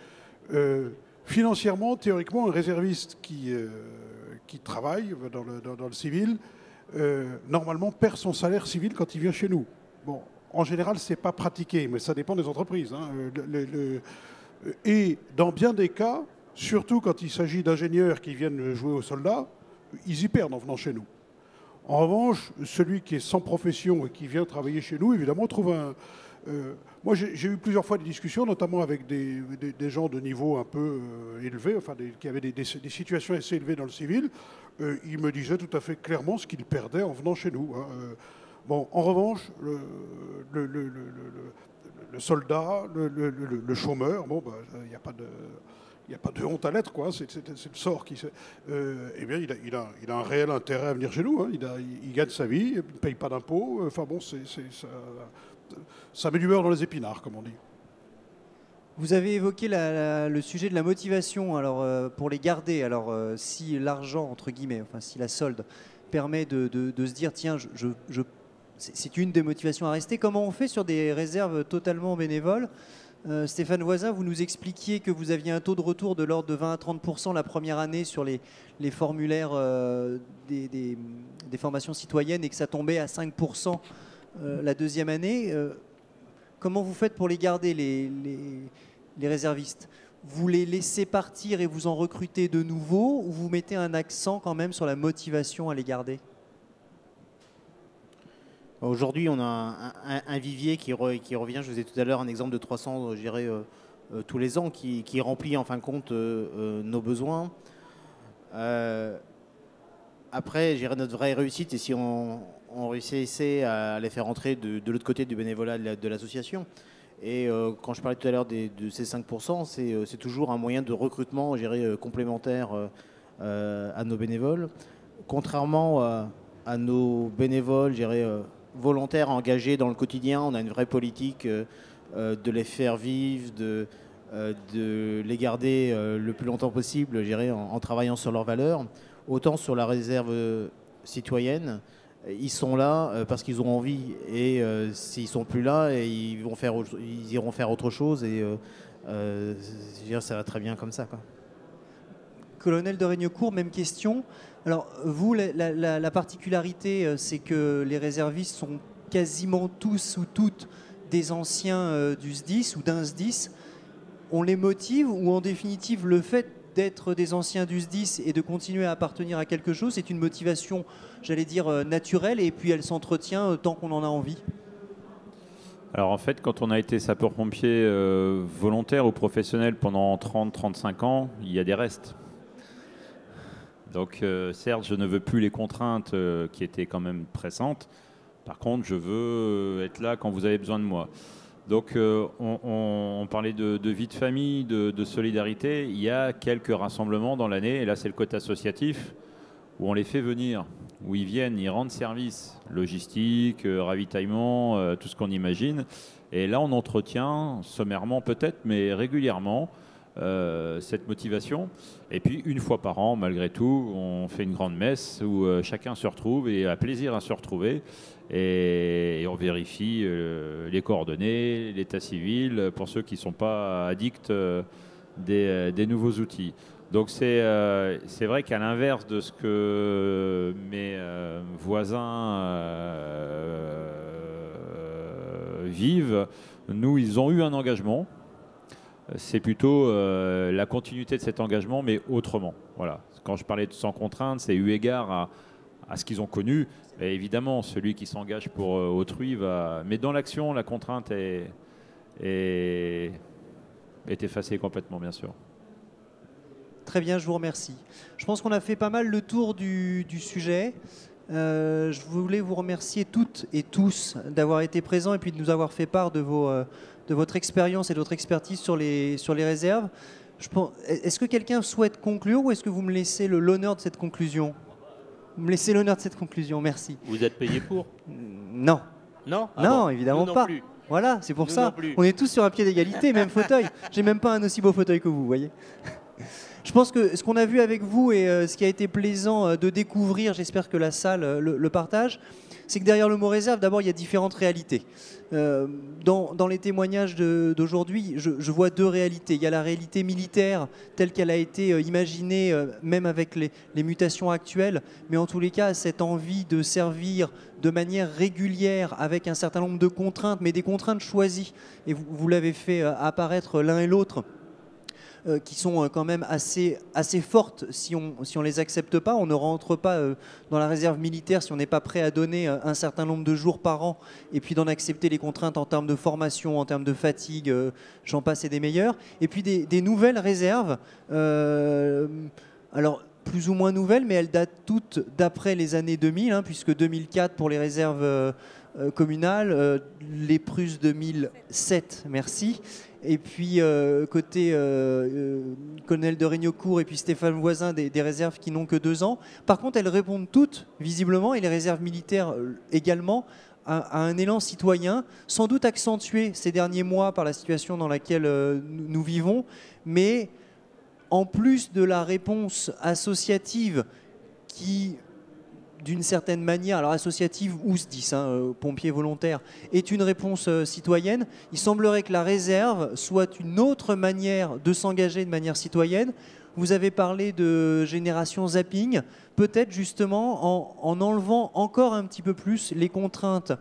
Financièrement, théoriquement, un réserviste qui travaille dans le civil, normalement, perd son salaire civil quand il vient chez nous. Bon, en général, ce n'est pas pratiqué, mais ça dépend des entreprises. Hein. Et dans bien des cas, surtout quand il s'agit d'ingénieurs qui viennent jouer aux soldats, ils y perdent en venant chez nous. En revanche, celui qui est sans profession et qui vient travailler chez nous, évidemment, trouve un... moi, j'ai eu plusieurs fois des discussions, notamment avec des gens de niveau un peu élevé, enfin, qui avaient des situations assez élevées dans le civil. Ils me disaient tout à fait clairement ce qu'ils perdaient en venant chez nous. Hein. Bon, en revanche, le soldat, le chômeur, bon, il n'y a pas de... Il n'y a pas de honte à l'être, quoi. C'est le sort qui... eh bien, il a un réel intérêt à venir chez nous. Hein. Il gagne sa vie, il ne paye pas d'impôts. Enfin bon, ça met du beurre dans les épinards, comme on dit. Vous avez évoqué le sujet de la motivation. Alors, pour les garder, alors si l'argent, entre guillemets, enfin si la solde permet de se dire, tiens, c'est une des motivations à rester. Comment on fait sur des réserves totalement bénévoles ? Stéphane Voisin, vous nous expliquiez que vous aviez un taux de retour de l'ordre de 20 à 30% la première année sur les formulaires des formations citoyennes et que ça tombait à 5% la deuxième année. Comment vous faites pour les garder, les réservistes ? Vous les laissez partir et vous en recrutez de nouveaux ou vous mettez un accent quand même sur la motivation à les garder ? Aujourd'hui, on a un vivier qui revient, je vous ai tout à l'heure un exemple de 300, je dirais, tous les ans, qui remplit en fin de compte nos besoins. Après, je dirais notre vraie réussite, et si on réussissait à les faire entrer de l'autre côté du bénévolat de l'association. Et quand je parlais tout à l'heure de ces 5%, c'est toujours un moyen de recrutement, je dirais, complémentaire à nos bénévoles. Contrairement à nos bénévoles, je dirais, volontaires engagés dans le quotidien, on a une vraie politique de les faire vivre, de les garder le plus longtemps possible, je dirais, en travaillant sur leurs valeurs. Autant sur la réserve citoyenne, ils sont là parce qu'ils ont envie, et s'ils sont plus là, ils iront faire autre chose, et je veux dire, ça va très bien comme ça, quoi. Colonel de Regnecourt, même question. Alors, vous, la particularité, c'est que les réservistes sont quasiment tous ou toutes des anciens du SDIS ou d'un SDIS. On les motive, ou en définitive, le fait d'être des anciens du SDIS et de continuer à appartenir à quelque chose, c'est une motivation, j'allais dire, naturelle, et puis elle s'entretient tant qu'on en a envie? Alors en fait, quand on a été sapeur-pompier volontaire ou professionnel pendant 30-35 ans, il y a des restes. Donc certes, je ne veux plus les contraintes qui étaient quand même pressantes. Par contre, je veux être là quand vous avez besoin de moi. Donc on parlait de vie de famille, de solidarité. Il y a quelques rassemblements dans l'année, et là c'est le côté associatif, où on les fait venir, où ils viennent, ils rendent service, logistique, ravitaillement, tout ce qu'on imagine. Et là on entretient, sommairement peut-être, mais régulièrement, cette motivation. Et puis une fois par an, malgré tout, on fait une grande messe où chacun se retrouve et a plaisir à se retrouver, et on vérifie les coordonnées, l'état civil, pour ceux qui ne sont pas addicts des nouveaux outils. Donc c'est vrai qu'à l'inverse de ce que mes voisins vivent, nous, ils ont eu un engagement. C'est plutôt la continuité de cet engagement, mais autrement. Voilà. Quand je parlais de sans contrainte, c'est eu égard à ce qu'ils ont connu. Et évidemment, celui qui s'engage pour autrui va... Mais dans l'action, la contrainte est effacée complètement, bien sûr. Très bien, je vous remercie. Je pense qu'on a fait pas mal le tour du sujet. Je voulais vous remercier toutes et tous d'avoir été présents et puis de nous avoir fait part de votre expérience et de votre expertise sur les réserves. Est-ce que quelqu'un souhaite conclure ou est-ce que vous me laissez l'honneur de cette conclusion? Vous me laissez l'honneur de cette conclusion, merci. Vous êtes payé pour? Non. Non? Ah non, bon, évidemment nous pas. non plus. Voilà, c'est pour Nous ça. non plus. On est tous sur un pied d'égalité, même fauteuil. J'ai même pas un aussi beau fauteuil que vous, voyez. Je pense que ce qu'on a vu avec vous et ce qui a été plaisant de découvrir, j'espère que la salle le partage, c'est que derrière le mot réserve, d'abord, il y a différentes réalités. Dans les témoignages d'aujourd'hui, je vois deux réalités. Il y a la réalité militaire telle qu'elle a été imaginée, même avec les mutations actuelles, mais en tous les cas, cette envie de servir de manière régulière avec un certain nombre de contraintes, mais des contraintes choisies. Et vous l'avez fait apparaître l'un et l'autre. Qui sont quand même assez fortes si on les accepte pas. On ne rentre pas dans la réserve militaire si on n'est pas prêt à donner un certain nombre de jours par an et puis d'en accepter les contraintes en termes de formation, en termes de fatigue, j'en passe et des meilleurs. Et puis des nouvelles réserves, alors plus ou moins nouvelles, mais elles datent toutes d'après les années 2000, hein, puisque 2004 pour les réserves communales, les Prusses 2007, merci. Et puis côté colonel de Régnocourt et puis Stéphane Voisin, des réserves qui n'ont que 2 ans. Par contre, elles répondent toutes, visiblement, et les réserves militaires également, à un élan citoyen, sans doute accentué ces derniers mois par la situation dans laquelle nous vivons, mais en plus de la réponse associative qui, d'une certaine manière, alors associative ou SDIS, pompiers volontaires, est une réponse citoyenne, il semblerait que la réserve soit une autre manière de s'engager de manière citoyenne. Vous avez parlé de génération zapping, peut-être justement en enlevant encore un petit peu plus les contraintes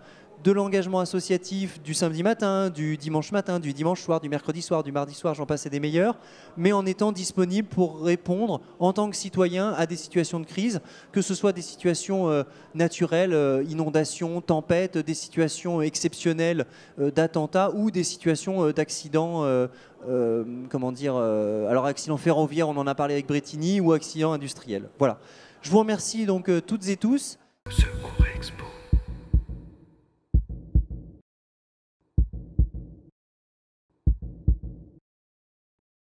de l'engagement associatif du samedi matin, du dimanche matin, du dimanche soir, du mercredi soir, du mardi soir, j'en passe et des meilleurs, mais en étant disponible pour répondre en tant que citoyen à des situations de crise, que ce soit des situations naturelles, inondations, tempêtes, des situations exceptionnelles d'attentats ou des situations d'accidents, alors accident ferroviaire, on en a parlé avec Bretigny, ou accident industriel. Voilà. Je vous remercie donc toutes et tous.